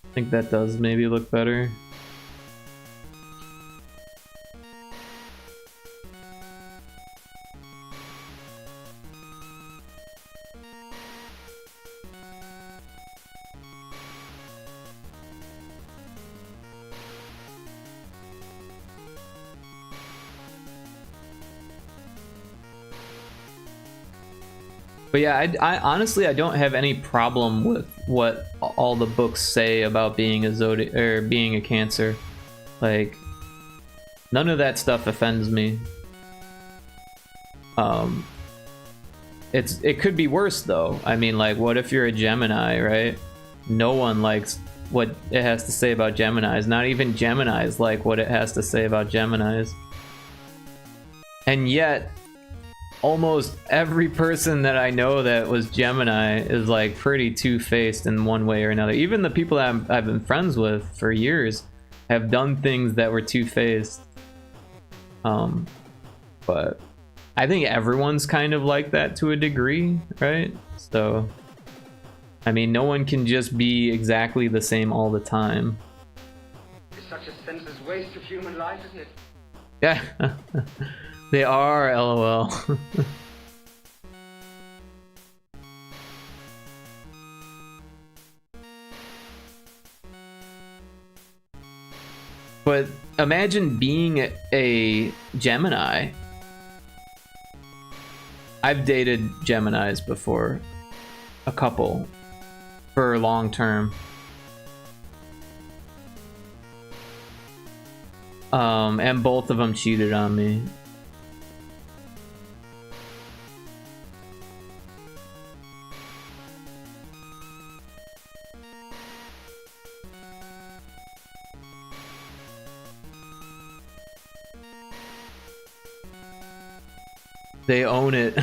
I think that does maybe look better. But yeah, I honestly, I don't have any problem with what all the books say about being a zodiac or being a Cancer. Like, none of that stuff offends me. It could be worse though. I mean, like, what if you're a Gemini, right? No one likes what it has to say about Geminis. Not even Geminis like what it has to say about Geminis. And yet, almost every person that I know that was Gemini is like pretty two-faced in one way or another. Even the people that I've been friends with for years have done things that were two-faced. But I think everyone's kind of like that to a degree, right? So, I mean, no one can just be exactly the same all the time. It's such a senseless waste of human life, isn't it? Yeah, they are, lol. But imagine being a Gemini. I've dated Geminis before, a couple, for long term. And both of them cheated on me. They own it.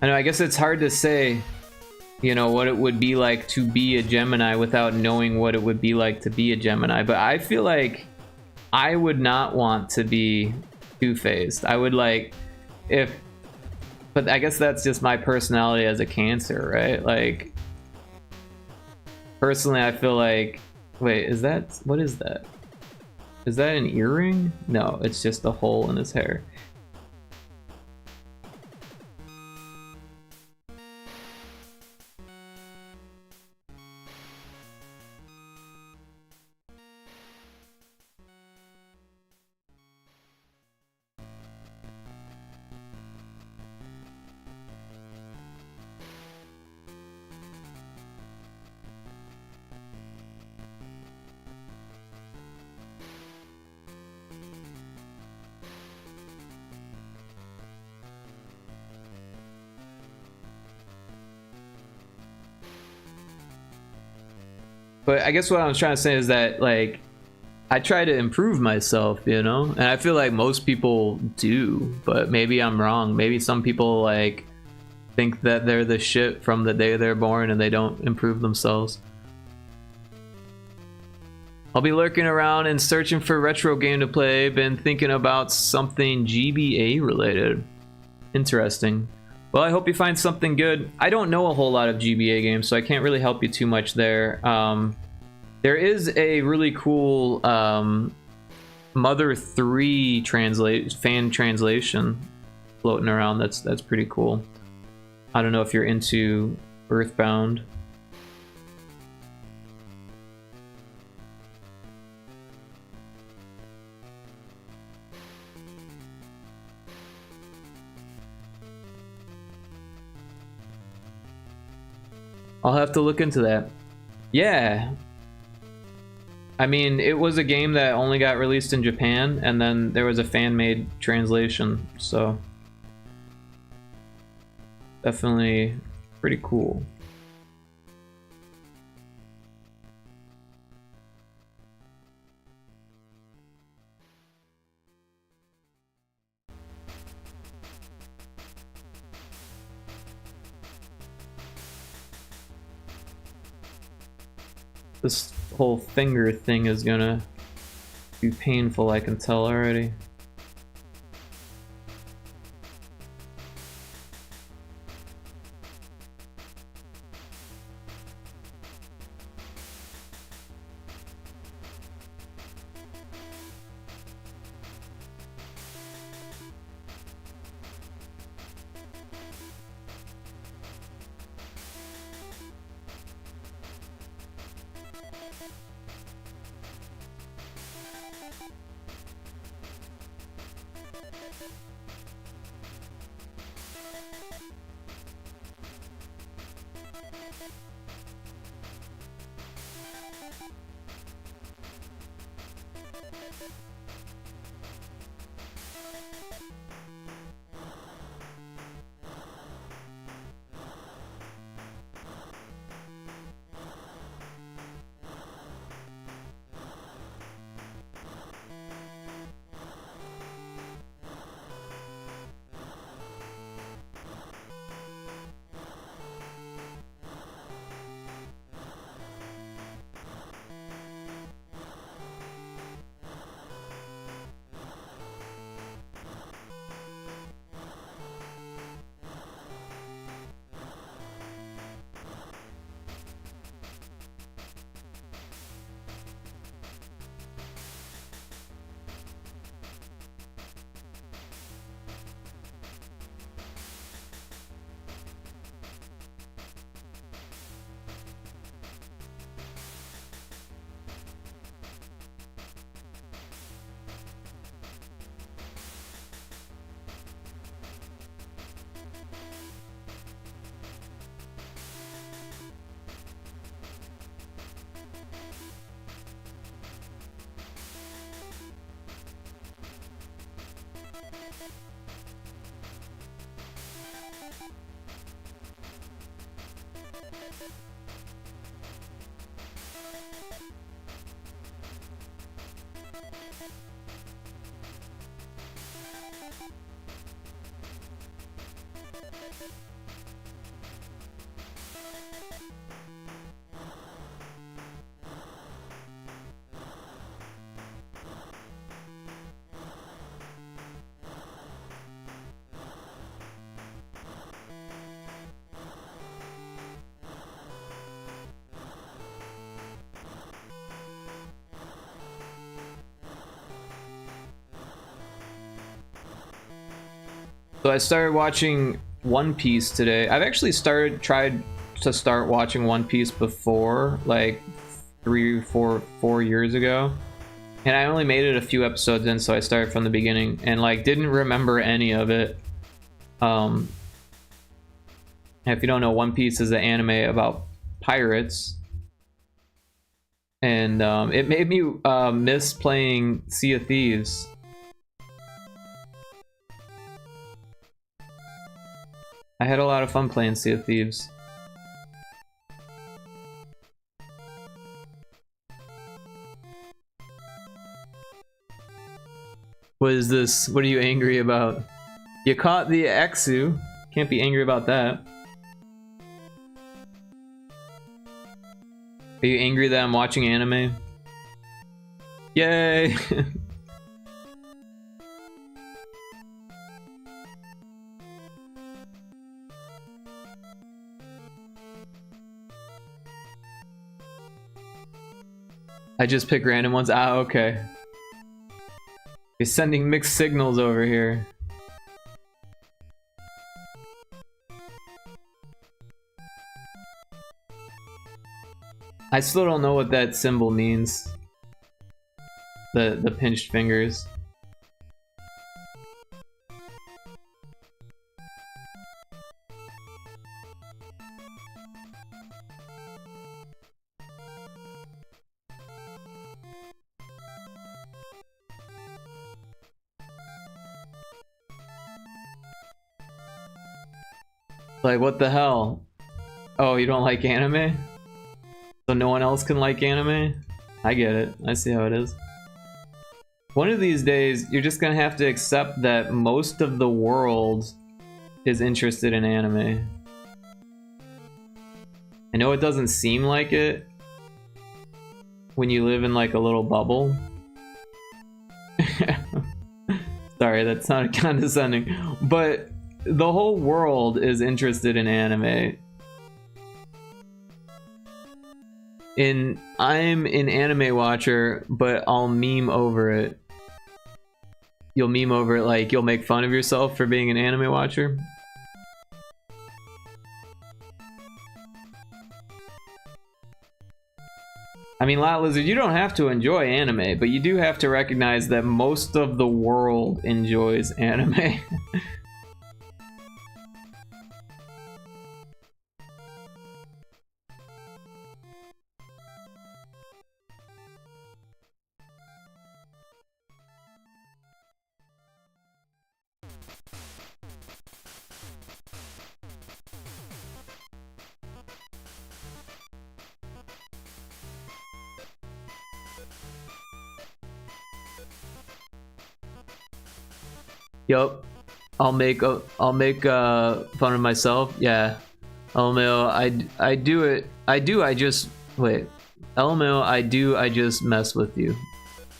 I know, I guess it's hard to say, you know, what it would be like to be a Gemini without knowing what it would be like to be a Gemini, but I feel like I would not want to be two-faced. I would like, but I guess that's just my personality as a Cancer, right? Like, personally, I feel like, wait, what is that? Is that an earring? No, it's just a hole in his hair. But I guess what I was trying to say is that, like, I try to improve myself, you know? And I feel like most people do, but maybe I'm wrong. Maybe some people, like, think that they're the shit from the day they're born and they don't improve themselves. I'll be lurking around and searching for retro game to play. Been thinking about something GBA related. Interesting. Well, I hope you find something good. I don't know a whole lot of GBA games, so I can't really help you too much there. There is a really cool Mother 3 fan translation floating around. That's pretty cool. I don't know if you're into Earthbound. I'll have to look into that. Yeah. I mean, it was a game that only got released in Japan, and then there was a fan-made translation, so definitely pretty cool. This whole finger thing is gonna be painful, I can tell already. So I started watching One Piece today. I've actually tried to start watching One Piece before, like 4 years ago. And I only made it a few episodes in, so I started from the beginning and like didn't remember any of it. If you don't know, One Piece is an anime about pirates. And it made me miss playing Sea of Thieves. I had a lot of fun playing Sea of Thieves. What is this? What are you angry about? You caught the Exu. Can't be angry about that. Are you angry that I'm watching anime? Yay! I just pick random ones. Ah, okay. You're sending mixed signals over here. I still don't know what that symbol means. The pinched fingers. Like, what the hell? Oh, you don't like anime? So no one else can like anime? I get it. I see how it is. One of these days, you're just gonna have to accept that most of the world is interested in anime. I know it doesn't seem like it when you live in like a little bubble. Sorry, that sounded condescending. But the whole world is interested in anime. I'm an anime watcher, but I'll meme over it. You'll meme over it, like you'll make fun of yourself for being an anime watcher. I mean, Lot Lizard, you don't have to enjoy anime, but you do have to recognize that most of the world enjoys anime. Yup. I'll make fun of myself. Yeah. LMAO, I do it. I just wait. LMAO, I just mess with you.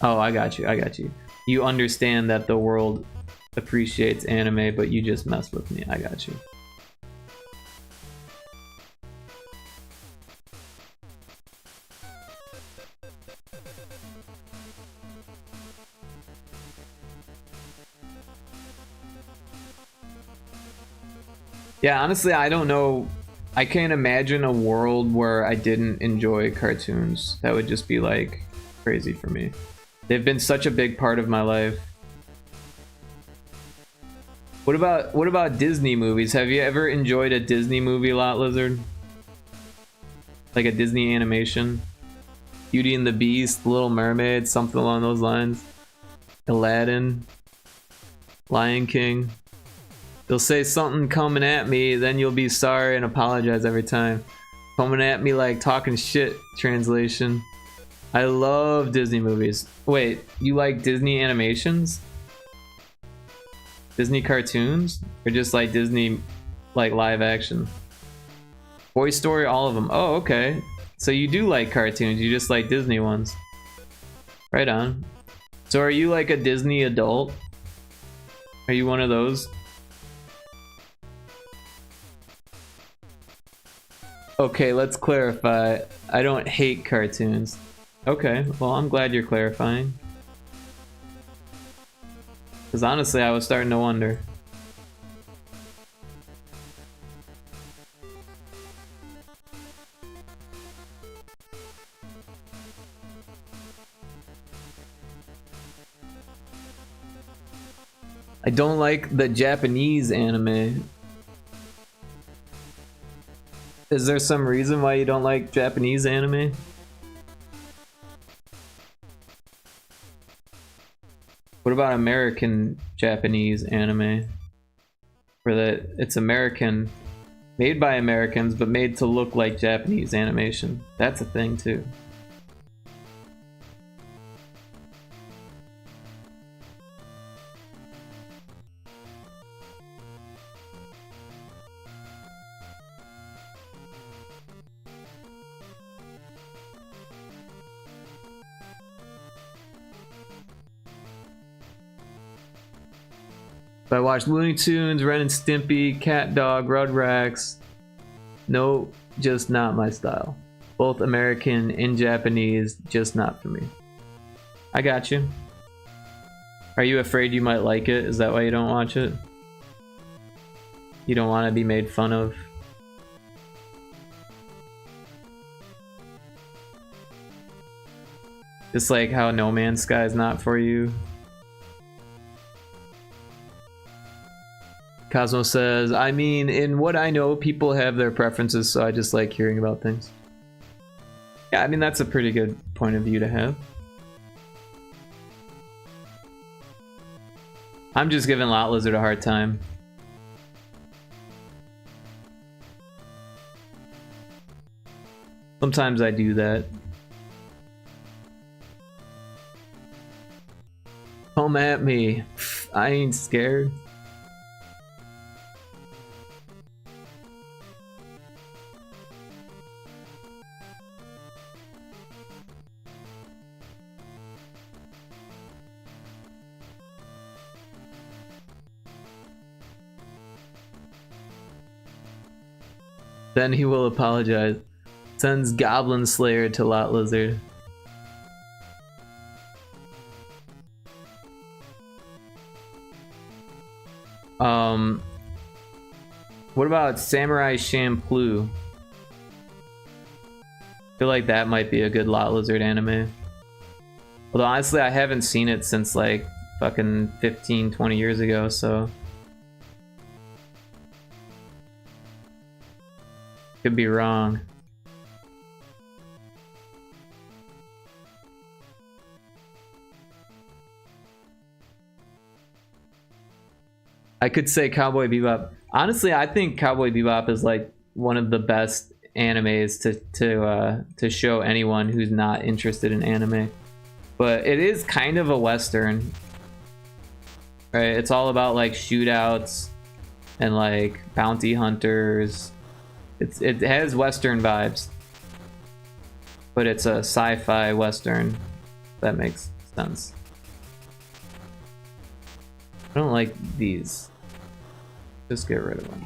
Oh, I got you. You understand that the world appreciates anime, but you just mess with me. I got you. Yeah, honestly, I don't know. I can't imagine a world where I didn't enjoy cartoons. That would just be like crazy for me. They've been such a big part of my life. What about Disney movies? Have you ever enjoyed a Disney movie, Lot Lizard? Like a Disney animation? Beauty and the Beast, Little Mermaid, something along those lines. Aladdin, Lion King. They'll say something coming at me, then you'll be sorry and apologize every time. Coming at me like talking shit, translation. I love Disney movies. Wait, you like Disney animations? Disney cartoons? Or just like Disney, like live action? Toy Story, all of them. Oh, okay. So you do like cartoons, you just like Disney ones. Right on. So are you like a Disney adult? Are you one of those? Okay, let's clarify. I don't hate cartoons. Okay, well, I'm glad you're clarifying. Because honestly, I was starting to wonder. I don't like the Japanese anime. Is there some reason why you don't like Japanese anime? What about American Japanese anime? Where that it's American, made by Americans, but made to look like Japanese animation. That's a thing too. I watched Looney Tunes, Ren and Stimpy, Cat Dog, Rugrats. No, just not my style. Both American and Japanese, just not for me. I got you. Are you afraid you might like it? Is that why you don't watch it? You don't want to be made fun of? Just like how No Man's Sky is not for you. Cosmo says, I mean, in what I know, people have their preferences, so I just like hearing about things. Yeah, I mean, that's a pretty good point of view to have. I'm just giving Lot Lizard a hard time. Sometimes I do that. Come at me. I ain't scared. Then he will apologize. Sends Goblin Slayer to Lot Lizard. What about Samurai Champloo? I feel like that might be a good Lot Lizard anime. Although honestly, I haven't seen it since like fucking 15, 20 years ago, so... Could be wrong. I could say Cowboy Bebop. Honestly, I think Cowboy Bebop is like one of the best animes to show anyone who's not interested in anime. But it is kind of a Western, right? It's all about like shootouts and like bounty hunters. It has Western vibes, but it's a sci-fi Western. That makes sense. I don't like these. Just get rid of them.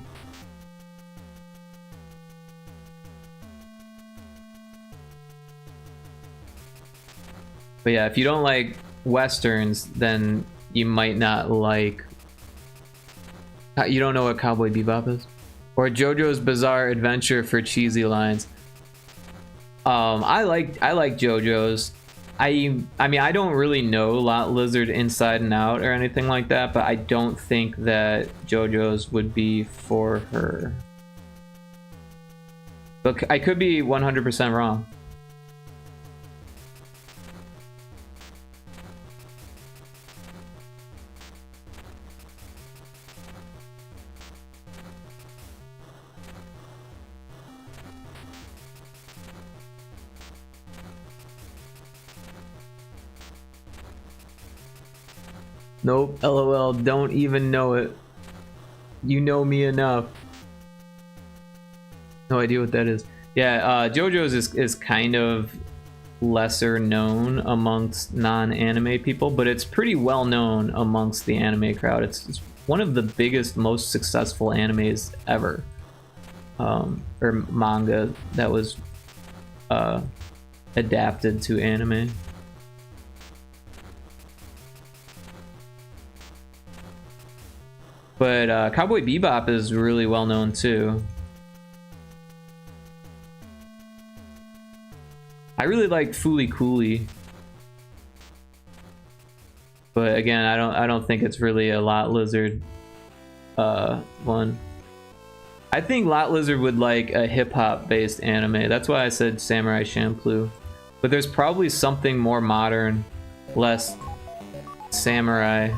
But yeah, if you don't like Westerns, then you might not like... You don't know what Cowboy Bebop is? Or JoJo's Bizarre Adventure for cheesy lines. I like JoJo's. I mean, I don't really know Lot Lizard inside and out or anything like that, but I don't think that JoJo's would be for her. But I could be 100% wrong. Nope, LOL, don't even know it. You know me enough. No idea what that is. Yeah, JoJo's is kind of lesser known amongst non-anime people, but it's pretty well known amongst the anime crowd. It's one of the biggest, most successful animes ever. Or manga that was adapted to anime. But Cowboy Bebop is really well known too. I really like Fooly Cooly. But again, I don't think it's really a Lot Lizard one. I think Lot Lizard would like a hip-hop based anime. That's why I said Samurai Champloo. But there's probably something more modern, less samurai.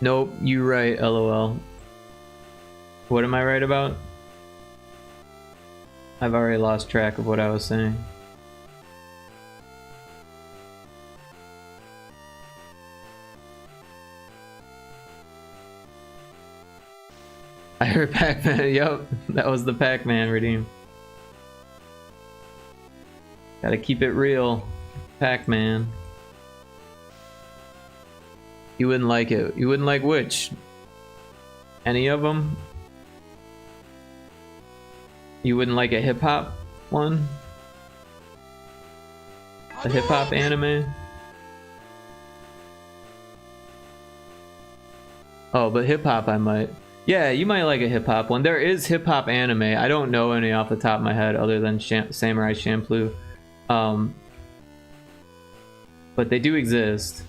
Nope, you right, LOL. What am I right about? I've already lost track of what I was saying. I heard Pac-Man. Yup, that was the Pac-Man redeem. Gotta keep it real, Pac-Man. You wouldn't like it. You wouldn't like which? Any of them? You wouldn't like a hip-hop one? A hip-hop anime? Oh, but hip-hop I might. Yeah, you might like a hip-hop one. There is hip-hop anime. I don't know any off the top of my head other than Samurai Champloo. But they do exist.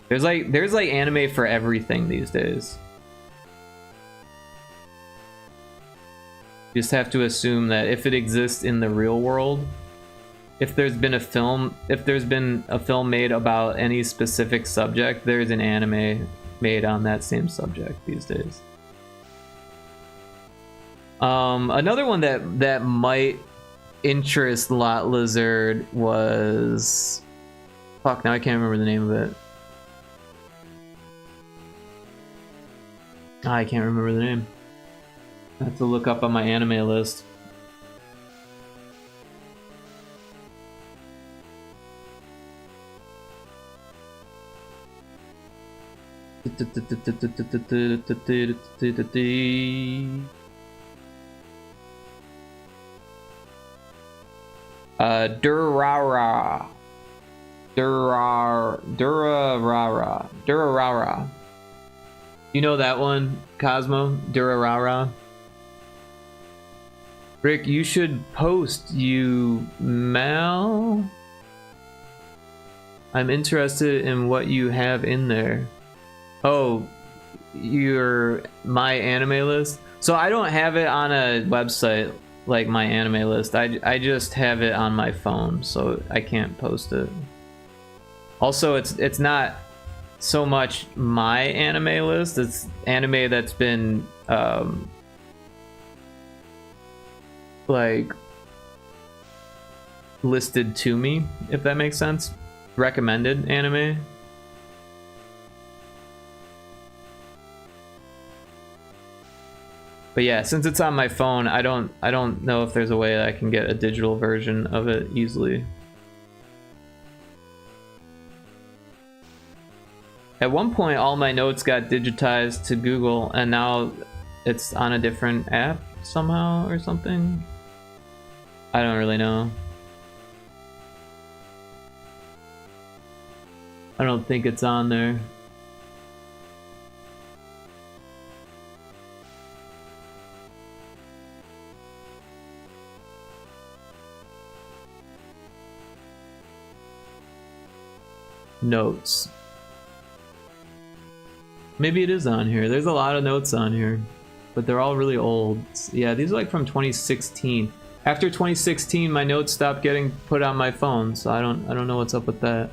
There's like anime for everything these days. You just have to assume that if it exists in the real world, if there's been a film made about any specific subject, there's an anime made on that same subject these days. Another one that might interest Lot Lizard was... Fuck, now I can't remember the name of it. I can't remember the name. I have to look up on my anime list. Durarara. You know that one, Cosmo? Durarara. Rick, you should post, you Mal. I'm interested in what you have in there. Oh, your my anime list? So I don't have it on a website like my anime list. I just have it on my phone, so I can't post it. Also, it's not so much my anime list, it's anime that's been like listed to me, if that makes sense. Recommended anime. But yeah, since it's on my phone, I don't know if there's a way I can get a digital version of it easily. At one point, all my notes got digitized to Google, and now it's on a different app somehow or something. I don't really know. I don't think it's on there. Notes. Maybe it is on here. There's a lot of notes on here, but they're all really old. Yeah, these are like from 2016. After 2016, my notes stopped getting put on my phone, so I don't know what's up with that.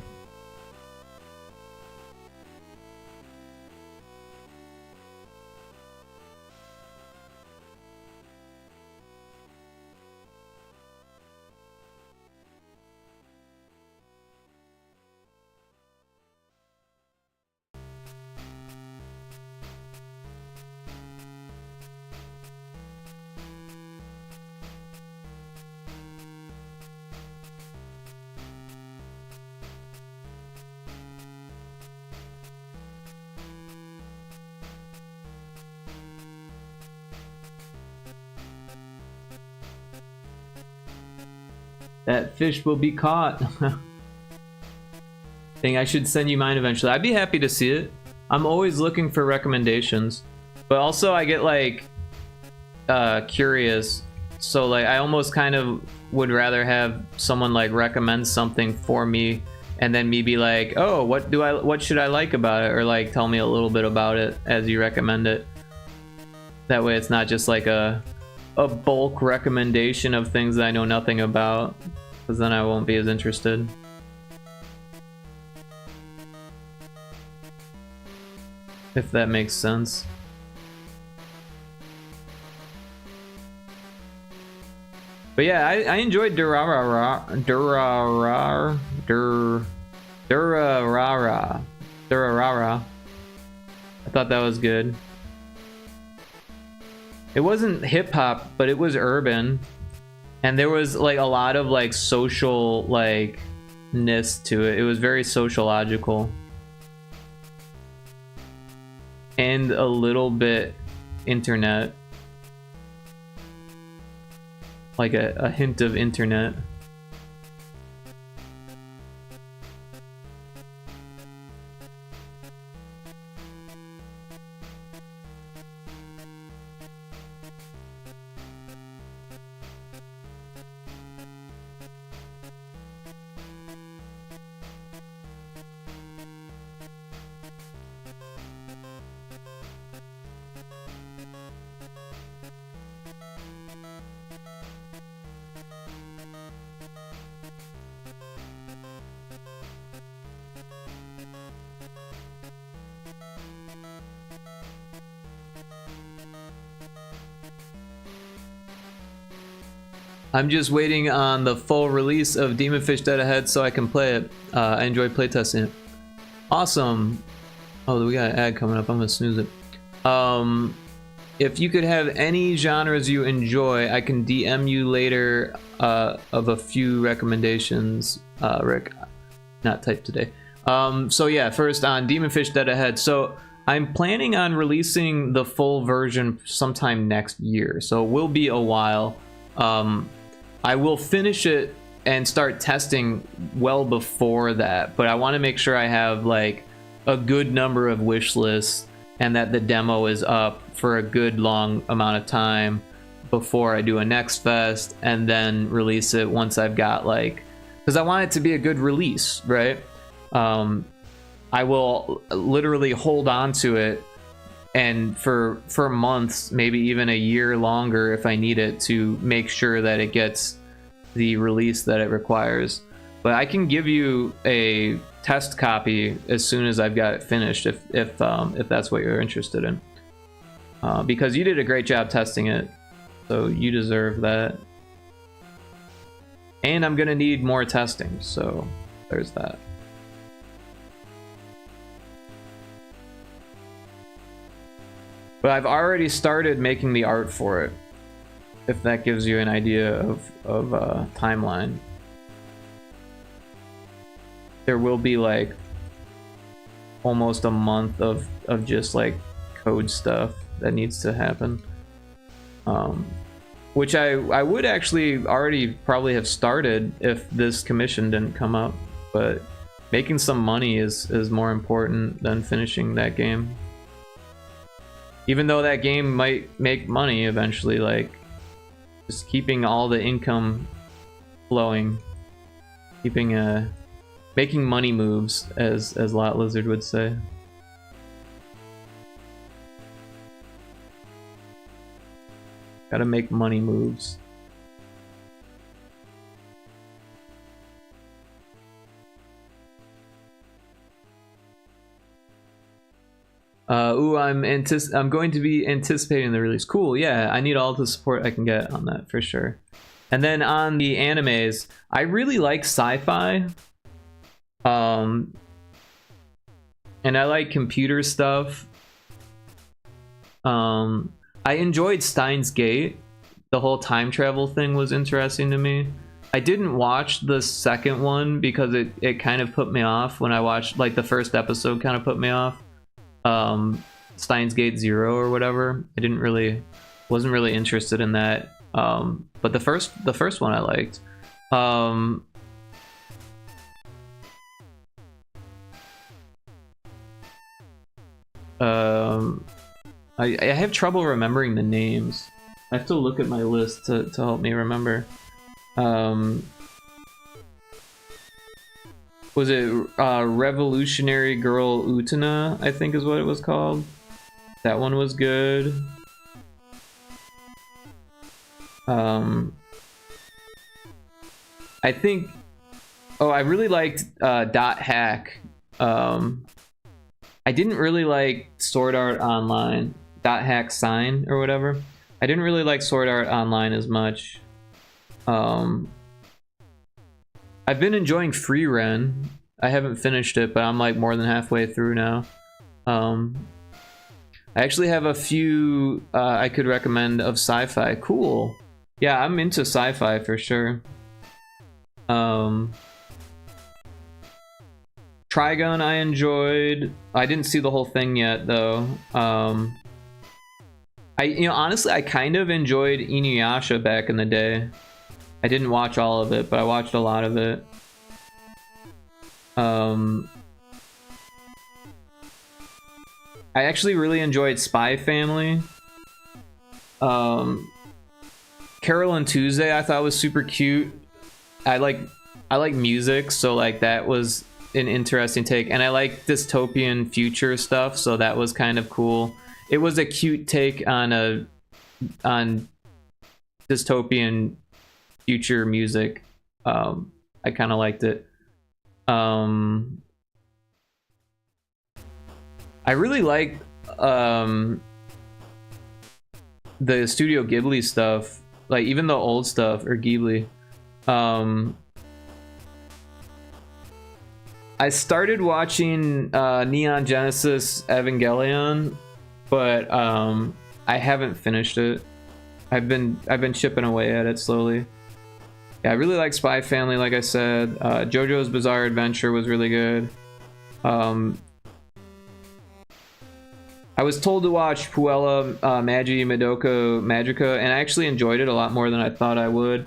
That fish will be caught. Dang, I should send you mine eventually. I'd be happy to see it. I'm always looking for recommendations, but also I get like curious So like I almost kind of would rather have someone like recommend something for me and then me be like, oh, what should I like about it, or like tell me a little bit about it as you recommend it. That way it's not just like a bulk recommendation of things that I know nothing about, because then I won't be as interested. If that makes sense. But yeah, I enjoyed Durarara. I thought that was good. It wasn't hip hop, but it was urban, and there was like a lot of like social like ness to it. It was very sociological and a little bit internet, like a hint of internet. I'm just waiting on the full release of Demon Fish Dead Ahead so I can play it. I enjoy playtesting it. Awesome. Oh, we got an ad coming up. I'm gonna snooze it. If you could have any genres you enjoy, I can DM you later of a few recommendations, Rick. Not typed today. So yeah, first on Demon Fish Dead Ahead. So I'm planning on releasing the full version sometime next year, so it will be a while. I will finish it and start testing well before that, but I want to make sure I have like a good number of wish lists and that the demo is up for a good long amount of time before I do a next fest, and then release it once I've got like, because I want it to be a good release, right? I will literally hold on to it and for months, maybe even a year longer if I need it, to make sure that it gets the release that it requires. But I can give you a test copy as soon as I've got it finished, if that's what you're interested in, because you did a great job testing it, so you deserve that. And I'm gonna need more testing, so there's that. But I've already started making the art for it, if that gives you an idea of timeline. There will be like almost a month of just like code stuff that needs to happen, which I would actually already probably have started if this commission didn't come up, but making some money is more important than finishing that game. Even though that game might make money eventually, like just keeping all the income flowing, keeping making money moves, as Lot Lizard would say. Gotta make money moves. Ooh, I'm going to be anticipating the release. Cool, yeah, I need all the support I can get on that for sure. And then on the animes, I really like sci-fi. And I like computer stuff. I enjoyed Steins Gate. The whole time travel thing was interesting to me. I didn't watch the second one because it kind of put me off when I watched, like, the first episode kind of put me off. Steins Gate Zero or whatever. Wasn't really interested in that. But the first one I liked. I have trouble remembering the names. I have to look at my list to help me remember. Was it Revolutionary Girl Utena, I think is what it was called. That one was good. I think... Oh, I really liked Dot Hack. I didn't really like Sword Art Online. Dot Hack Sign or whatever. I didn't really like Sword Art Online as much. I've been enjoying Free Ren. I haven't finished it, but I'm like more than halfway through now. I actually have a few I could recommend of sci-fi. Cool. Yeah, I'm into sci-fi for sure. Trigun I enjoyed. I didn't see the whole thing yet though. Honestly, I kind of enjoyed Inuyasha back in the day. I didn't watch all of it, but I watched a lot of it. I actually really enjoyed Spy Family. Carol and Tuesday I thought was super cute. I like music, so like that was an interesting take, and I like dystopian future stuff, so that was kind of cool. It was a cute take on dystopian future music. I kind of liked it. I really like the Studio Ghibli stuff, like even the old stuff, or Ghibli. I started watching Neon Genesis Evangelion, but I haven't finished it. I've been chipping away at it slowly. Yeah, I really like Spy Family, like I said. JoJo's Bizarre Adventure was really good. I was told to watch Puella Magi Madoka Magica, and I actually enjoyed it a lot more than I thought I would.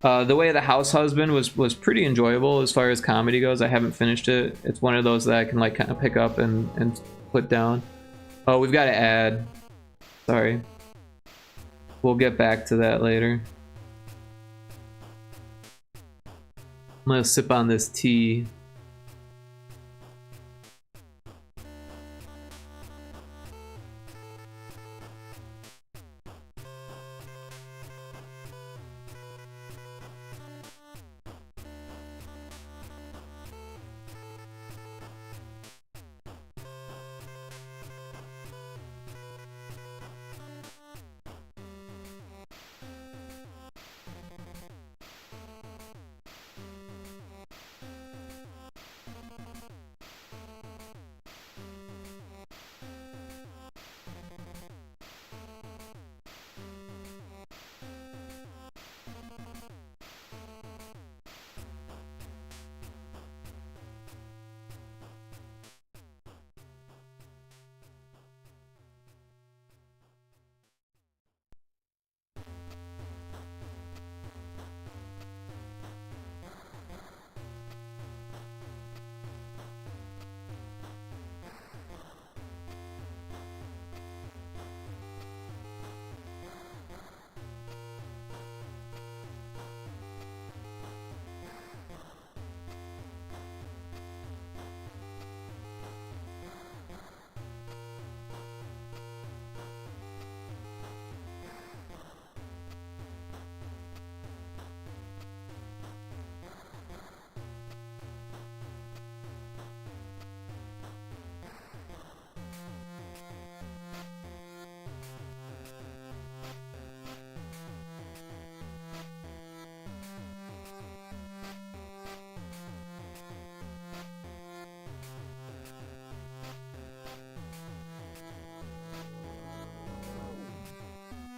The Way of the House Husband was pretty enjoyable as far as comedy goes. I haven't finished it. It's one of those that I can like kind of pick up and put down. Oh, we've got to add. Sorry. We'll get back to that later. I'm gonna sip on this tea.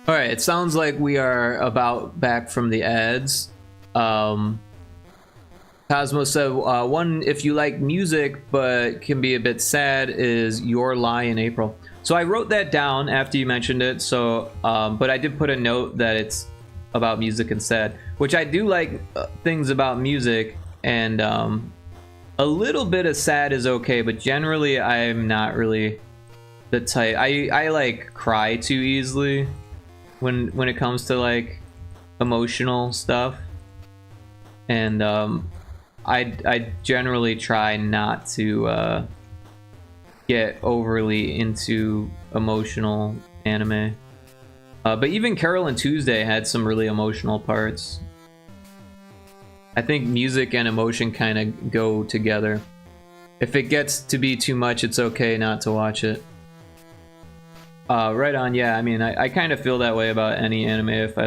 All right, it sounds like we are about back from the ads. Cosmo said, one, if you like music but can be a bit sad, is Your Lie in April. So I wrote that down after you mentioned it, so but I did put a note that it's about music and sad, which I do like things about music, and a little bit of sad is okay, but generally I'm not really the type. I like cry too easily when it comes to like emotional stuff, and I generally try not to get overly into emotional anime. But even Carol and Tuesday had some really emotional parts. I think music and emotion kind of go together. If it gets to be too much, it's okay not to watch it. Right on, yeah, I mean, I kind of feel that way about any anime. If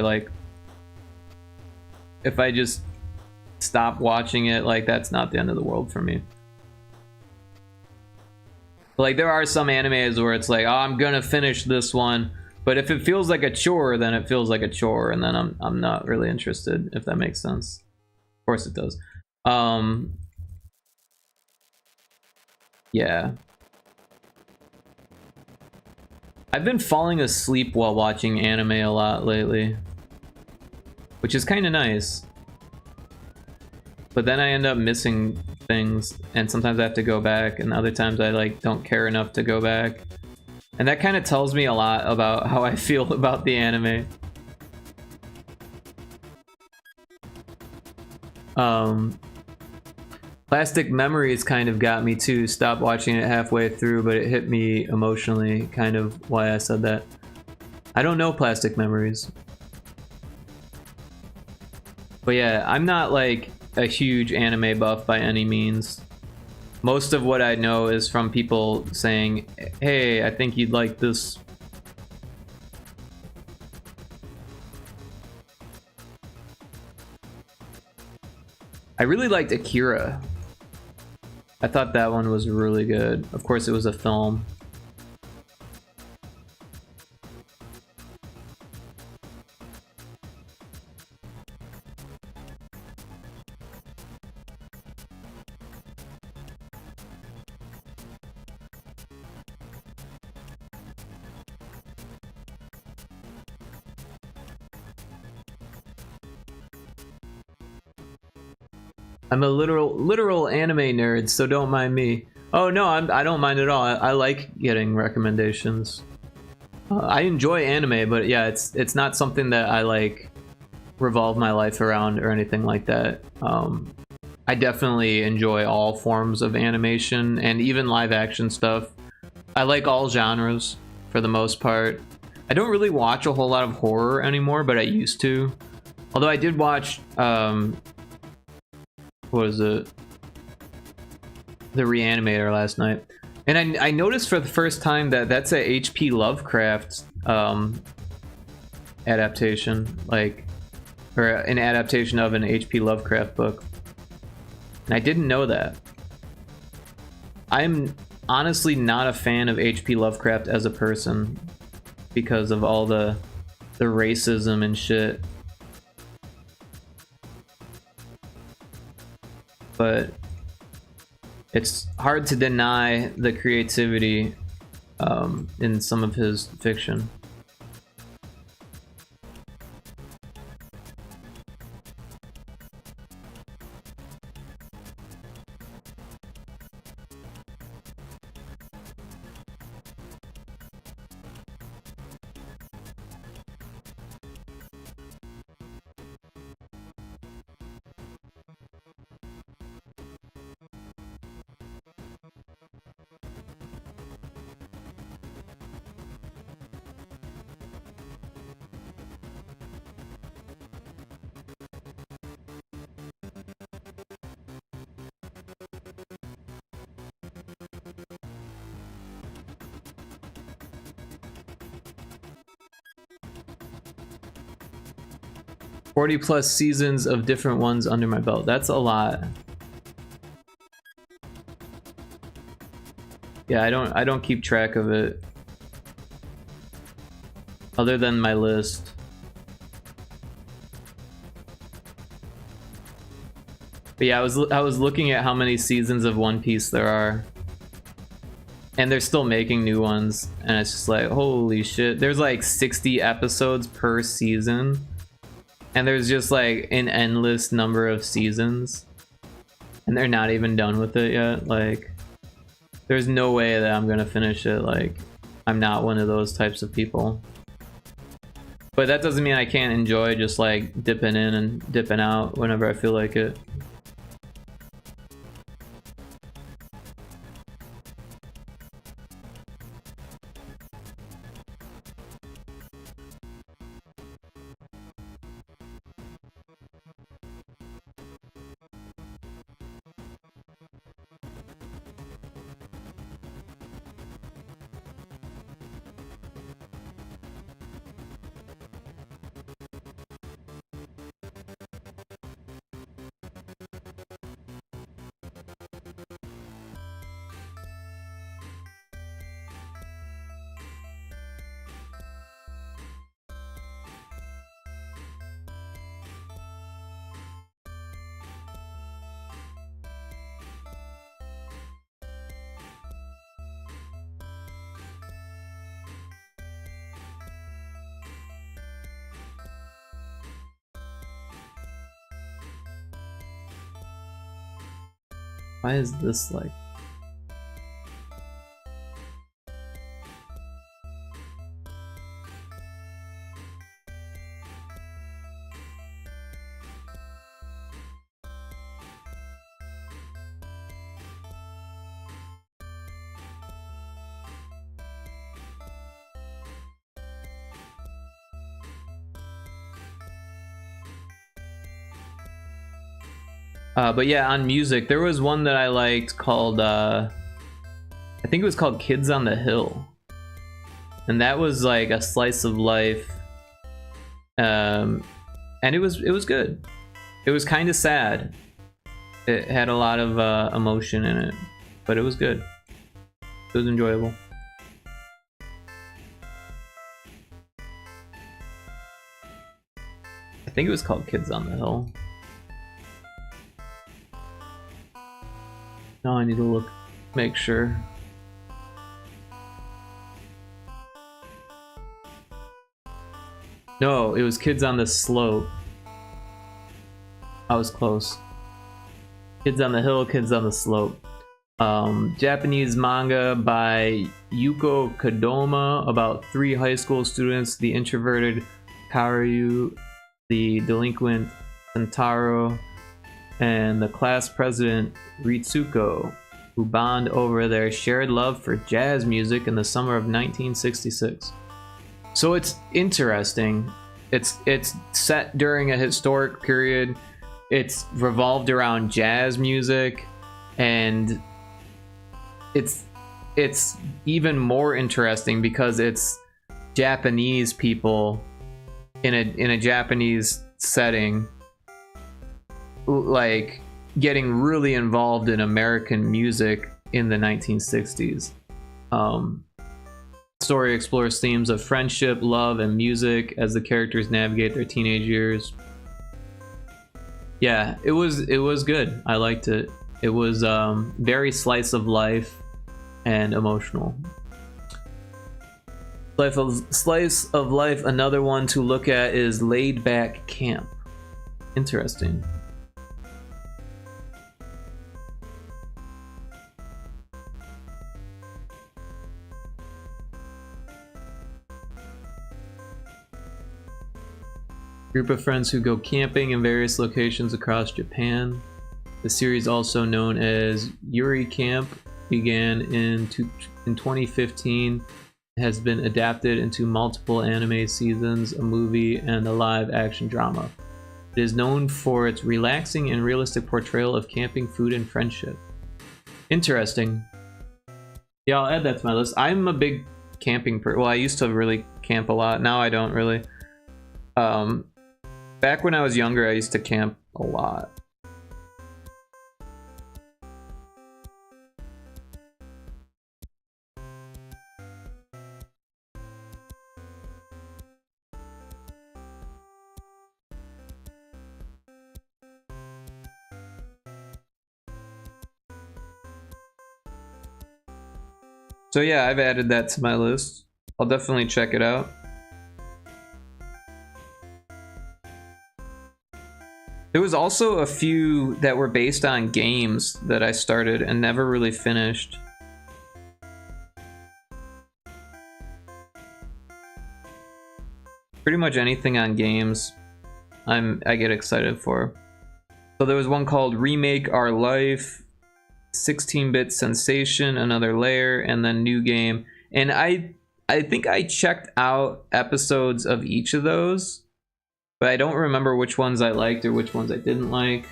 I just stop watching it, like, that's not the end of the world for me. Like, there are some animes where it's like, oh, I'm gonna finish this one, but if it feels like a chore, then it feels like a chore, and then I'm not really interested, if that makes sense. Of course it does. Yeah. I've been falling asleep while watching anime a lot lately, which is kind of nice. But then I end up missing things, and sometimes I have to go back, and other times I like don't care enough to go back. And that kind of tells me a lot about how I feel about the anime. Plastic Memories kind of got me too. Stopped watching it halfway through, but it hit me emotionally, kind of why I said that. I don't know Plastic Memories. But yeah, I'm not like a huge anime buff by any means. Most of what I know is from people saying, hey, I think you'd like this. I really liked Akira. I thought that one was really good. Of course, it was a film. I'm a literal anime nerd, so don't mind me. Oh no, I don't mind at all. I like getting recommendations. I enjoy anime, but yeah, it's not something that I like revolve my life around or anything like that. I definitely enjoy all forms of animation and even live action stuff. I like all genres for the most part. I don't really watch a whole lot of horror anymore, but I used to. Although I did watch what is it? The Reanimator last night. And I noticed for the first time that that's a H.P. Lovecraft adaptation, like, or an adaptation of an H.P. Lovecraft book. And I didn't know that. I'm honestly not a fan of H.P. Lovecraft as a person because of all the racism and shit. But it's hard to deny the creativity in some of his fiction. +40 seasons of different ones under my belt. That's a lot. Yeah, I don't keep track of it. Other than my list. But yeah, I was looking at how many seasons of One Piece there are. And they're still making new ones. And it's just like, holy shit. There's like 60 episodes per season. And there's just like an endless number of seasons. And they're not even done with it yet. Like, there's no way that I'm gonna finish it. Like, I'm not one of those types of people. But that doesn't mean I can't enjoy just like dipping in and dipping out whenever I feel like it. Why is this like... but yeah, on music, there was one that I liked called, I think it was called Kids on the Hill. And that was like a slice of life. And it was good. It was kind of sad. It had a lot of emotion in it, but it was good. It was enjoyable. I think it was called Kids on the Hill. Now I need to look, make sure. No, it was Kids on the Slope. I was close. Kids on the Hill, Kids on the Slope. Japanese manga by Yuko Kodama about 3 high school students, the introverted Karyu, the delinquent Sentaro, and the class president Ritsuko, who bond over their shared love for jazz music in the summer of 1966. So it's interesting. It's set during a historic period. It's revolved around jazz music, and it's even more interesting because it's Japanese people in a Japanese setting, like getting really involved in American music in the 1960s. Story explores themes of friendship, love, and music as the characters navigate their teenage years. Yeah, it was good. I liked it. It was very slice of life and emotional. Slice of life. Another one to look at is Laid Back Camp. Interesting. Group of friends who go camping in various locations across Japan. The series, also known as Yuri Camp, began in 2015. Has been adapted into multiple anime seasons, a movie, and a live-action drama. It is known for its relaxing and realistic portrayal of camping, food, and friendship. Interesting. Yeah, I'll add that to my list. I'm a big camping person. Well, I used to really camp a lot. Now I don't really. Back when I was younger, I used to camp a lot. So yeah, I've added that to my list. I'll definitely check it out. There was also a few that were based on games that I started and never really finished. Pretty much anything on games, I get excited for. So there was one called Remake Our Life, 16-bit Sensation, Another Layer, and then New Game. And I think I checked out episodes of each of those, but I don't remember which ones I liked or which ones I didn't like.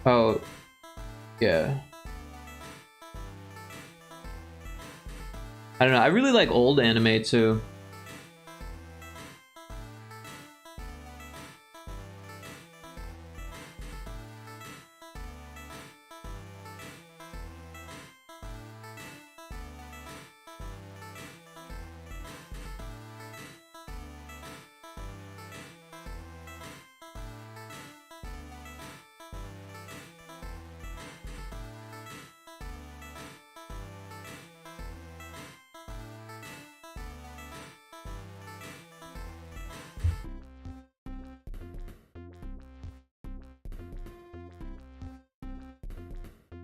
Oh, yeah. I don't know. I really like old anime too.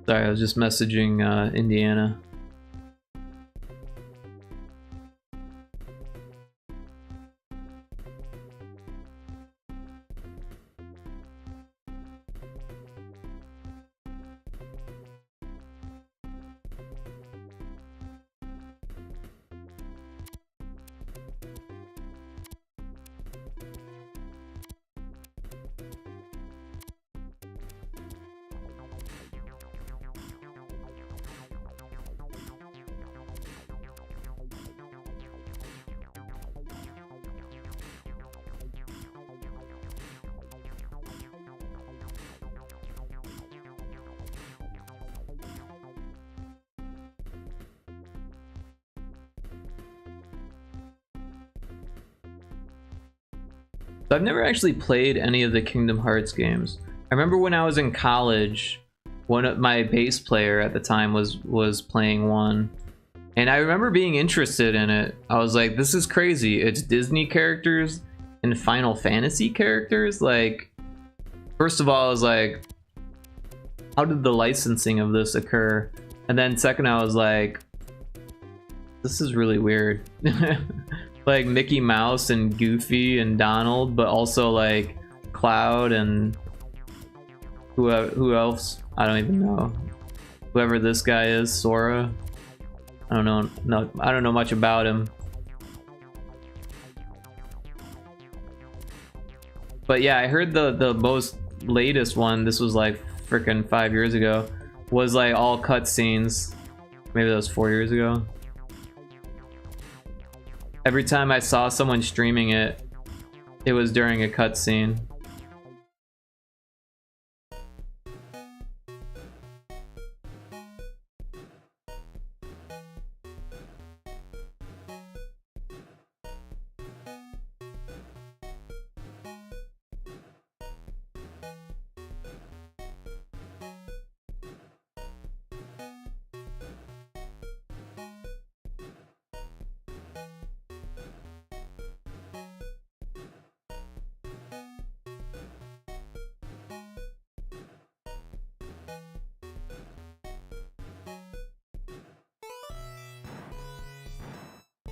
Sorry, I was just messaging Indiana. So I've never actually played any of the Kingdom Hearts games. I remember when I was in college, one of my bass player at the time was playing one, and I remember being interested in it. I was like, this is crazy. It's Disney characters and Final Fantasy characters. Like, first of all, I was like, how did the licensing of this occur? And then second, I was like, this is really weird. Like Mickey Mouse and Goofy and Donald, but also like Cloud and who else? I don't even know. Whoever this guy is, Sora. I don't know. No, I don't know much about him. But yeah, I heard the most latest one. This was like freaking 5 years ago. Was like all cutscenes. Maybe that was 4 years ago. Every time I saw someone streaming it, it was during a cutscene.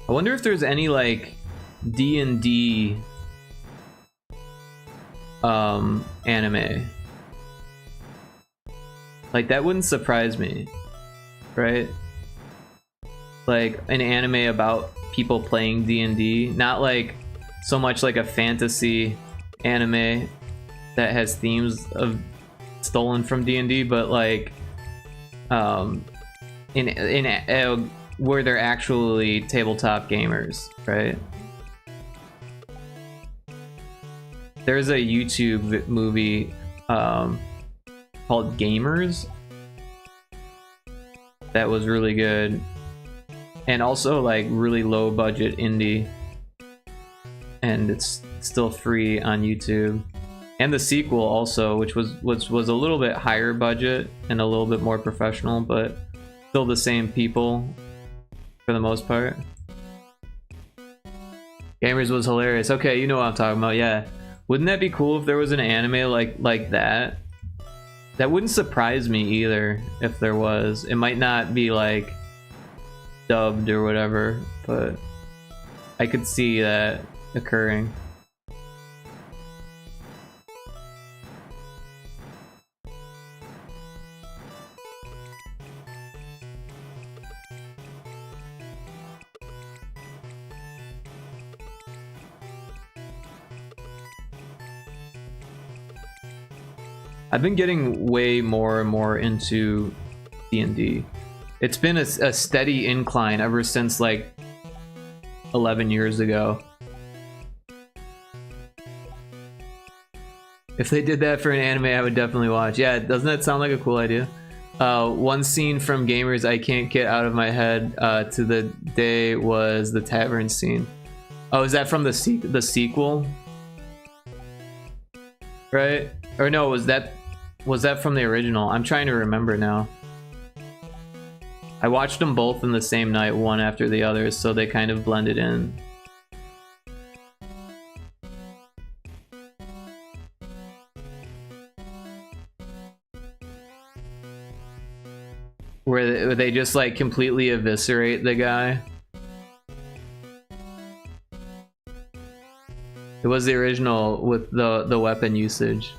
I wonder if there's any like D&D anime. Like that wouldn't surprise me, right? Like an anime about people playing D&D, not like so much like a fantasy anime that has themes of stolen from D&D, but like where they're actually tabletop gamers, right? There's a YouTube movie called Gamers that was really good, and also like really low budget indie, and it's still free on YouTube. And the sequel also, which was a little bit higher budget and a little bit more professional, but still the same people for the most part. Gamers was hilarious. Okay, you know what I'm talking about. Yeah, wouldn't that be cool if there was an anime like that? That wouldn't surprise me either if there was. It might not be like dubbed or whatever, but I could see that occurring. I've been getting way more and more into D&D. It's been a steady incline ever since like 11 years ago. If they did that for an anime, I would definitely watch. Yeah, doesn't that sound like a cool idea? One scene from Gamers I can't get out of my head to the day was the tavern scene. Oh, is that from the sequel? Right? Or no, was that from the original? I'm trying to remember now. I watched them both in the same night, one after the other, so they kind of blended in. Where they just like completely eviscerate the guy. It was the original with the weapon usage.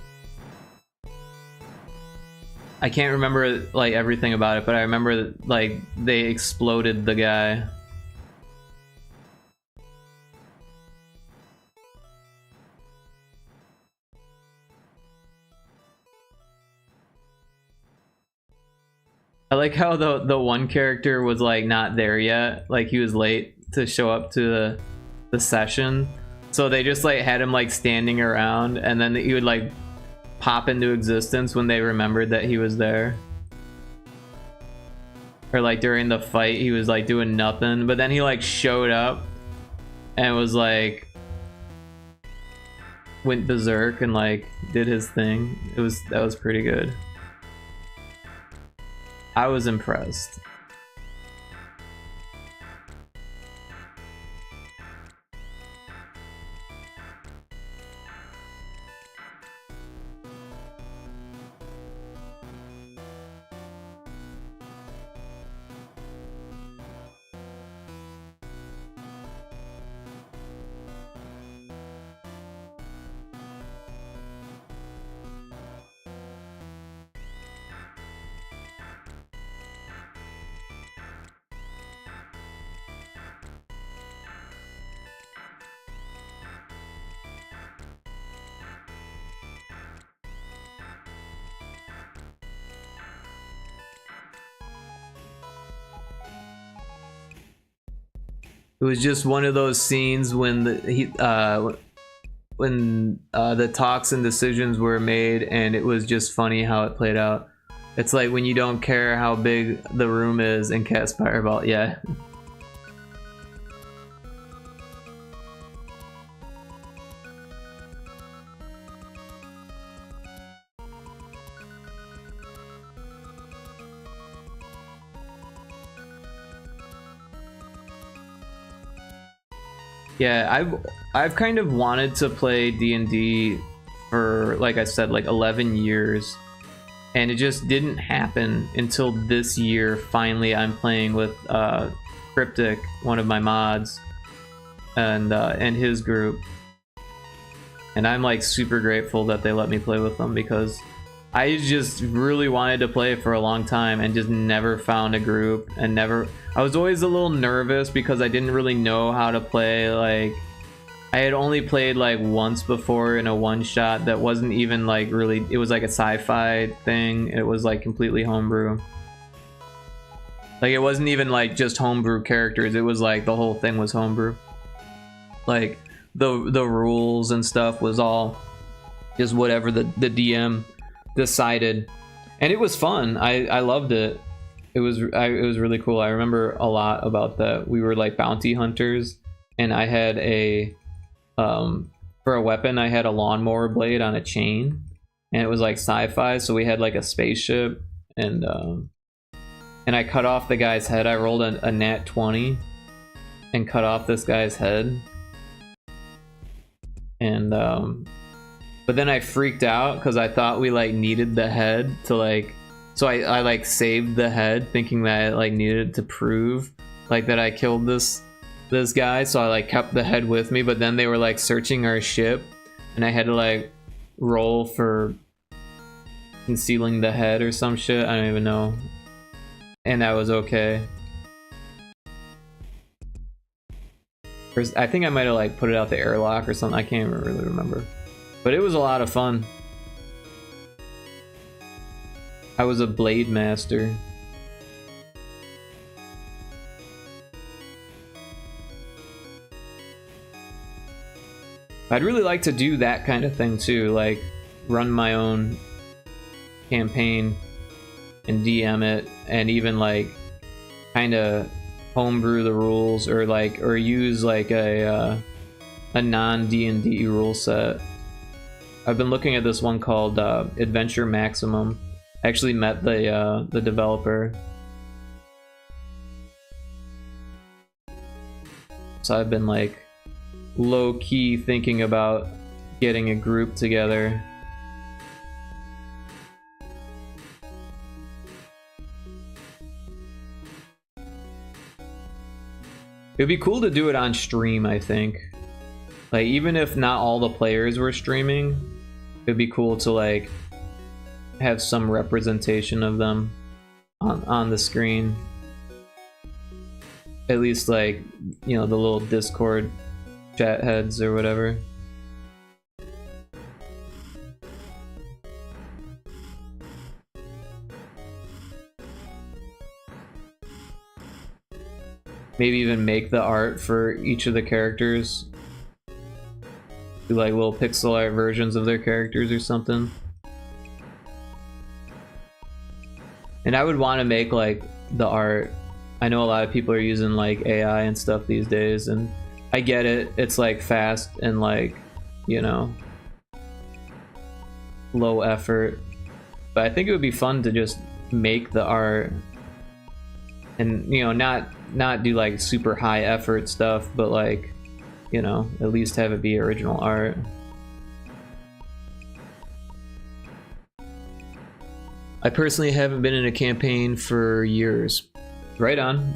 I can't remember like everything about it, but I remember like they exploded the guy. I like how the one character was like not there yet, like he was late to show up to the session, so they just like had him like standing around, and then he would like pop into existence when they remembered that he was there. Or like during the fight he was like doing nothing, but then he like showed up and was like went berserk and like did his thing. That was pretty good. I was impressed. It was just one of those scenes when the talks and decisions were made, and it was just funny how it played out. It's like when you don't care how big the room is and cast Fireball. Yeah. Yeah, I've kind of wanted to play D&D for, like I said, like 11 years, and it just didn't happen until this year. Finally, I'm playing with Cryptic, one of my mods, and his group, and I'm like super grateful that they let me play with them, because I just really wanted to play for a long time and just never found a group, and I was always a little nervous because I didn't really know how to play. Like, I had only played like once before in a one-shot that wasn't even like really, it was like a sci-fi thing. It was like completely homebrew. Like, it wasn't even like just homebrew characters, it was like the whole thing was homebrew. Like the rules and stuff was all just whatever the DM decided, and it was fun. I loved it. It was really cool. I remember a lot about that. We were like bounty hunters, and I had a for a weapon I had a lawnmower blade on a chain, and it was like sci-fi, so we had like a spaceship, and I cut off the guy's head. I rolled a nat 20 and cut off this guy's head, and but then I freaked out because I thought we like needed the head to like, so I like saved the head thinking that it like needed to prove like that I killed this guy, so I like kept the head with me, but then they were like searching our ship and I had to like roll for concealing the head or some shit, I don't even know, and that was okay. I think I might have like put it out the airlock or something, I can't even really remember. But it was a lot of fun. I was a blade master. I'd really like to do that kind of thing too, like run my own campaign and DM it, and even like kind of homebrew the rules, or like, or use like a non D&D rule set. I've been looking at this one called Adventure Maximum. I actually met the developer, so I've been like low-key thinking about getting a group together. It'd be cool to do it on stream, I think. Like, even if not all the players were streaming, it'd be cool to like have some representation of them on the screen. At least like, you know, the little Discord chat heads or whatever. Maybe even make the art for each of the characters. Do like little pixel art versions of their characters or something. And I would want to make like the art. I know a lot of people are using like AI and stuff these days, and I get it. It's like fast and like, you know, low effort. But I think it would be fun to just make the art and, you know, not do like super high effort stuff, but like, you know, at least have it be original art. I personally haven't been in a campaign for years. Right on.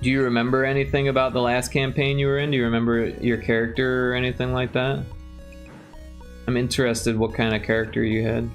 Do you remember anything about the last campaign you were in? Do you remember your character or anything like that? I'm interested what kind of character you had.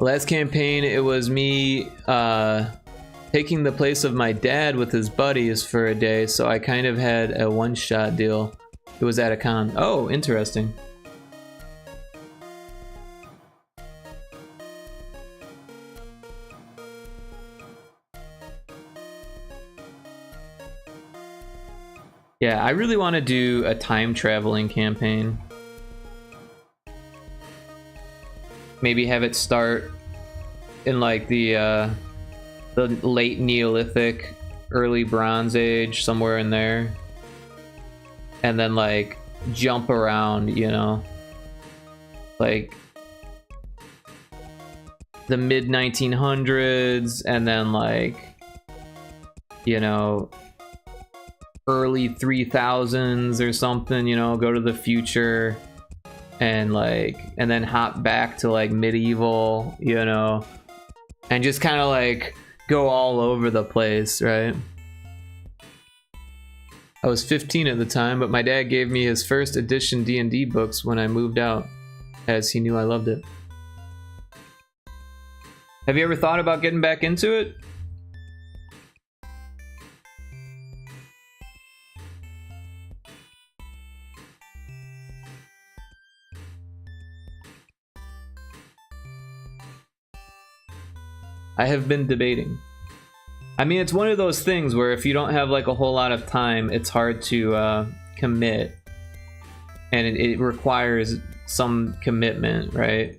Last campaign, it was me taking the place of my dad with his buddies for a day, so I kind of had a one-shot deal. It was at a con. Oh, interesting. Yeah, I really want to do a time-traveling campaign. Maybe have it start in like the late Neolithic, early Bronze Age, somewhere in there, and then like jump around, you know, like the mid 1900s, and then like, you know, early 3000s or something, you know, go to the future. And like, and then hop back to like medieval, you know, and just kind of like go all over the place, right? I was 15 at the time, but my dad gave me his first edition D&D books when I moved out, as he knew I loved it. Have you ever thought about getting back into it? I have been debating. I mean, it's one of those things where if you don't have like a whole lot of time, it's hard to commit, and it requires some commitment, right?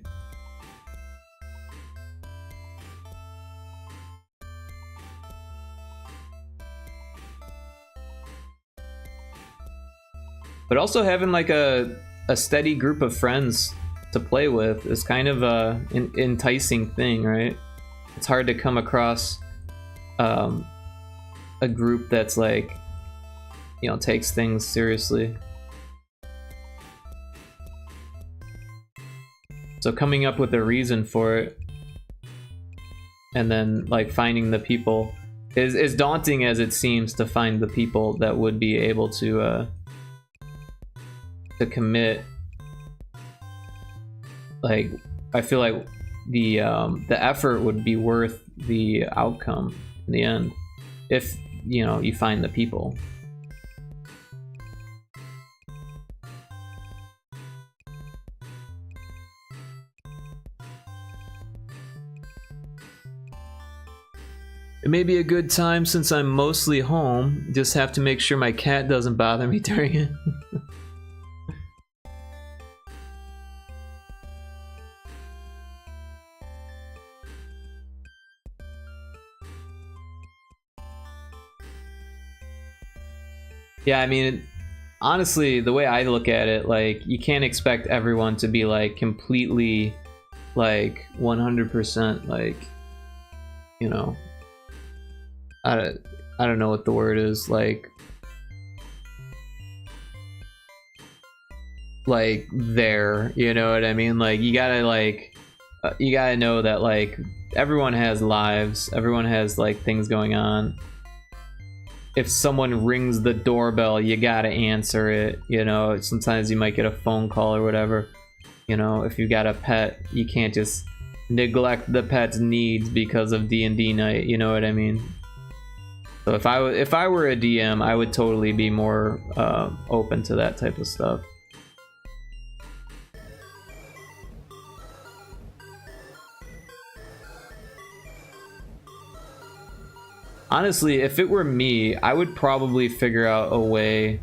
But also having like a steady group of friends to play with is kind of an enticing thing, right? It's hard to come across a group that's like, you know, takes things seriously. So coming up with a reason for it, and then like finding the people is as daunting as it seems to find the people that would be able to commit. Like, I feel like the effort would be worth the outcome in the end if, you know, you find the people. It may be a good time since I'm mostly home. Just have to make sure my cat doesn't bother me during it. Yeah, I mean, honestly, the way I look at it, like, you can't expect everyone to be like completely, like 100%, like, you know, I don't know what the word is, like there, you know what I mean? Like, you gotta know that like everyone has lives, everyone has like things going on. If someone rings the doorbell, you gotta answer it, you know. Sometimes you might get a phone call or whatever, you know. If you got a pet, you can't just neglect the pet's needs because of D&D night, you know what I mean? So if I were a DM, I would totally be more open to that type of stuff. Honestly, if it were me, I would probably figure out a way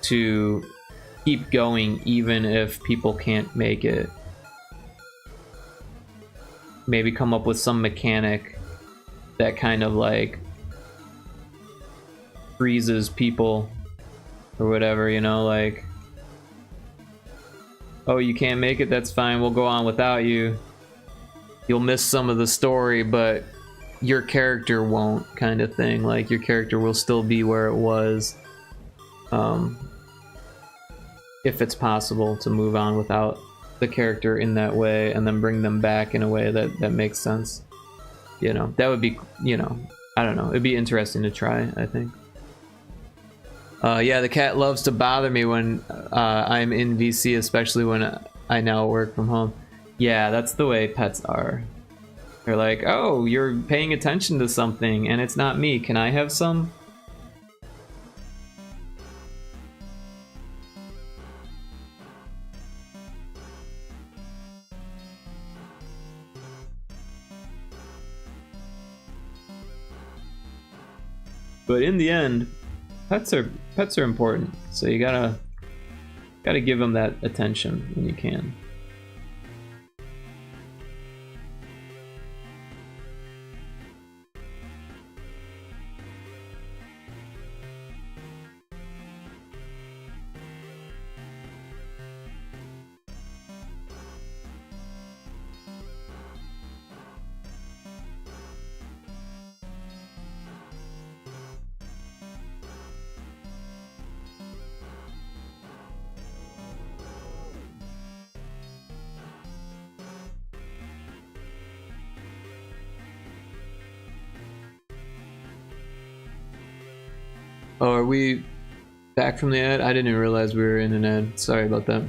to keep going even if people can't make it. Maybe come up with some mechanic that kind of like freezes people or whatever, you know, like, oh, you can't make it, that's fine, we'll go on without you. You'll miss some of the story, but your character won't, kind of thing. Like, your character will still be where it was, if it's possible to move on without the character in that way, and then bring them back in a way that makes sense. You know, that would be, you know, I don't know, it'd be interesting to try, I think. Yeah, the cat loves to bother me when I'm in VC, especially when I now work from home. Yeah, that's the way pets are. They're like, oh, you're paying attention to something and it's not me. Can I have some? But in the end, pets are important. So you gotta give them that attention when you can. Oh, are we back from the ad? I didn't even realize we were in an ad. Sorry about that.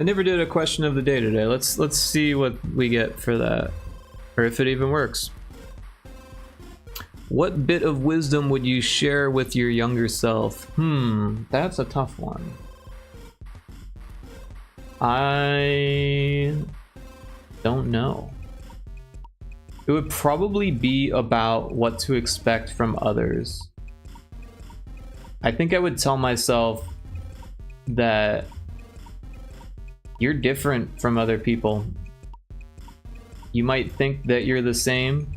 I never did a question of the day today. Let's see what we get for that, or if it even works. What bit of wisdom would you share with your younger self? That's a tough one. I don't know. It would probably be about what to expect from others. I think I would tell myself that you're different from other people. You might think that you're the same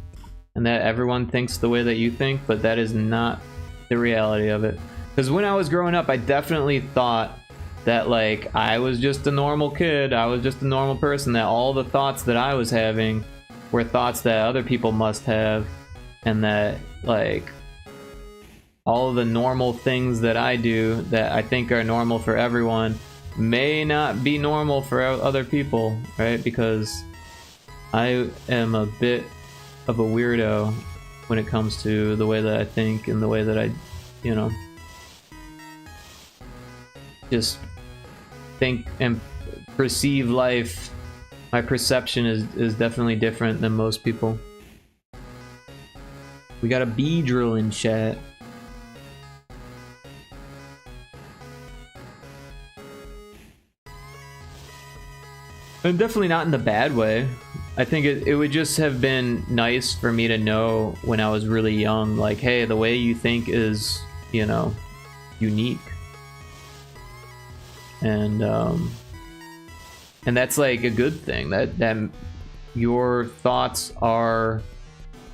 and that everyone thinks the way that you think, but that is not the reality of it. Because when I was growing up, I definitely thought that like I was just a normal kid, I was just a normal person, that all the thoughts that I was having were thoughts that other people must have, and that like all of the normal things that I do that I think are normal for everyone may not be normal for other people, right? Because I am a bit of a weirdo when it comes to the way that I think and the way that I, you know, just think and perceive life. My perception is definitely different than most people. We got a bee drill in chat. And definitely not in the bad way. I think it would just have been nice for me to know when I was really young, like, hey, the way you think is, you know, unique. And that's like a good thing, that your thoughts are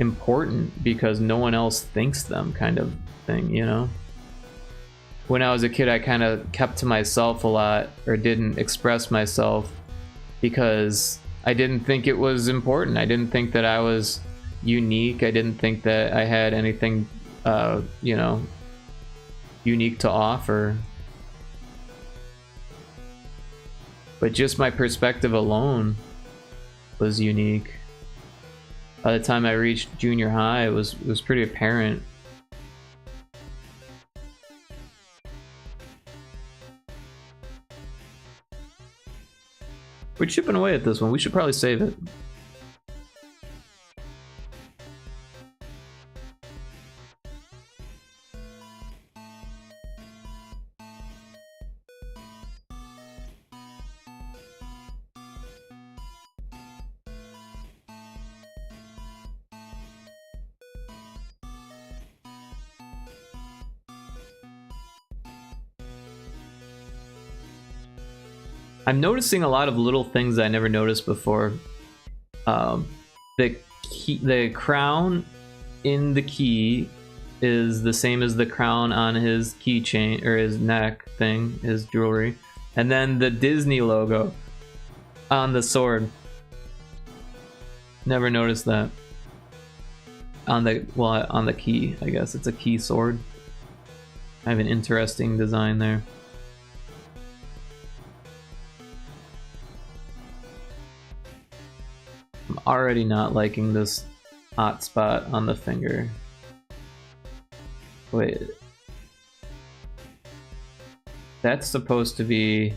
important because no one else thinks them, kind of thing, you know? When I was a kid, I kind of kept to myself a lot, or didn't express myself, because I didn't think it was important. I didn't think that I was unique. I didn't think that I had anything, you know, unique to offer. But just my perspective alone was unique. By the time I reached junior high, it was pretty apparent. We're chipping away at this one. We should probably save it. I'm noticing a lot of little things I never noticed before. The crown in the key is the same as the crown on his keychain, or his neck thing, his jewelry. And then the Disney logo on the sword. Never noticed that. On the key, I guess. It's a key sword. I have an interesting design there. I'm already not liking this hot spot on the finger. Wait. That's supposed to be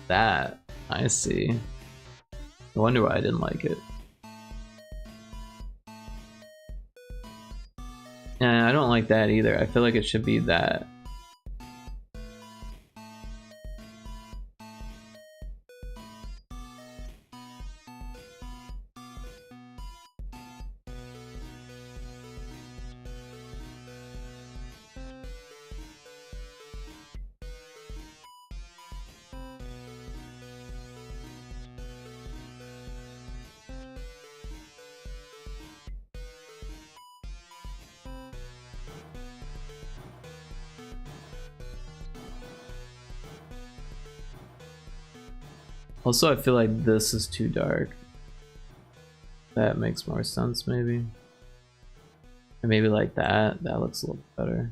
that. I see. I wonder why I didn't like it. And I don't like that either. I feel like it should be that. Also, I feel like this is too dark. That makes more sense, maybe. Or maybe like that. That looks a little better.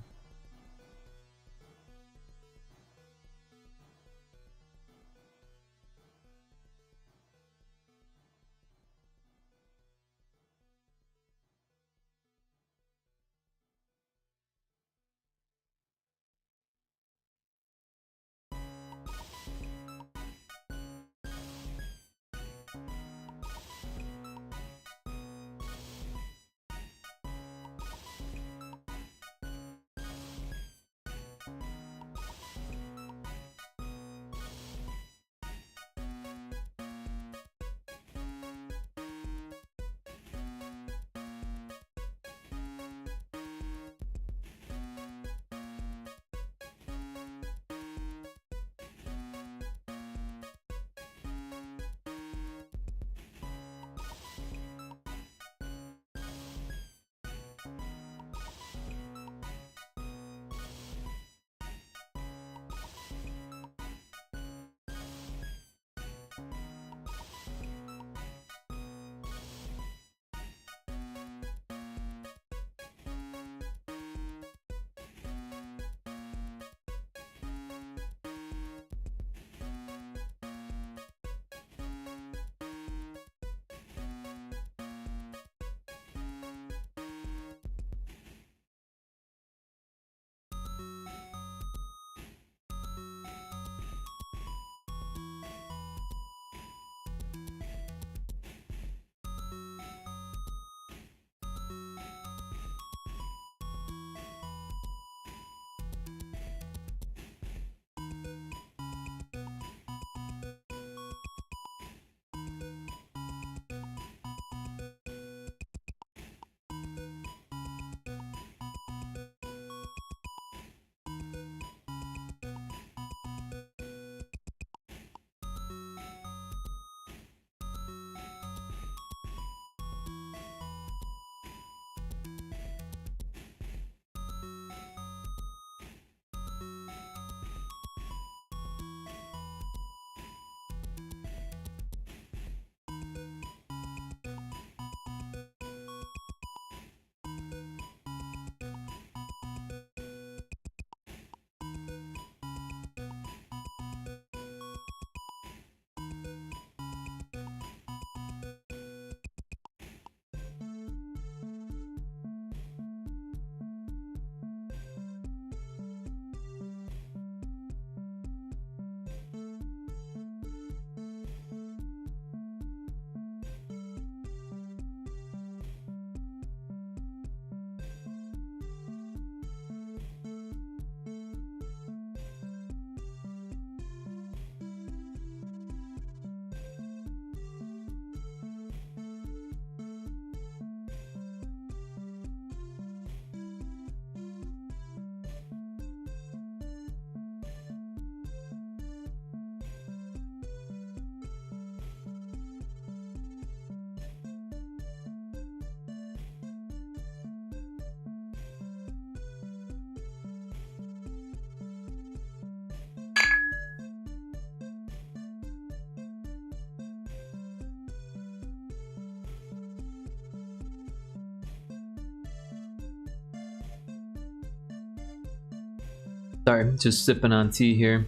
Sorry, just sipping on tea here.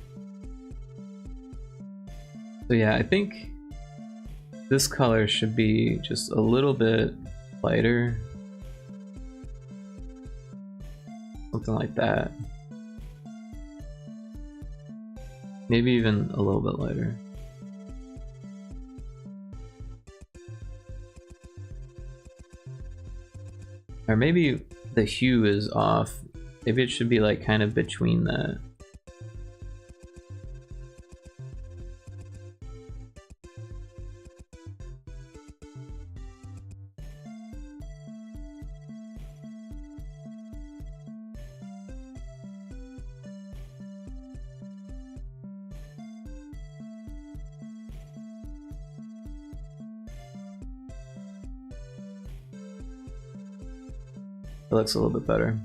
So yeah, I think this color should be just a little bit lighter. Something like that. Maybe even a little bit lighter. Or maybe the hue is off. Maybe it should be like kind of between that. It looks a little bit better.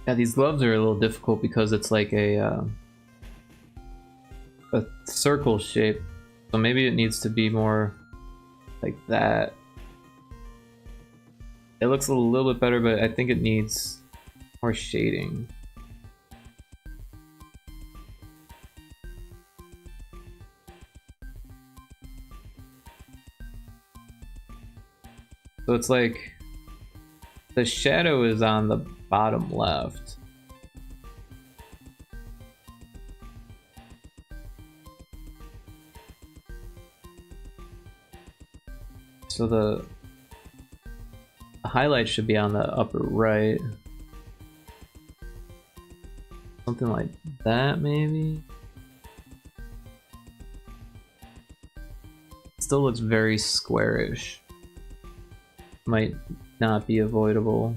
Yeah, these gloves are a little difficult because it's like a circle shape, so maybe it needs to be more like that. It looks a little bit better, but I think it needs more shading. So it's like the shadow is on the bottom left. So the highlight should be on the upper right. Something like that, maybe? Still looks very squarish. Might not be avoidable.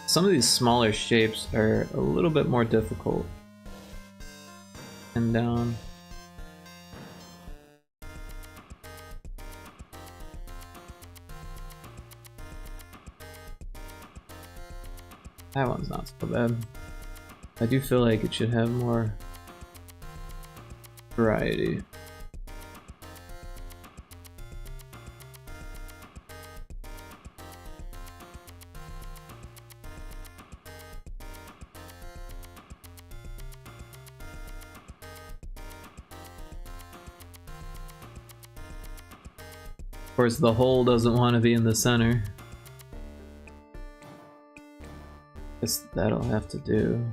Some of these smaller shapes are a little bit more difficult. And down. That one's not so bad. I do feel like it should have more variety. Of course, the hole doesn't want to be in the center. Guess that'll have to do.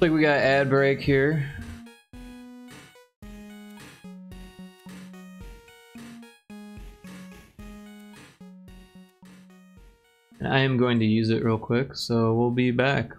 Like we got ad break here. And I am going to use it real quick, so we'll be back.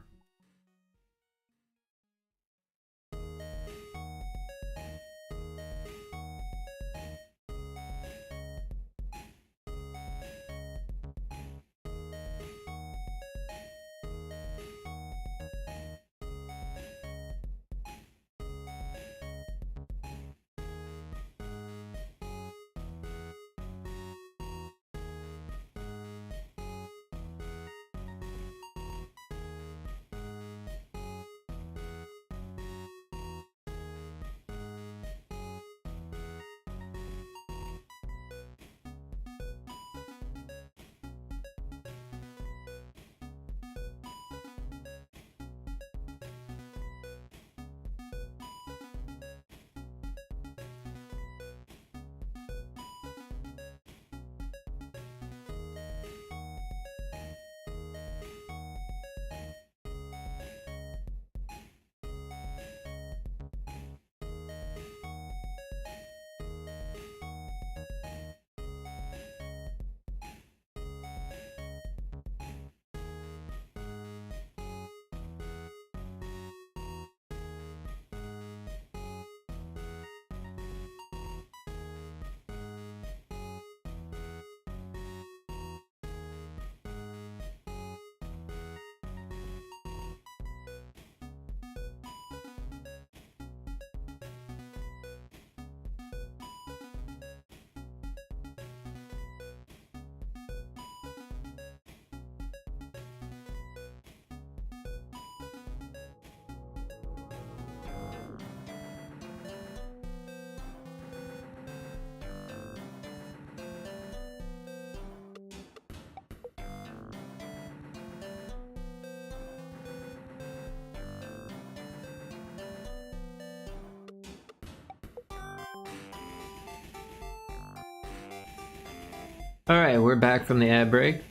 Alright, we're back from the ad break.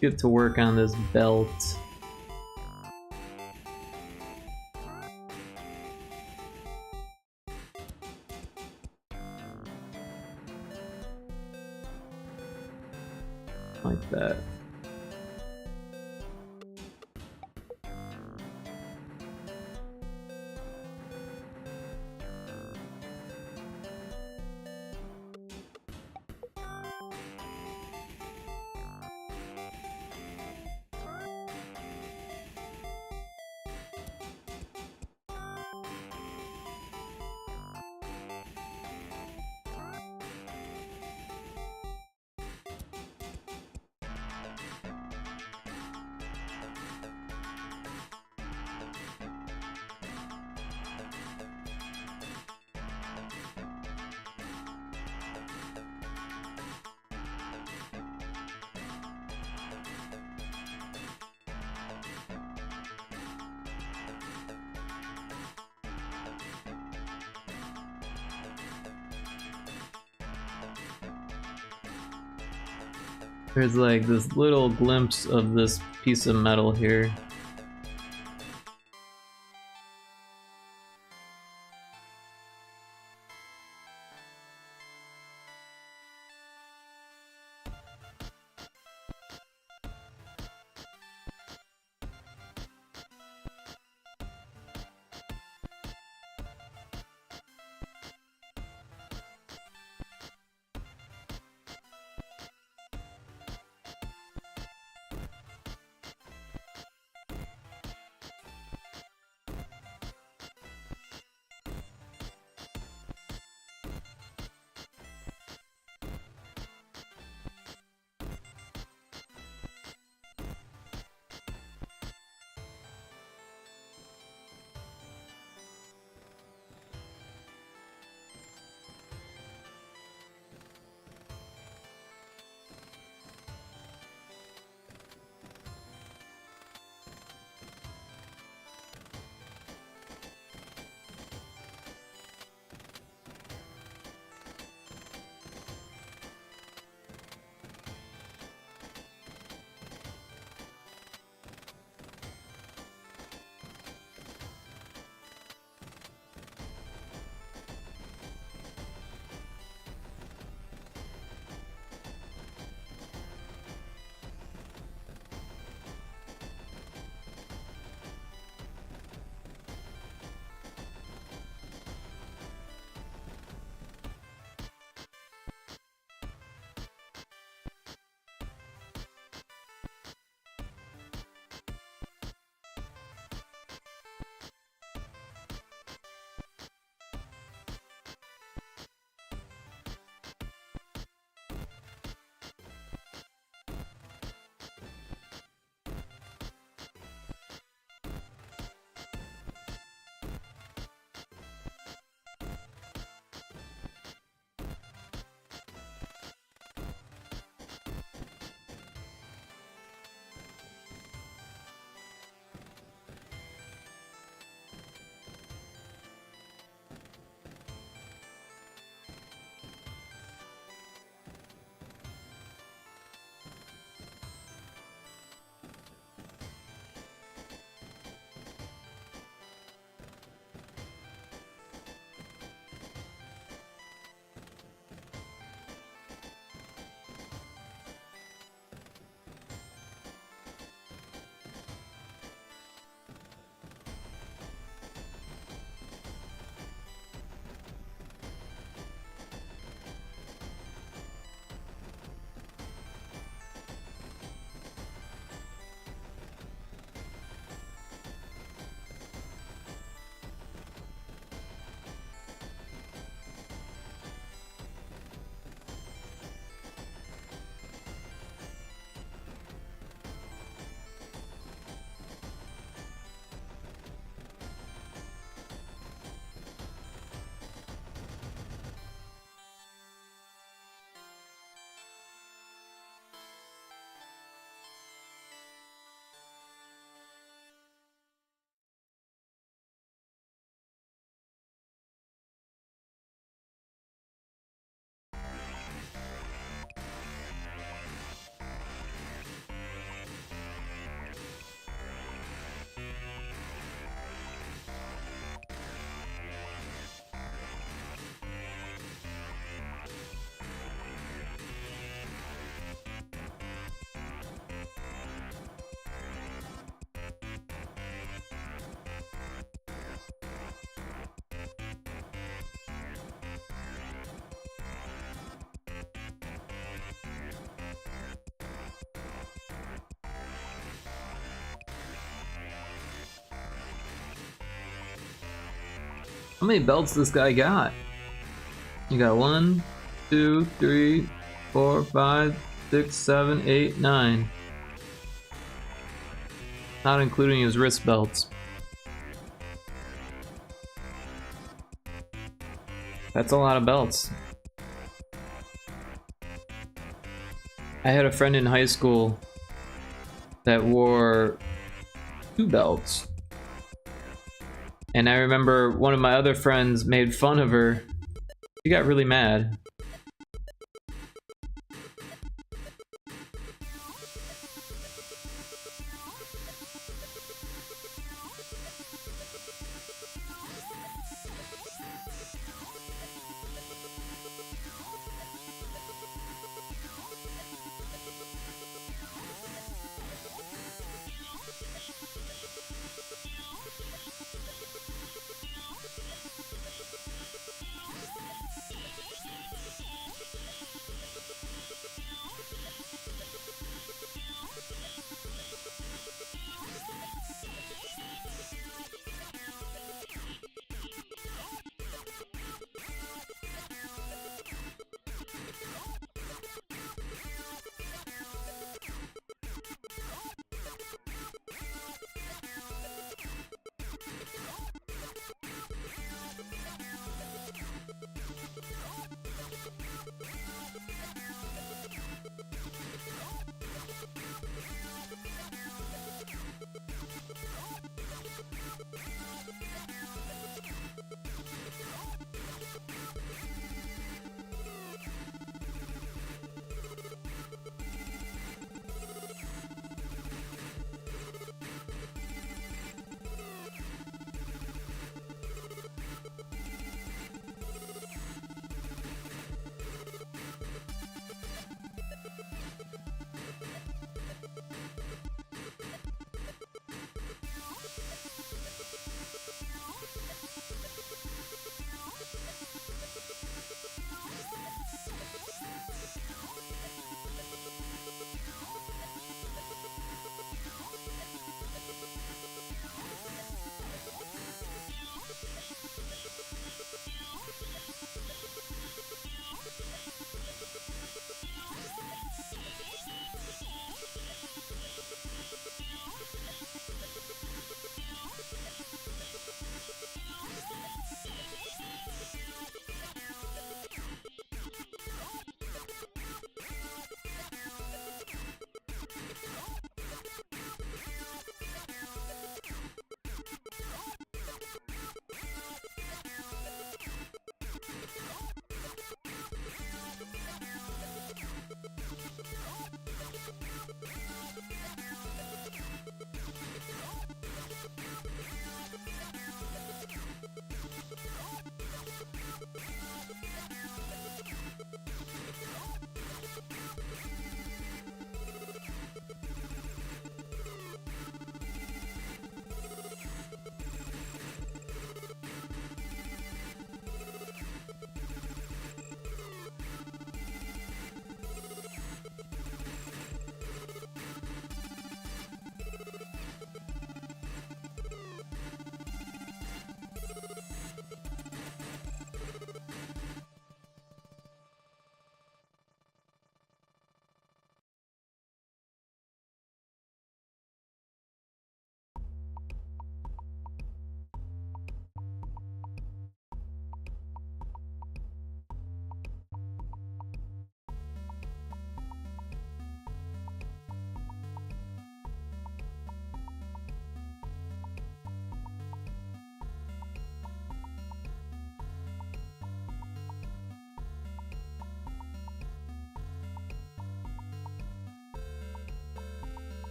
Get to work on this belt. Like that. There's like this little glimpse of this piece of metal here. many belts this guy got? You got 1, 2, 3, 4, 5, 6, 7, 8, 9. Not including his wrist belts. That's a lot of belts. I had a friend in high school that wore 2 belts. And I remember one of my other friends made fun of her. She got really mad.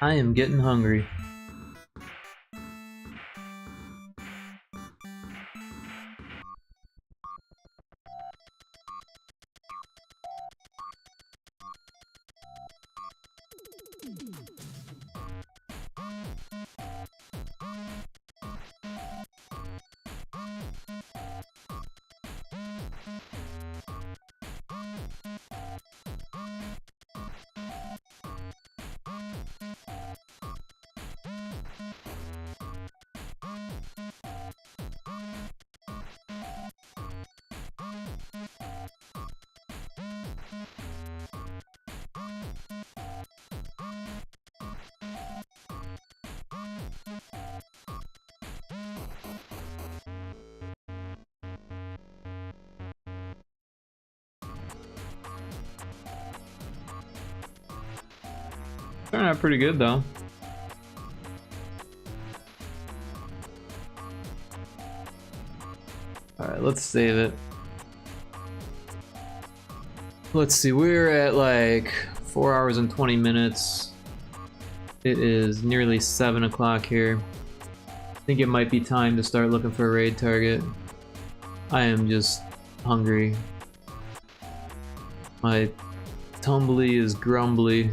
I am getting hungry. Turned out pretty good though. Alright, let's save it. Let's see, we're at like 4 hours and 20 minutes. It is nearly 7 o'clock here. I think it might be time to start looking for a raid target. I am just hungry. My tumbly is grumbly.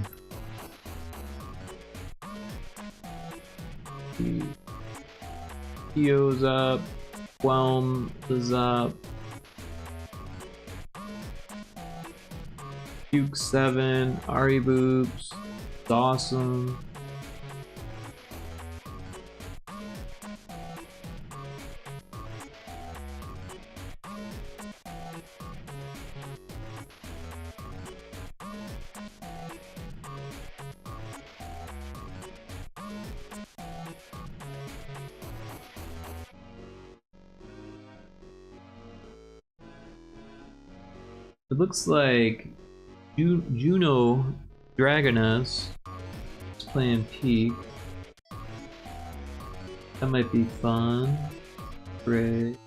Theo's up. Whelm is up. Puke 7. Ari Boobs. Awesome. It looks like Juno Dragoness is playing Peak. That might be fun. Great.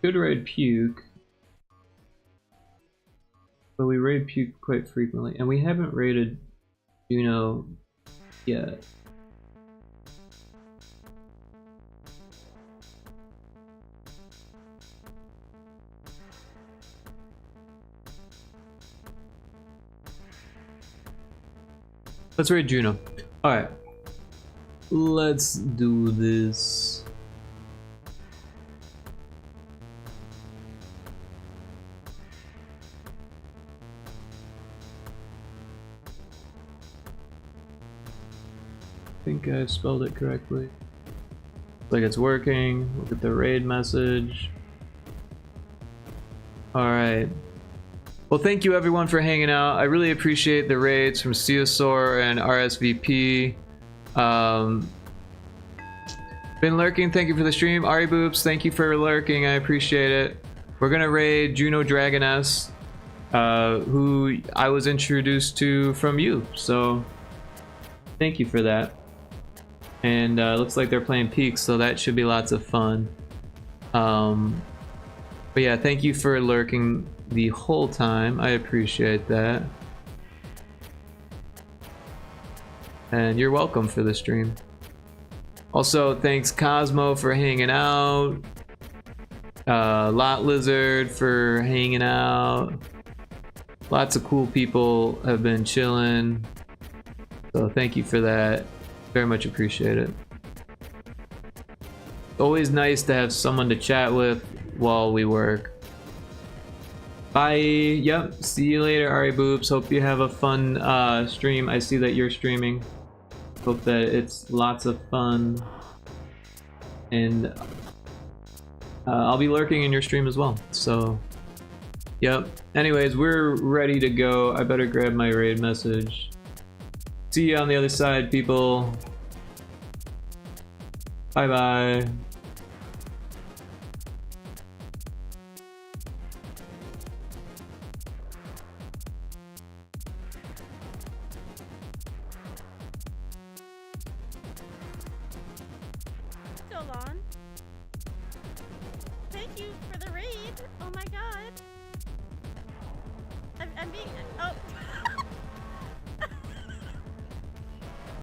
Could raid Puke, but we raid Puke quite frequently, and we haven't raided Juno yet. Let's raid Juno. Alright. Let's do this. I think I spelled it correctly. Looks like it's working. Look at the raid message. Alright. Well, thank you everyone for hanging out. I really appreciate the raids from Ceosaur and RSVP. Been lurking, thank you for the stream. Ari Boobs, thank you for lurking, I appreciate it. We're gonna raid Juno Dragoness, who I was introduced to from you, so thank you for that. And looks like they're playing Peaks, so that should be lots of fun. But yeah, thank you for lurking the whole time. I appreciate that. And you're welcome for the stream. Also, thanks Cosmo for hanging out. Lot Lizard for hanging out. Lots of cool people have been chilling. So thank you for that. Very much appreciate it. Always nice to have someone to chat with while we work. Bye. Yep. See you later, Ari Boobs. Hope you have a fun stream. I see that you're streaming. Hope that it's lots of fun. And I'll be lurking in your stream as well. So Yep. Anyways, we're ready to go. I better grab my raid message. See you on the other side, people. Bye-bye. Still on. Thank you for the raid. Oh my god. I'm being. Oh.